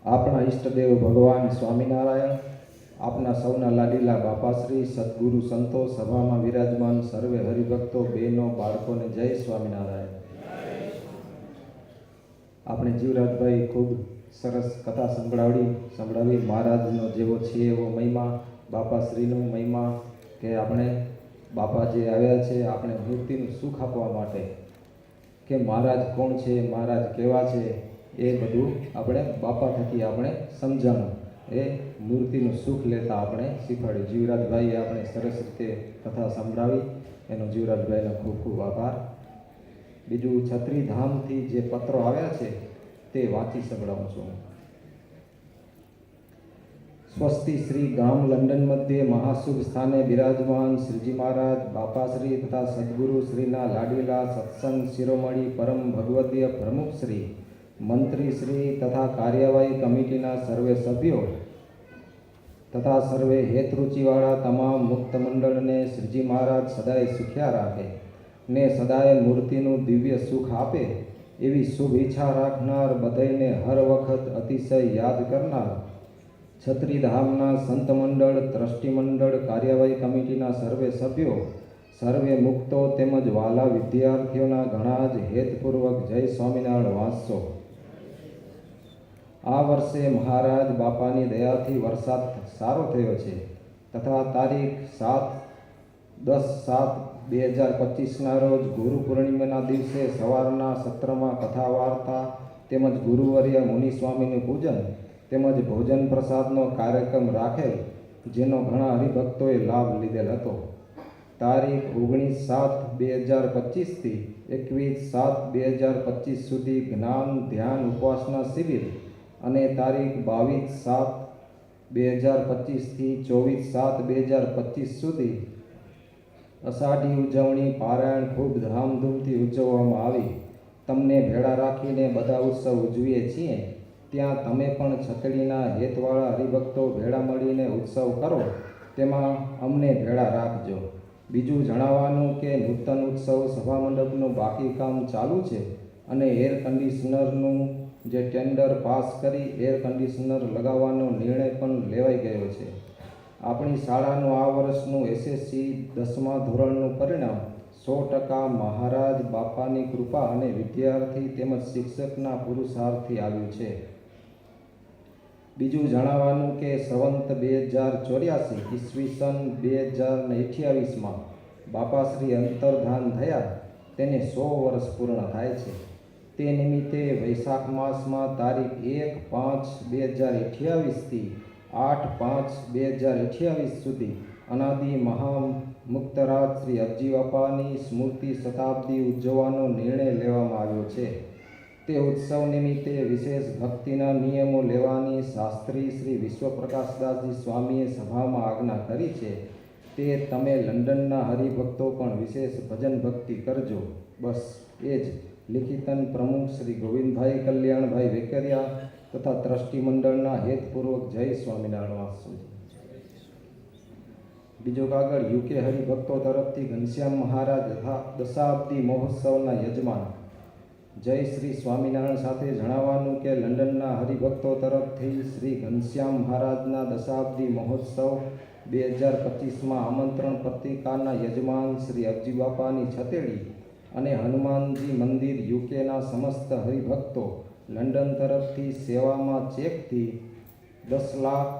આપણા ઈષ્ટદેવ ભગવાન સ્વામિનારાયણ, આપના સૌના લાડીલા બાપાશ્રી, સદગુરુ સંતો, સભામાં વિરાજમાન સર્વે હરિભક્તો, બહેનો, બાળકોને જય સ્વામિનારાયણ. આપણે જીવરાજભાઈ ખૂબ સરસ કથા સંભળાવી. મહારાજનો જેવો છે એવો મહિમા, બાપાશ્રીનો મહિમા, કે આપણે બાપા જે આવ્યા છે આપણે મૂર્તિનું સુખ આપવા માટે, કે મહારાજ કોણ છે, મહારાજ કેવા છે, એ બધું આપણે બાપા થકી આપણે સમજાણું. એ મૂર્તિનું સુખ લેતા આપણે શીખવાડ્યું. જીવરાજભાઈએ આપણે સરસ રીતે કથા સંભળાવી, એનો જીવરાજભાઈનો ખૂબ ખૂબ આભાર. બીજું, છત્રીધામથી જે પત્રો આવ્યા છે તે વાંચી સંભળાવું છું. સ્વસ્તિ શ્રી ગામ લંડન મધ્યે મહાશુભ સ્થાને બિરાજમાન શ્રીજી મહારાજ, બાપાશ્રી તથા સદગુરુ શ્રીના લાડીલા સત્સંગ શિરોમણી પરમ ભગવદીય પ્રમુખ શ્રી, મંત્રી શ્રી તથા કાર્યવાહી કમિટીના સર્વે સભ્યો તથા સર્વે હેતરુચિવાળા તમામ મુક્ત મંડળને શ્રીજી મહારાજ સદાય સુખ્યા રાખે ને સદાય મૂર્તિનું દિવ્ય સુખ આપે એવી શુભ ઈચ્છા રાખનાર, બધાઈને હર વખત અતિશય યાદ કરનાર છત્રીધામના સંત મંડળ, ટ્રસ્ટી મંડળ, કાર્યવાહી કમિટીના સર્વે સભ્યો, સર્વે મુક્તો તેમજ વાલા વિદ્યાર્થીઓના ઘણા જ હેતપૂર્વક જય સ્વામિનારાયણ વાંચશો. આ વર્ષે મહારાજ બાપાની દયાથી વરસાદ સારો થયો છે તથા તારીખ 7/10/2025ના રોજ ગુરુ પૂર્ણિમાના દિવસે સવારના સત્રમાં કથા વાર્તા તેમજ ગુરુવર્ય મુનિસ્વામીનું પૂજન તેમજ ભોજન પ્રસાદનો કાર્યક્રમ રાખેલ, જેનો ઘણા હરિભક્તોએ લાભ લીધેલ હતો. તારીખ 19/7/2025થી 21/7/2025 સુધી જ્ઞાન ધ્યાન ઉપાસના શિબિર અને તારીખ 22/7/2025થી 24/7/2025 સુધી અષાઢી ઉજવણી પારાયણ ખૂબ ધામધૂમથી ઉજવવામાં આવી. તમને ભેળા રાખીને બધા ઉત્સવ ઉજવીએ છીએ. ત્યાં તમે પણ છતડીના હેતવાળા હરિભક્તો ભેળા મળીને ઉત્સવ કરો, તેમાં અમને ભેળા રાખજો. બીજું જણાવવાનું કે નૂતન ઉત્સવ સભા મંડપનું બાકી કામ ચાલુ છે અને એર કન્ડિશનરનું જે ટેન્ડર પાસ કરી એર કન્ડિશનર લગાવવાનો નિર્ણય પણ લેવાઈ ગયો છે. આપણી શાળાનું આ વર્ષનું એસએસસી 10મા ધોરણનું પરિણામ 100% મહારાજ બાપાની કૃપા અને વિદ્યાર્થી તેમજ શિક્ષકના પુરુષાર્થથી આવ્યું છે. બીજું જણાવવાનું કે સંવંત 2084 ઈસવીસન 2028માં બાપાશ્રી અંતર્ધાન થયા તેને 100 વર્ષ પૂર્ણ થાય છે. તે નિમિત્તે વૈશાખ માસમાં તારીખ 1/5/2028થી 8/5/2028 સુધી અનાદિ મહામુક્તરાજ શ્રી અબજી બાપાની સ્મૃતિ શતાબ્દી ઉજવવાનો નિર્ણય લેવામાં આવ્યો છે. તે ઉત્સવ નિમિત્તે વિશેષ ભક્તિના નિયમો લેવાની શાસ્ત્રી શ્રી વિશ્વપ્રકાશદાસજી સ્વામીએ સભામાં આજ્ઞા કરી છે. તે તમે લંડનના હરિભક્તો પણ વિશેષ ભજન ભક્તિ કરજો. બસ એ જ. લિખિતન પ્રમુખ શ્રી ગોવિંદભાઈ કલ્યાણભાઈ વેકરિયા તથા ટ્રસ્ટી મંડળના હેતપૂર્વક જય સ્વામિનારાયણ વાંચશું. બીજો કાગળ, યુકે હરિભક્તો તરફથી ઘનશ્યામ મહારાજ તથા દશાબ્દી મહોત્સવના યજમાન. જય શ્રી સ્વામિનારાયણ સાથે જણાવવાનું કે લંડનના હરિભક્તો તરફથી શ્રી ઘનશ્યામ મહારાજના દશાબ્દી મહોત્સવ 2025માં આમંત્રણ પત્રિકાના યજમાન શ્રી અબજી બાપાની છતેડી અને હનુમાનજી મંદિર યુકેના સમસ્ત હરિભક્તો લંડન તરફથી સેવામાં ચેકથી 10 લાખ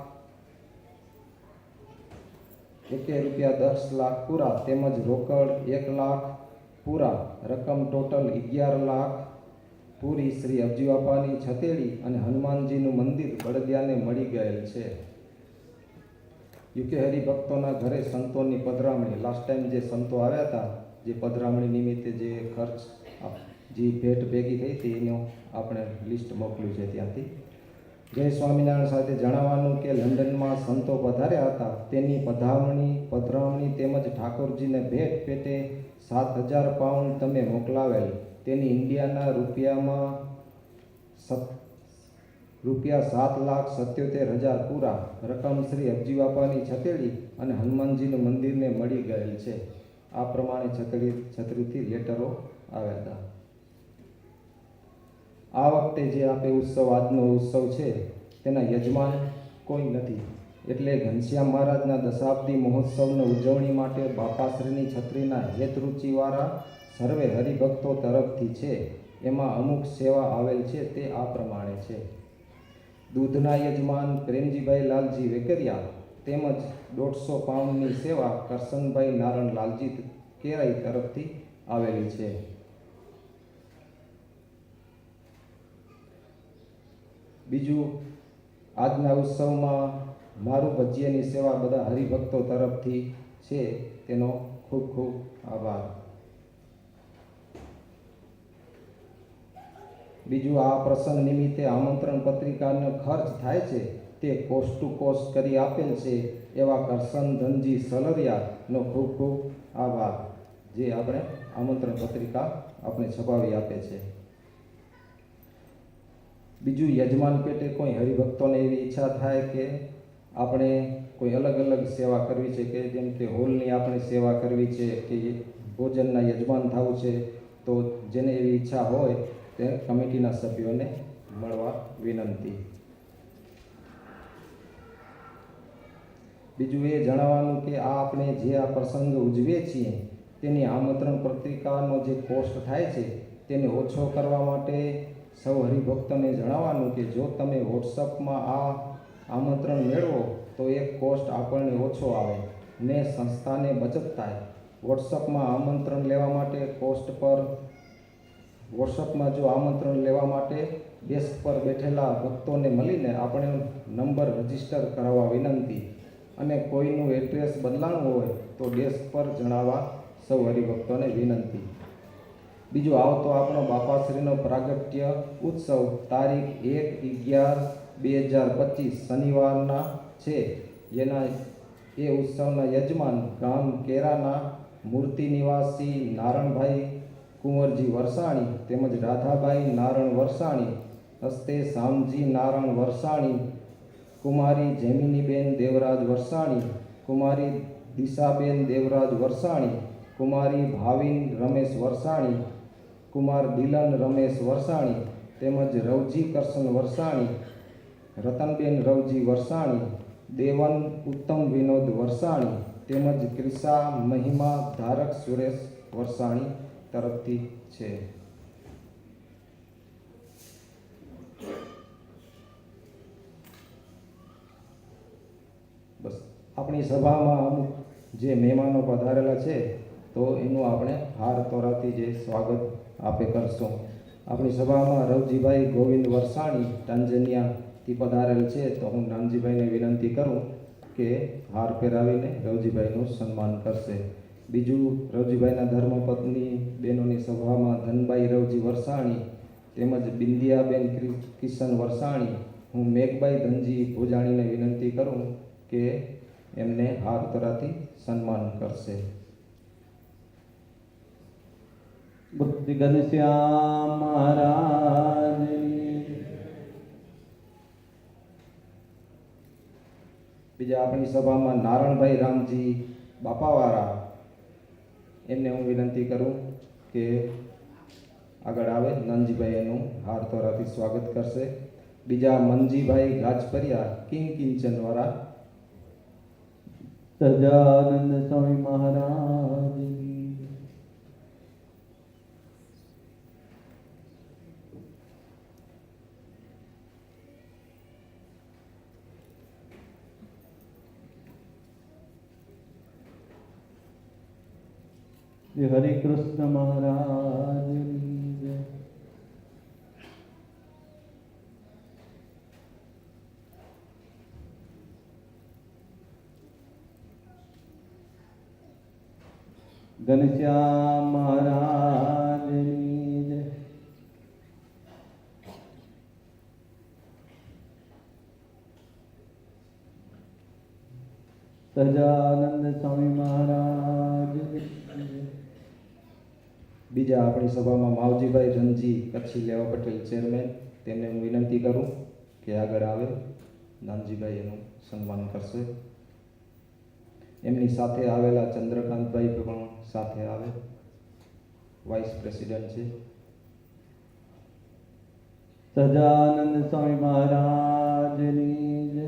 રૂપિયા 10 લાખ પૂરા તેમજ રોકડ 1 લાખ પૂરા રકમ ટોટલ 11 લાખ પૂરી શ્રી અબજી બાપાની છતેડી અને હનુમાનજીનું મંદિર બળદિયાને મળી ગયેલ છે. યુકે હરિભક્તોના ઘરે સંતોની પધરામણી, લાસ્ટ ટાઈમ જે સંતો આવ્યા હતા, જે પધરામણી નિમિત્તે જે ખર્ચ જે ભેટ ભેગી થઈ હતી એનું આપણે લિસ્ટ મોકલ્યું છે ત્યાંથી. જય સ્વામિનારાયણ સાથે જણાવવાનું કે લંડનમાં સંતો પધાર્યા હતા તેની પધરામણી તેમજ ઠાકોરજીને ભેટ પેટે 7,000 પાઉન્ડ તમે મોકલાવેલ, તેની ઇન્ડિયાના રૂપિયામાં ₹7,77,000 પૂરા રકમ શ્રી અબજી બાપાની છતેડી અને હનુમાનજીનું મંદિરને મળી ગયેલ છે. આ પ્રમાણે છત્રીથી લેટરો આવ્યા હતા. આ વખતે જે આપણે આજનો ઉત્સવ છે તેના યજમાન કોઈ નથી, એટલે ઘનશ્યામ મહારાજના દશાબ્દી મહોત્સવની ઉજવણી માટે બાપાશ્રીની છત્રીના હેતરુચિવાળા સર્વે હરિભક્તો તરફથી છે. એમાં અમુક સેવા આવેલ છે તે આ પ્રમાણે છે. દૂધના યજમાન પ્રેમજીભાઈ લાલજી વેકરિયા તેમજ 150 પાઉન્ડની સેવા કરશનભાઈ નારણ લાલજી કેરાઈ તરફથી આવેલી છે. બીજું, આજના ઉત્સવમાં મારું ભજીયાની સેવા બધા હરિભક્તો તરફથી છે, તેનો ખૂબ ખૂબ આભાર. બીજું, આ પ્રસંગ નિમિત્તે આમંત્રણ પત્રિકાનો ખર્ચ થાય છે તે કોસ્ટ ટુ કોસ્ટ કરી આપેલ છે એવા કરશન ધનજી સલરિયાનો ખૂબ ખૂબ આભાર, જે આપણે આમંત્રણ પત્રિકા આપણે છપાવી આપે છે. બીજું, યજમાન પેટે કોઈ હરિભક્તોને એવી ઈચ્છા થાય કે આપણે કોઈ અલગ અલગ સેવા કરવી છે, કે જેમ કે હોલની આપણે સેવા કરવી છે કે ભોજનના યજમાન થવું છે, તો જેને એવી ઈચ્છા હોય તે કમિટીના સભ્યોને મળવા વિનંતી. બીજું એ જણાવવાનું કે આ આપણે જે આ પ્રસંગ ઉજવીએ છીએ તેની આમંત્રણ પત્રિકાનો જે કોસ્ટ થાય છે તેને ઓછો કરવા માટે સૌ હરિભક્તોને જણાવવાનું કે જો તમે વોટ્સઅપમાં આ આમંત્રણ મેળવો તો એક કોસ્ટ આપણને ઓછો આવે ને સંસ્થાને બચત થાય. વોટ્સઅપમાં આમંત્રણ લેવા માટે વોટ્સઅપમાં જો આમંત્રણ લેવા માટે ડેસ્ક પર બેઠેલા ભક્તોને મળીને આપણે નંબર રજીસ્ટર કરાવવા વિનંતી, અને કોઈનું એડ્રેસ બદલાણું હોય તો ડેસ્ક પર જણાવવા સૌ હરિભક્તોને વિનંતી. બીજું, આવતો આપણો બાપાશ્રીનો પ્રાગટ્ય ઉત્સવ તારીખ 1/11/2025 શનિવારના છે. એ ઉત્સવના યજમાન ગામ કેરાના મૂર્તિ નિવાસી નારણભાઈ કુંવરજી વરસાણી તેમજ રાધાબાઈ નારણ વરસાણી હસ્તે શામજી નારણ વરસાણી, કુમારી જેમિનીબેન દેવરાજ વરસાણી, કુમારી દિશાબેન દેવરાજ વરસાણી, કુમારી ભાવિન રમેશ વરસાણી, કુમાર દિલન રમેશ વરસાણી તેમજ રવજી કરશન વરસાણી, રતનબેન રવજી વરસાણી, દેવન ઉત્તમ વિનોદ વરસાણી તેમજ ક્રિસા મહિમા ધારક સુરેશ વરસાણી તરફથી છે. બસ, આપણી સભામાં અમુક જે મહેમાનો પધારેલા છે તો એનું આપણે હાર તોરાથી જે સ્વાગત આપે કરશું. આપણી સભામાં રવજીભાઈ ગોવિંદ વરસાણી ટાંઝાનિયાથી પધારેલ છે, તો હું નાનજીભાઈને વિનંતી કરું કે હાર પહેરાવીને રવજીભાઈનું સન્માન કરશે. બીજું, રવજીભાઈના ધર્મપત્ની બહેનોની સભામાં ધનબાઈ રવજી વરસાણી તેમજ બિંદિયાબેન કિશન વરસાણી હું મેઘબાઈ ધનજી ભોજાણીને વિનંતી કરું કે એમને હાર તોરાથી સન્માન કરશે. ભક્તિ ઘનશ્યામ મહારાજની. બીજા આપણી સભામાં નારણભાઈ રામજી બાપાવાળા, એમને હું વિનંતી કરું કે આગળ આવે. નાનજીભાઈ એનું હાર તોરાથી સ્વાગત કરશે. બીજા મનજીભાઈ ગાજપરિયા કિંગ કિંચનવાળા, સહજાનંદ સ્વામી મહારાજની. શ્રી હરે કૃષ્ણ મહારાજની જય. ઘનશ્યામ મહારાજની જય. સહજાનંદ સ્વામી મહારાજની જય. બીજા આપણી સભામાં માવજીભાઈ રણજી કચ્છી લેવા પટેલ ચેરમેન, તેમને હું વિનંતી કરું કે આગળ આવે. નાનજીભાઈ એનું સન્માન કરશે. એમની સાથે આવેલા ચંદ્રકાંતભાઈ પણ સાથે આવે, વાઇસ પ્રેસિડેન્ટ છે. સજાનંદ સ્વામી મહારાજની જય.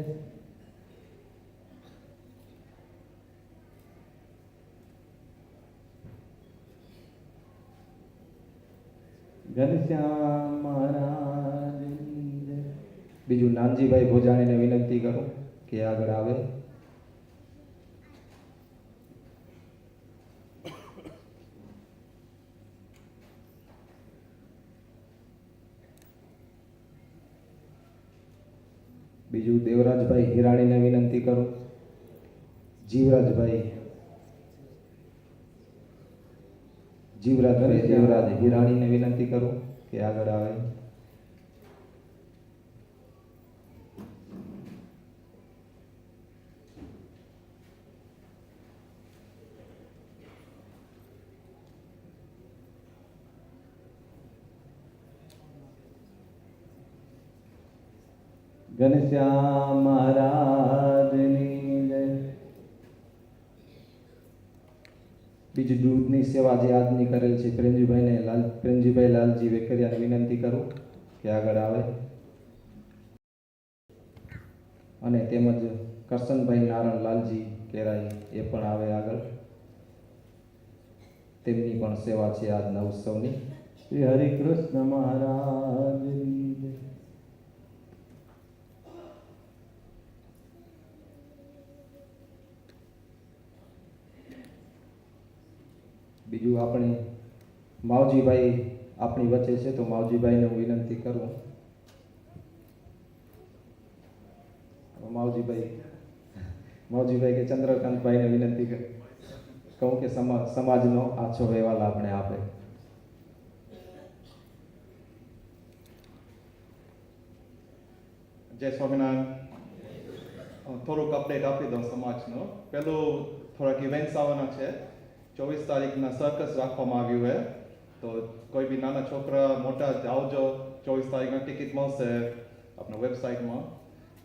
ઘનશ્યામ મહારાજની જય. બીજું નાનજીભાઈ ભોજાણીને વિનંતી કરું કે આગળ આવે. બીજું દેવરાજભાઈ હિરાણીને વિનંતી કરું. જીવરાજ હિરાણીને વિનંતી કરું કે આગળ આવે. ઘનશ્યામ મહારાજની જય. બીજું દૂધની સેવા જે આજની કરેલ છે પ્રેમજીભાઈ લાલજી વેકરિયાને વિનંતી કરું કે આગળ આવે. અને તેમજ કરશનભાઈ નારણ લાલજી કેરાઈ એ પણ આવે આગળ. તેમની પણ સેવા છે આજના ઉત્સવની. શ્રી હરિકૃષ્ણ મહારાજની જય. બીજું આપણે માવજીભાઈ આપણી વચ્ચે છે તો માવજીભાઈને હું વિનંતી કરું. માવજીભાઈ કે ચંદ્રકાંતભાઈને વિનંતી કહું કે સમાજનો આછો અહેવાલ આપણે આપે. જય સ્વામિનારાયણ. થોડુંક અપડેટ આપી દઉં સમાજનો. પહેલું થોડાક ઇવેન્ટ્સ આવવાના છે. 24 તારીખના સર્કસ રાખવામાં આવ્યું છે, તો કોઈ બી નાના છોકરા મોટા આવજો. 24 તારીખના ટિકિટ મળશે આપણા વેબસાઇટમાં.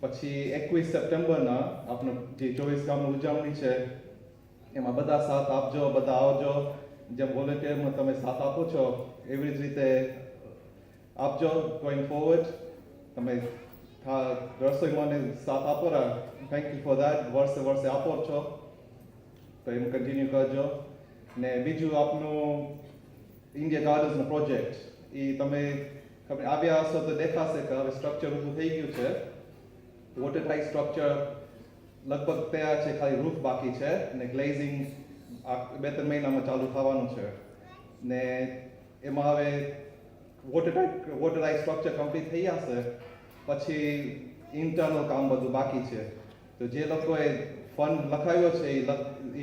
પછી 21 સપ્ટેમ્બરના આપણું જે 24 ગામની ઉજવણી છે એમાં બધા સાથ આપજો, બધા આવજો. જેમ વોલેન્ટિયરમાં તમે સાથ આપો છો એવી જ રીતે આપજો. ગોઈંગ ફોરવર્ડ તમે રસોઈમાં સાથ આપો. Thank you for that. વર્ષે આપો છો તો એમ કન્ટિન્યુ કરજો. ને બીજું આપનું ઇન્ડિયા ગાર્ડન્સનો પ્રોજેક્ટ એ તમે ખબર આવ્યા હશો તો દેખાશે કે હવે સ્ટ્રક્ચર ઊભું થઈ ગયું છે. વોટર ટાઇટ સ્ટ્રક્ચર લગભગ તૈયાર છે, ખાલી રૂફ બાકી છે ને ગ્લેઝિંગ 2-3 મહિનામાં ચાલુ થવાનું છે. ને એમાં હવે વોટર ટાઇટ સ્ટ્રક્ચર કમ્પ્લીટ થઈ જશે પછી ઇન્ટરનલ કામ બધું બાકી છે. તો જે લોકોએ ફંડ લખાવ્યો છે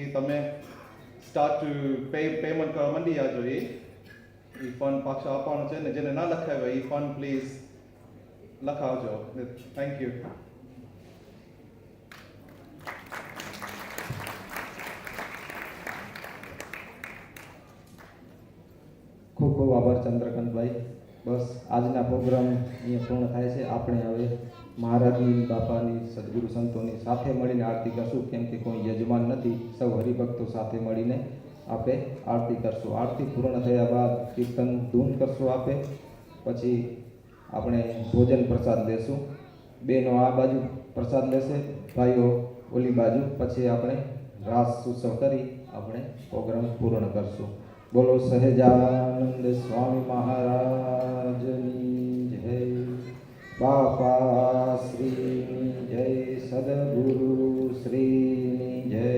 એ તમે સ્ટાર્ટ ટુ પેમેન્ટ કરવા માંડી જાજો. એ ફંડ પાછો આપવાનો છે ને જેને ના લખાવ્યો એ ફંડ પ્લીઝ લખાવજો. Thank you. ખૂબ ખૂબ આભાર ચંદ્રકાંતભાઈ. બસ આજના પ્રોગ્રામ અહીંયા પૂર્ણ થાય છે. આપણે હવે મહારાજની બાપાની સદગુરુ સંતોની સાથે મળીને આરતી કરશું, કેમ કે કોઈ યજમાન નથી. સૌ હરિભક્તો સાથે મળીને આપણે આરતી કરશું. આરતી પૂર્ણ થયા બાદ કીર્તન ધૂન કરશું આપે. પછી આપણે ભોજન પ્રસાદ લેશું. બહેનો આ બાજુ પ્રસાદ લેશે, ભાઈઓ ઓલી બાજુ. પછી આપણે રાસ ઉત્સવ કરી આપણે પ્રોગ્રામ પૂર્ણ કરશું. બોલો સહેજાનંદ સ્વામી મહારાજની જય. બાપા શ્રીની જય. સદગુરુ શ્રીની જય.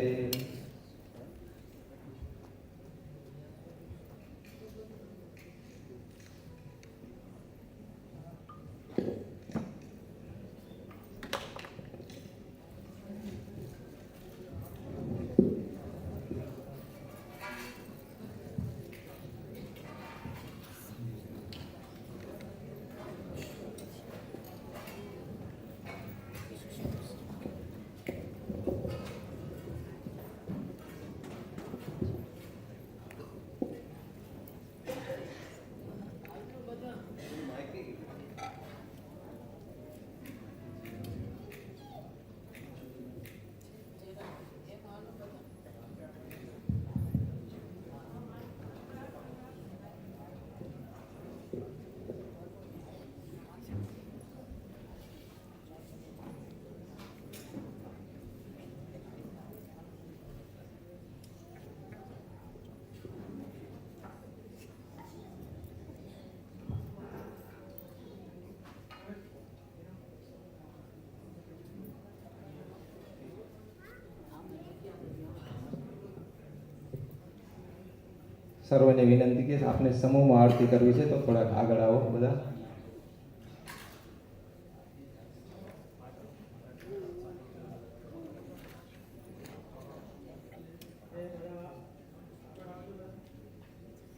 સર્વને વિનંતી કે આપણે સમૂહમાં આરતી કરવી છે, તો થોડાક આગળ આવો બધા.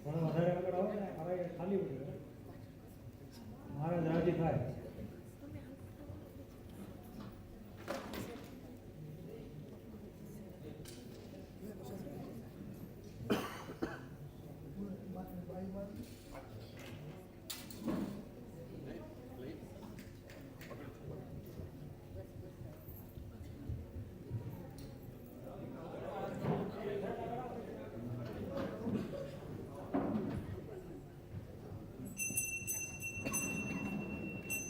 થોડા વધારે આગળ આવો ને, ખાલી ઉઠે મહારાજ રાજી થાય.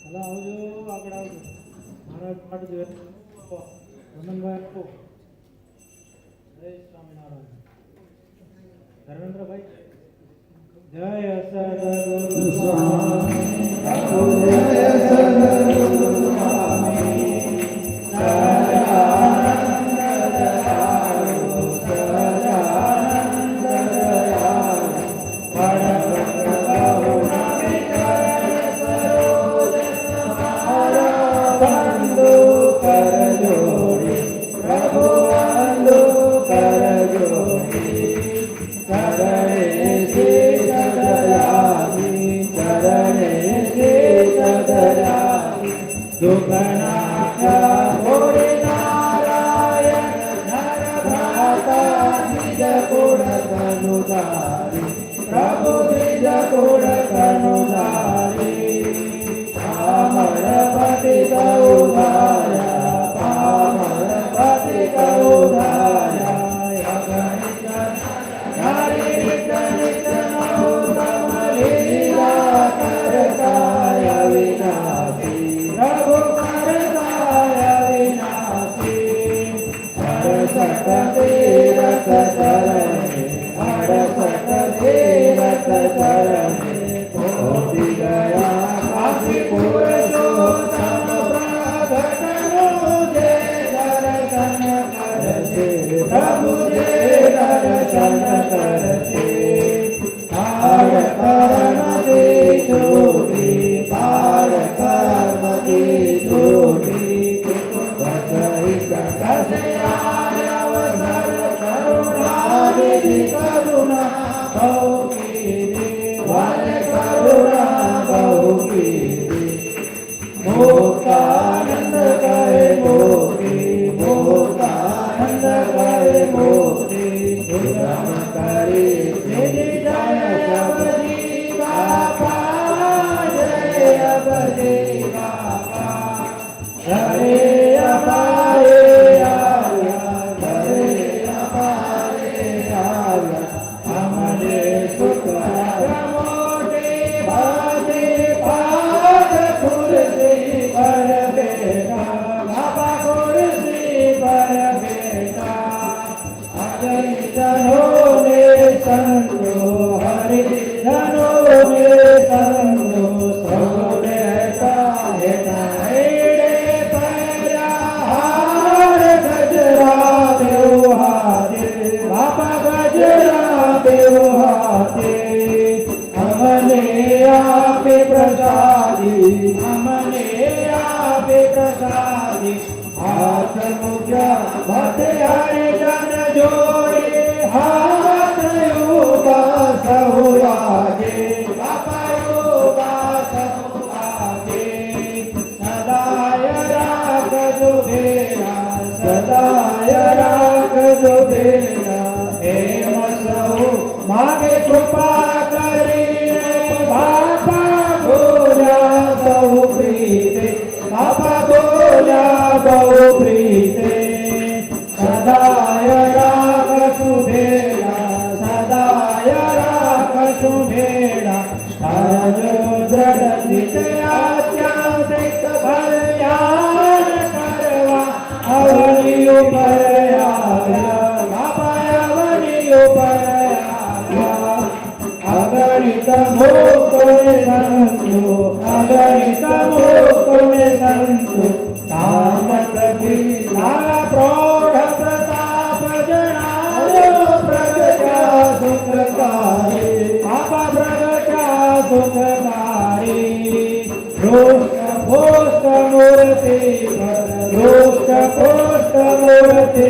ભલા આવજો, આગળ આવજો. મહારાજ માટે રમણભાઈ આપો. જય સ્વામિનારાયણ. ધર્મેન્દ્રભાઈ જય સદગુરુ સ્વામી, જય સદગુરુ સ્વામી, સદાનંદ દયાળુ, સદાનંદ દયાળુ, બંધુ કર જોડી, પ્રભુ બંધુ કર જોડી, ચરણે શીશ દયાળી, ચરણે શીશ દયાળી, દુઃખનાથ હોરે નારાયણ, નર ભ્રાતા નિજ કુળ ધનુધારી, પ્રભુ નિજ કુળ ધનુધારી, પામર પતિ ગૌધાર્યા, પામર પતિ ગૌધાર્યા, અગણિત નારી નિત નિત નૌતમ લીલા કરતાય વિનાશી, પ્રભુ કરતાય વિનાશી, 68 તીરથ ચરણે, 68 તીરથ ચરણે, પહોંચી ગયા કાશી પુરુષોત્તમ પ્રગટનું જે દર્શન કરશે, પ્રભુ જે દર્શન કરશે, પાર કર્મથી છૂટી, પાર કર્મથી છૂટી, વસઈ પ્રકાશે અવસર, કરુણા વિધિ કરુણા બહુ કીધી, વાલે કરુણા બહુ કીધી, મુક્તાનંદ કહે મોક્તિ, મુક્તાનંદ કહે મોક્તિ, સુગમ કરી સિદ્ધિ જય અબજી બાપા, જય અબજી બાપા, હરે અપારે આવ્યા, હરે અપારે આવ્યા, અમને સુખ મોટી બાજી પાદ ખુરશી પર બેઠા, બાપા ખુરશી પર બેઠા, હરિજનોને સંતો, હરિજનોને સંતો, સૌને હેઠા હેડે પર્યા, હાર ગજરા દેવ હાથે, બાપા ગજરા દેવ હાથે, અમને આપે પ્રસાદી, અમને આપે પ્રસાદી, હાથ મુક્યા ભક્ત હરિજન જોડે, હાથ યોગા સહુ આજે, બાપા યોગા સહુ આજે, સદાય રાખજો બેરા, સદાય રાખજો બેરા, એમ સહુ માગે કૃપા કરીને, બાપા બોલ્યા સહુ પ્રીતે, બાપા બોલ્યા બહુ પ્રીતે, સદાય રાખશું ભેળા, સદાય રાખશું ભેળા, તાજો દ્રઢ ચિત્ત આત્યાંતિક ભરયાન કરવા, અવની ઉપર આવ્યા, બાપા અવની ઉપર આવ્યા, અગણિત મોકોને સંતો, અગણિત મોકોને સંતો, કામતથી લાલા પ્રૌઢ પ્રતાપ જણાવ્યો, પ્રગટ્યા સુખકારી, સુખકારી રોષ્ટ પોષ્ટ મૂર્તિ રોષ્ટ પોષ્ટ મૂર્તિ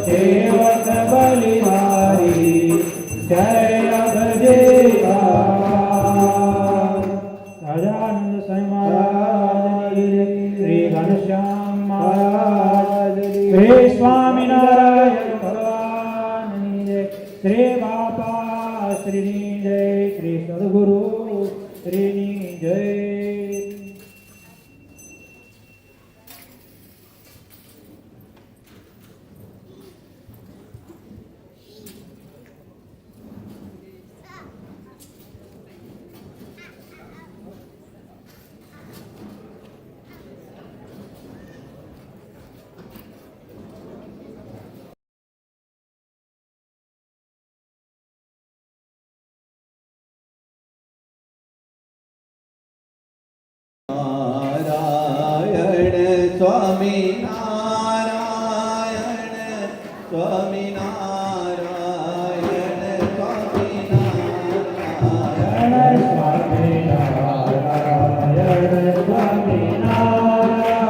સેવક બલિહારી જય ભજે સહજાનંદ સ્વામી મહારાજ શ્રી ઘનશ્યામ મહારાજ શ્રી સ્વામિનારાયણ ભગવાનની જય શ્રી બાપા શ્રીની જય શ્રી સદગુરુ શ્રીની જય નારાયણ સ્વામી નારાયણ સ્વામી નારાયણ સ્વામી નારાયણ સ્વામી નારાયણ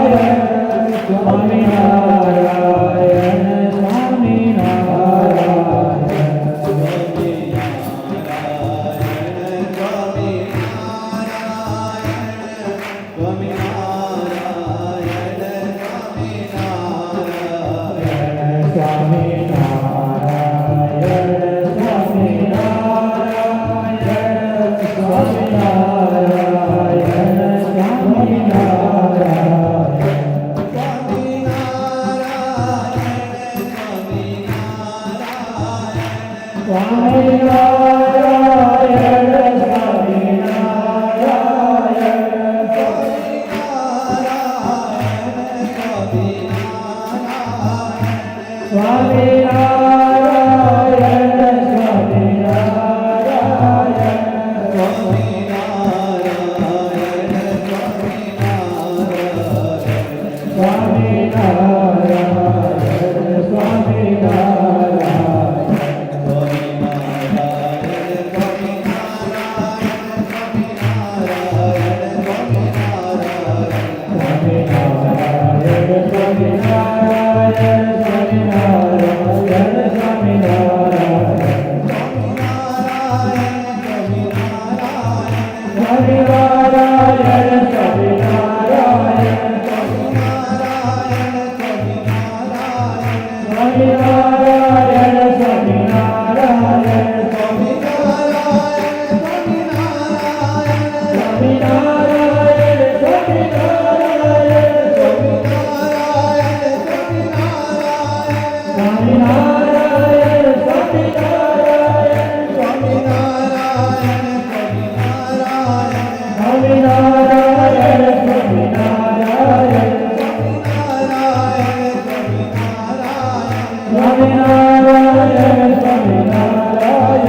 સ્વામી નારાયણ સ્વામી નારાયણ સ્વામી નારાયણ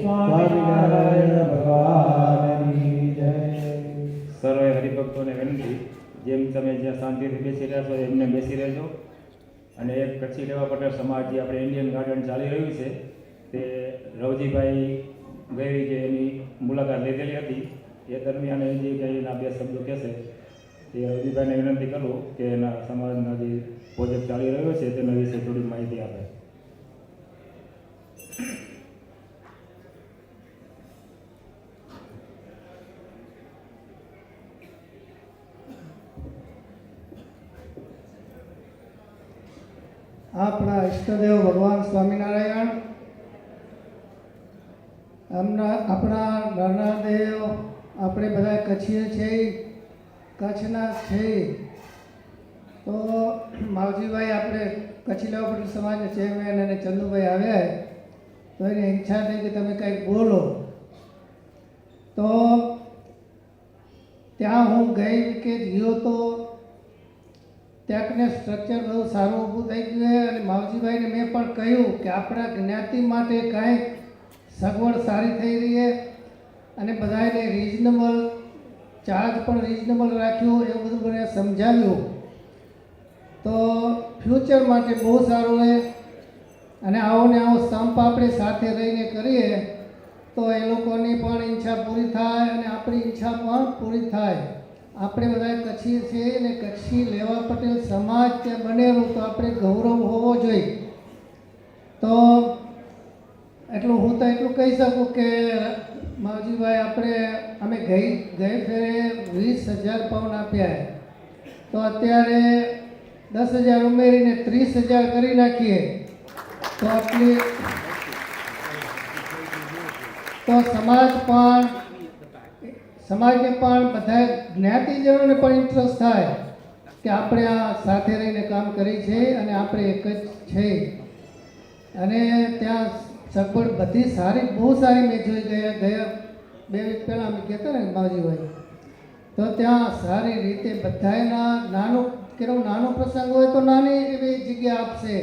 સ્વામિનારાયણ ભગવાનની જય. સર્વે હરિભક્તોને વિનંતી, જેમ તમે જ્યાં શાંતિથી બેસી રહ્યા છો એમને બેસી રહેજો. અને એક કચ્છી લેવા પટેલ સમાજ જે આપણે ઇન્ડિયન ગાર્ડન ચાલી રહ્યું છે તે રવજીભાઈ ગઈ વીકે એની મુલાકાત લીધેલી હતી. એ દરમિયાન એ જે કંઈ એના 2 શબ્દો કહેશે તે રવજીભાઈને વિનંતી કરું કે એના સમાજના જે પ્રોજેક્ટ ચાલી રહ્યો છે તેના વિશે થોડી માહિતી આપે. આપણા ઈષ્ટદેવ ભગવાન સ્વામિનારાયણ, આપણા નરનાદેવ, આપણે બધા કચ્છીય છે, કચ્છના છે. તો માવજીભાઈ આપણે કચ્છી લેવા પટેલ સમાજના ચેરમેન અને ચંદુભાઈ આવ્યા, તો એની ઈચ્છા થઈ કે તમે કંઈક બોલો. તો ત્યાં હું ગઈ કે ગયો તો ત્યાંને સ્ટ્રક્ચર બહુ સારું ઊભું થઈ ગયું છે. અને માવજીભાઈને મેં પણ કહ્યું કે આપણા જ્ઞાતિ માટે કાંઈક સગવડ સારી થઈ રહી છે અને બધાને રિઝનેબલ ચાર્જ પણ રિઝનેબલ રાખ્યું, એવું બધું મને સમજાવ્યું. તો ફ્યુચર માટે બહુ સારું છે. અને આવો ને આવો સંપ આપણે સાથે રહીને કરીએ તો એ લોકોની પણ ઈચ્છા પૂરી થાય અને આપણી ઈચ્છા પણ પૂરી થાય. આપણે બધા કચ્છી છીએ અને કચ્છી લેવા પટેલ સમાજ ત્યાં બનેલું તો આપણે ગૌરવ હોવો જોઈએ. તો એટલું હું તો એટલું કહી શકું કે માવજીભાઈ અમે ગઈ ફેરે 20,000 પાઉન્ડ આપ્યા, તો અત્યારે 10,000 ઉમેરીને 30,000 કરી નાખીએ તો આટલી તો સમાજને પણ બધા જ્ઞાતિજનોને પણ ઇન્ટરેસ્ટ થાય કે આપણે આ સાથે રહીને કામ કરી છે અને આપણે એક જ છે. અને ત્યાં સગવડ બધી સારી, બહુ સારી મેં જોઈ ગયા 2 વીક પહેલાં અમે ગયા હતા ને માવજીભાઈ, તો ત્યાં સારી રીતે બધાના નાનો પ્રસંગ હોય તો નાની એવી જગ્યા આપશે,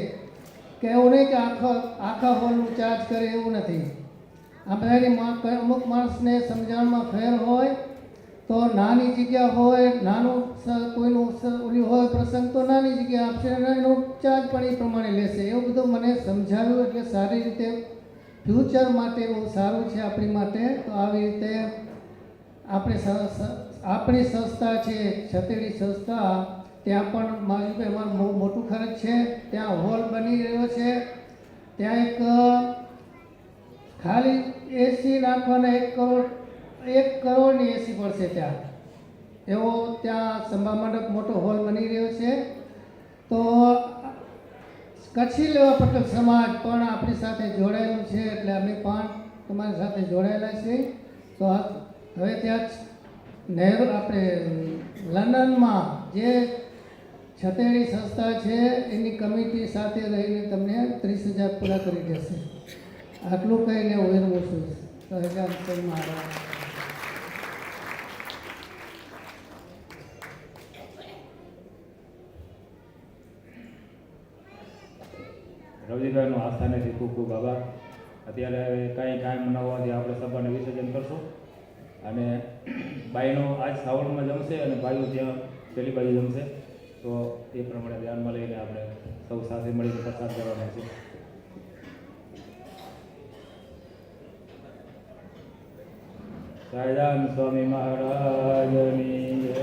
કે એવું નહીં કે આખા હોલનું ચાર્જ કરે, એવું નથી. આ બધાની અમુક માણસને સમજાવવામાં ફેર હોય તો નાની જગ્યા હોય, નાનું કોઈનું ઓલી હોય પ્રસંગ તો નાની જગ્યા આપશે અને એનું ચાર્જ પણ એ પ્રમાણે લેશે. એવું બધું મને સમજાવ્યું, એટલે સારી રીતે ફ્યુચર માટે બહુ સારું છે આપણી માટે. તો આવી રીતે આપણી સંસ્થા છે છતેડી સંસ્થા, ત્યાં પણ માવજીભાઈ અમારું બહુ મોટું ખર્ચ છે. ત્યાં હોલ બની રહ્યો છે, ત્યાં એક ખાલી એસી નાખવાના 1 કરોડની એસી પડશે ત્યાં, એવો ત્યાં સભા મંડપ મોટો હોલ બની રહ્યો છે. તો કચ્છી લેવા પટેલ સમાજ પણ આપણી સાથે જોડાયેલું છે, એટલે અમે પણ તમારી સાથે જોડાયેલા છીએ. તો હવે ત્યાં આપણે લંડનમાં જે છતેડી સંસ્થા છે એની કમિટી સાથે રહીને તમને 30,000 પૂરા કરી દેશે. આટલું કહીને હું વિરમું છું. મહારાજ રવજીભાઈનો આસ્થાનેથી ખૂબ ખૂબ આભાર. અત્યારે હવે કાંઈ કામ ન હોવાથી આપણે સભાને વિસર્જન કરશું. અને બાઈનો આજ સાવણમાં જમશે અને ભાઈઓ ત્યાં પેલી બાજુ જમશે. તો એ પ્રમાણે ધ્યાનમાં લઈને આપણે સૌ સાથે મળીને પ્રસાદ કરવાનો છે. સહજાનંદ સ્વામી મહારાજની જય.